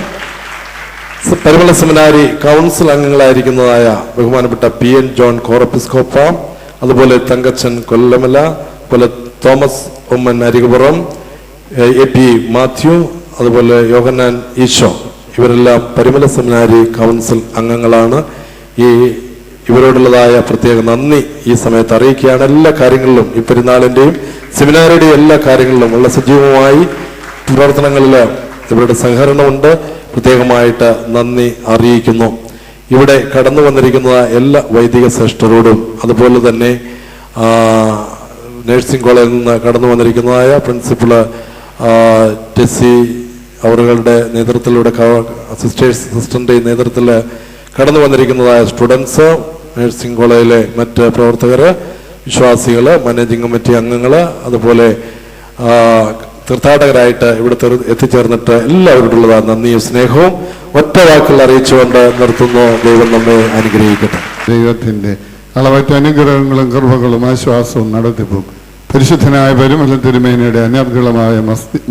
പരിമല സെമിനാരി കൗൺസിൽ അംഗങ്ങളായിരിക്കുന്നതായ ബഹുമാനപ്പെട്ട PN ജോൺ കോറപ്പിസ്കോപ്പ, അതുപോലെ തങ്കച്ചൻ കൊല്ലമല, അതുപോലെ തോമസ് ഉമ്മൻ അരികുപുറം, AP മാത്യു, അതുപോലെ യോഹന്നാൻ ഈശോ, ഇവരെല്ലാം പരിമല സെമിനാരി കൗൺസിൽ അംഗങ്ങളാണ്. ഇവരോടുള്ളതായ പ്രത്യേക നന്ദി ഈ സമയത്ത് അറിയിക്കുകയാണ്. എല്ലാ കാര്യങ്ങളിലും ഈ പെരുന്നാളിന്റെയും സെമിനാറിന്റെയും എല്ലാ കാര്യങ്ങളിലും ഉള്ള സജീവമായി പ്രവർത്തനങ്ങളിൽ ഇവരുടെ സഹകരണമുണ്ട്. പ്രത്യേകമായിട്ട് നന്ദി അറിയിക്കുന്നു. ഇവിടെ കടന്നു വന്നിരിക്കുന്ന എല്ലാ വൈദിക ശ്രേഷ്ഠരോടും അതുപോലെ തന്നെ നഴ്സിംഗ് കോളേജിൽ നിന്ന് കടന്നു വന്നിരിക്കുന്നതായ പ്രിൻസിപ്പള് ടെസ്സി അവരുടെ നേതൃത്വത്തിലൂടെ അസിസ്റ്റന്റ് നേതൃത്വത്തിൽ കടന്നു വന്നിരിക്കുന്നതായ സ്റ്റുഡൻസ്, നഴ്സിംഗ് കോളേജിലെ മറ്റ് പ്രവർത്തകർ, വിശ്വാസികള്, മാനേജിംഗ് കമ്മിറ്റി അംഗങ്ങള്, അതുപോലെ തീർത്ഥാടകരായിട്ട് ഇവിടെ എത്തിച്ചേർന്നിട്ട് എല്ലാവരോടുള്ള നന്ദിയും സ്നേഹവും ഒറ്റ വാക്കിൽ അറിയിച്ചുകൊണ്ട് നിർത്തുന്നു. ദൈവം നമ്മെ അനുഗ്രഹിക്കട്ടെ. ദൈവത്തിൻ്റെ അളവറ്റ അനുഗ്രഹങ്ങളും കൃപകളും ആശ്വാസവും നടത്തിപ്പും പരിശുദ്ധനായ പരിമല തിരുമേനിയുടെ അനർഗളമായ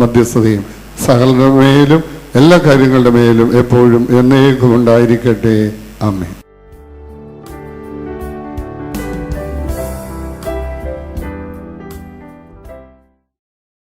മധ്യസ്ഥതയും സകലരുടെ മേലും എല്ലാ കാര്യങ്ങളുടെ മേലും എപ്പോഴും എന്നേക്കും ഉണ്ടായിരിക്കട്ടെ. ആമേൻ.